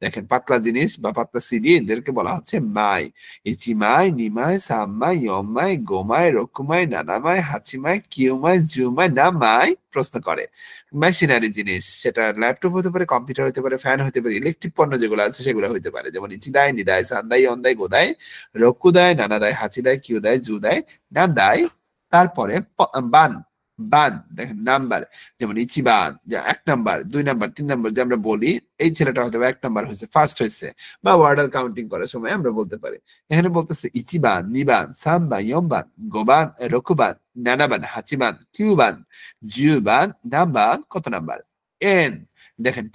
দেখেন পাতলা জিনিস বা পাতলা সিডি এদেরকে বলা হচ্ছে মাই। ইচিমাই, নিমাই, সাম্মাই, ইয়মাই, গোমাই, রকুমাই, নানামাই, হাচিমাই, কিউমাই, জুমাই, নামাই। প্রশ্ন করে মেশিনারি জিনিস, সেটা ল্যাপটপ হতে পারে, কম্পিউটার হতে পারে, ফ্যান হতে পারে, ইলেকট্রিক পণ্য যেগুলো আছে সেগুলো হতে পারে। যেমন ইচিদাই, নিদাই, সান্দাই, অন্দাই, গোদাই, রকুদাই, নানাদাই, হাচিদাই, কিউদাই, জুদাই, নান্দাই। তারপরে বান, বান দেখেন নাম্বার, যেমন ইচিবান যা 1 নাম্বার, 2 নাম্বার, 3 নাম্বার যে আমরা বলি, এই ছেলেটা হয়তো 1 নাম্বার হয়েছে, ফার্স্ট হয়েছে, বা ওয়ার্ডার কাউন্টিং করার সময় আমরা বলতে পারি। এখানে বলতেছে ইচিবান, নিবান, সামবান, ইয়মবান, গোবান, রকুবান, নানাবান, হাচিবান, কিউবান, জিউবান, নাম্বান কত নাম্বার? এন। দেখেন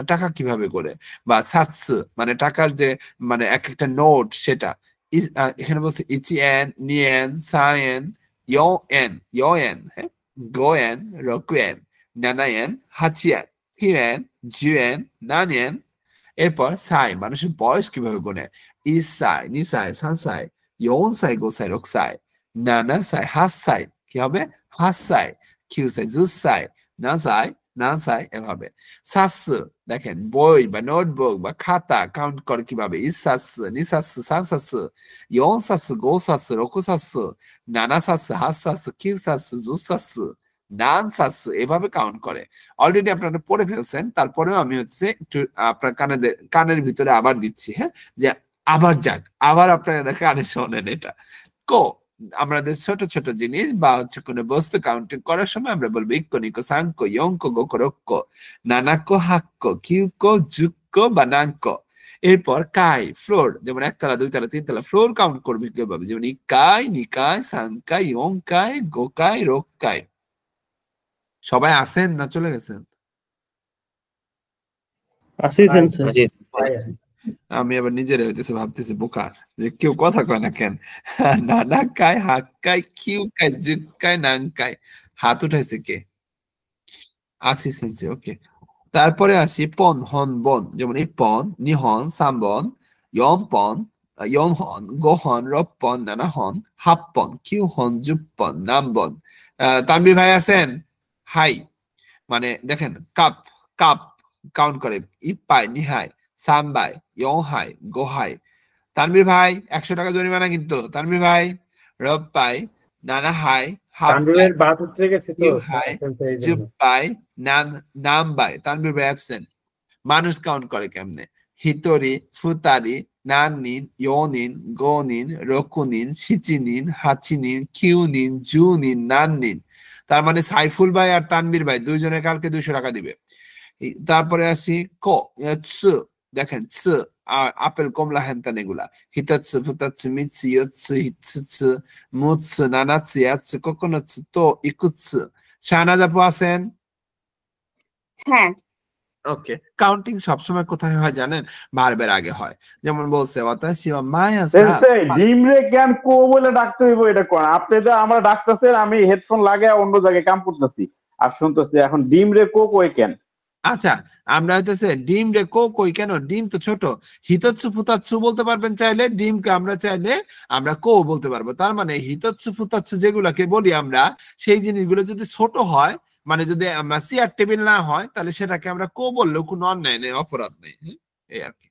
টাকা কিভাবে করে, বা সাতসু মানে টাকার যে মানে এক একটা নোট সেটা। এখানে বলছে ইচিএন, নিয়েন, সায়েন, ইয়োএন, ইয়োএন, হ্যাঁ, গোয়েন, রকুয়েন, নানায়েন, হাচিয়েন, কিয়েন, জিউয়েন, নানিয়েন। এরপর সাই মানুষের বয়স কিভাবে গুনে? ইসাই, নিসাই, সানসাই, ইয়নসাই, গোসাই, রকসাই, নানাসাই, হাসাই কি হবে? হাসাই, কিউসাই, জুসাই, নাসাই, নাসাই, এভাবে। সাসু দেখেন বই বা নোটবুক বা খাতা কাউন্ট করে কিভাবে? ইসাসু, নিসাসু, সানসাসু, ইয়নসাসু, গোসাসু, রকুসাসু, নানাসাসু, হাসাসু, কিউসাসু, জুসাসু, নানসাসু, এভাবে কাউন্ট করে। অলরেডি আপনারা পড়ে ফেলছেন, তারপরেও আমি হচ্ছে একটু আপনার কানের ভিতরে আবার দিচ্ছি, হ্যাঁ, যে আবার যাক, আবার আপনারা কানে শোনেন। এটা কো আমাদের ছোট ছোট জিনিস বা হচ্ছে কোনো বস্তু কাউন্টিং করার সময় আমরা বলবো ইক্কো, নিকো, সাংকো, ইয়ংকো, গোকো, রক্কো, নানাকো, হাক্কো, কিউকো, জুক্কো বা নাঙ্কো। এরপর কাই ফ্লোর, যেমন 1 তলা, 2 তলা, 3 তলা, ফ্লোর কাউন্ট করবে কিভাবে? যেমন ইকাই, নিকাই, সাংকাই, ইয়ংকাই, গোকাই, রক্কাই। সবাই আছেন না চলে গেছেন? আমি আবার নিজেরা হইতেছে ভাবতেছি বোকা, যে কেউ কথা কয় না কেন। নানা কাই, হাক্কাই, কিউ কাই, জুক্কাই, নাংকাই। হাত উঠাইছে কে? আসি সেন্সে, ওকে। তারপরে আসি পন, হন, বন, যেমন এই পন, নিহন, সামবন, ইয়মপন, ইয়নহন, গোহন, রপ্পন, নানাহন, হাপ্পন, কিউহন, জুপ্পন, নামবন। তানবীর ভাই আছেন? হাই, মানে দেখেন কাপ, কাপ কাউন্ট করে ইপাই, নিহাই, সামবাই, ইয়ংহাই, গোহাই। তানবীর ভাই 100 টাকা জরিমানা কিন্তু। তানবীর ভাই রপ্পাই, নানাহাই, হাপ্পাই, কিউহাই, জুপ্পাই, নামবাই। তানবীর ভাই অ্যাবসেন্ট। মানুষ কাউন্ট করে কেমনে? হিতরি, ফুতারি, নানিন, ইয়নিন, গোনিন, রকুনিন, সিচিনিন, হাচিনিন, কিউনিন, জুনিন, নান্নিন। তার মানে সাইফুল ভাই আর তানবীর ভাই দুইজনে কালকে 200 টাকা দিবে। তারপরে আসি ক, দেখেন আপেল কমলা হ্যানত্যান এগুলা হিতাচ্ছে ফুতাচ্ছে মিচ্ছি ইচ্ছে হিচ্ছে মুচ্ছে নানাচ্ছে ইয়াচ্ছে কোকোনাচ্ছে তো ইকুচ্ছে। শাহনাজ আপু আছেন? হ্যাঁ ওকে, কাউন্টিং সবসময় কোথায় হয় জানেন? ভার্বের আগে হয়। যেমন বলছে ওয়াতাশি ওয়া মায়া সা। সেন্সেই ডিম রে কেন কো বলে ডাকতে হইব এটা কোন? আপনি যে আমরা ডাকতেছেন, আমি হেডফোন লাগায় অন্য জায়গায় কাম করতেছি আর শুনতেছি, এখন ডিম রে কো কই কেন? আচ্ছা, আমরা হইতেছে ডিম রে কো কই কেন? ডিম তো ছোট। হিতচ্ছু ফুতাচ্ছু বলতে পারবেন চাইলে, ডিমকে আমরা চাইলে আমরা কো বলতে পারবো। তার মানে হিতচ্ছু ফুতাচ্ছু যেগুলাকে বলি আমরা, সেই জিনিসগুলো যদি ছোট হয়, মানে যদি আমরা চেয়ার টেবিল না হয়, তাহলে সেটাকে আমরা কো বললেও কোনো অন্যায় নেই, অপরাধ নেই। এই আর কি।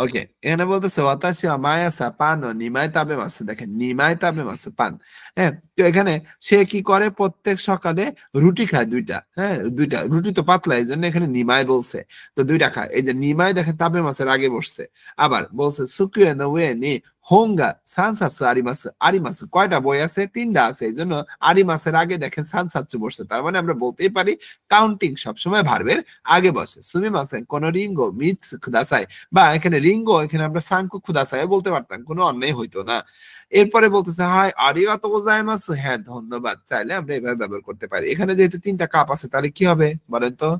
ওকে, এখানে বলতেছে ওয়াতাশি ওয়া মায়া সা পান ও নিমাই তাবে মাসু। দেখেন নিমাই তাবে মাসু পান। হ্যাঁ, তো এখানে সে কি করে? প্রত্যেক সকালে রুটি খায় দুইটা। হ্যাঁ, দুইটা রুটি তো পাতলা, এই জন্য এখানে নিমাই বলছে। তো দুইটা খায়। এই যে নিমাই দেখেন তাবে মাসের আগে বসছে। আবার বলছে সুকুয়ে নো ওয়ে নি হোঙ্গা সানসাৎসু আরিমাসু। আরিমাসু কয়টা বই আছে? 3টা আছে। এই জন্য আরিমাসের আগে দেখেন সানসাৎসু বসছে। তার মানে আমরা বলতেই পারি কাউন্টিং সবসময় ভার্বের আগে বসে। সুমিমাসেন কোন রিঙ্গো মিৎসু কুদাসাই, বা এখানে রিঙ্গো, এখানে আমরা সাংকু কুদাসাই বলতে পারতাম, কোনো অন্যায় হইতো না। এরপরে বলতেছে হাই আরিগাতো গোজাইমাসু, হ্যাঁ ধন্যবাদ, চাইলে আমরা এভাবে ব্যবহার করতে পারি। এখানে যেহেতু 3টা কাপ আছে, তাহলে কি হবে বলেন তো?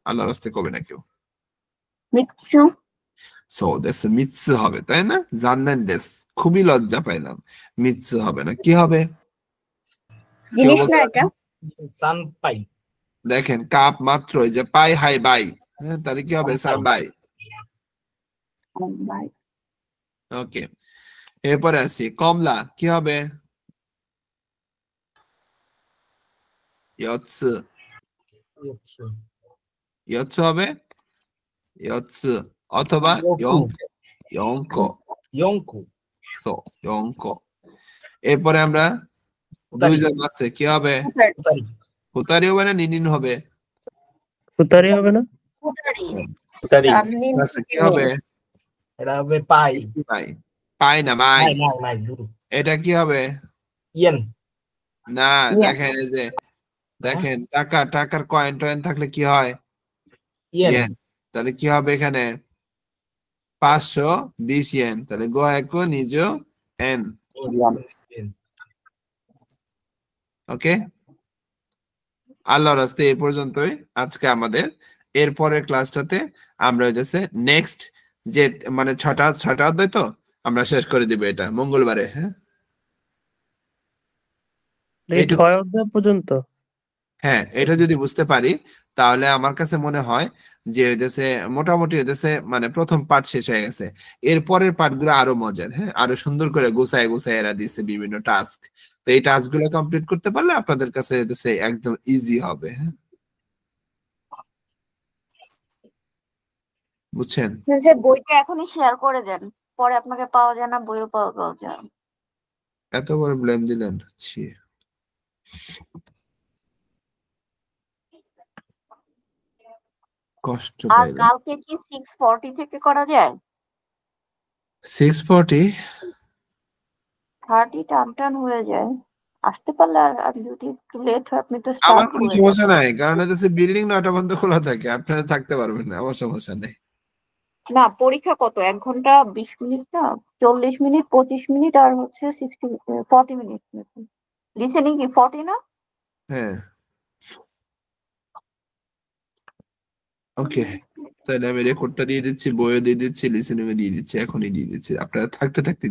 আল্লাহর রাস্তে কবে না কেউ? মিৎসু। সো দেশ মিৎসু হবে, তাই না? জানেন দেশ, খুবই লজ্জা পাইলাম। মিৎসু হবে না, কি হবে? জিনিস না এটা। সানপাই। দেখেন কাপ মাত্র, এই যে পাই হাই বাই, হ্যাঁ, তাহলে কি হবে? সানবাই। ওকে, এরপরে আসি কমলা, কি হবে? ইয়ৎসু। ইয়ৎসু হবে, ইয়ৎসু অথবা ইয়ংকো। ইয়ংকো। ইয়ংকো। সো ইয়ংকো। এরপরে আমরা দুইজন আছে, কি হবে? ফুতারি হবে না নিনিন হবে? ফুতারি হবে না? ফুতারি। আচ্ছা, কি হবে? এটা হবে পাই। পাই। পাই না মাই। নাই দূর। এটা কি হবে? ইয়েন। না, দেখেন এই যে দেখেন টাকা, টাকার কয়েন টয়েন থাকলে কি হয়? ইয়েন। তাহলে কি হবে এখানে? 520 ইয়েন। তাহলে গো একো নিজ এন। ওকে, আল্লাহর রাস্তে এই পর্যন্তই আজকে আমাদের। এরপরের ক্লাসটাতে আমরা হইতেছে নেক্সট যে মানে 6টা অধ্যায় তো আমরা শেষ করে দিব এটা মঙ্গলবারে। হ্যাঁ, এই 6 অধ্যায় পর্যন্ত। হ্যাঁ, এটা যদি বুঝতে পারি তাহলে আমার কাছে মনে হয় যে হইতেছে মোটামুটি হইতেছে মানে প্রথম পার্ট শেষ হয়ে গেছে। এরপরের পার্ট গুলো আরো মজার। হ্যাঁ, আরো সুন্দর করে গুছায় গুছায় এরা দিচ্ছে বিভিন্ন টাস্ক। তো এই টাস্ক গুলো কমপ্লিট করতে পারলে আপনাদের কাছে হইতেছে একদম ইজি হবে। হ্যাঁ, বুঝছেন? স্যার বইটা এখনই শেয়ার করে দেন, পরে আপনাকে পাওয়া যায় না, বইও পাওয়া যায় না। এত বড় ব্লেম দিলেন। ছি, কষ্ট আর পাইলাম। কালকে কি 6:40 থেকে করা যায়? 6:40 30 টান হয়ে যায়, আসতে পারলে। আর যদি একটু লেট হয় আপনি তো আমার স্টার্ট কোনো করে সমস্যা নাই, কারণ হচ্ছে বিল্ডিং 9টা পর্যন্ত খোলা থাকে, আপনারা থাকতে পারবেন না, আমার সমস্যা নেই। না, পরীক্ষা কত? 1 ঘন্টা 20 মিনিট না? 40 মিনিট 25 মিনিট আর হচ্ছে 40 মিনিট। লিসেনিং কি 40 না? হ্যাঁ, ওকে, তাহলে আমি রেকর্ডটা দিয়ে দিচ্ছি, বইও দিয়ে দিচ্ছি, লিসেনিংও দিয়ে দিচ্ছি, এখনই দিয়ে দিচ্ছি, আপনারা থাকতে থাকতে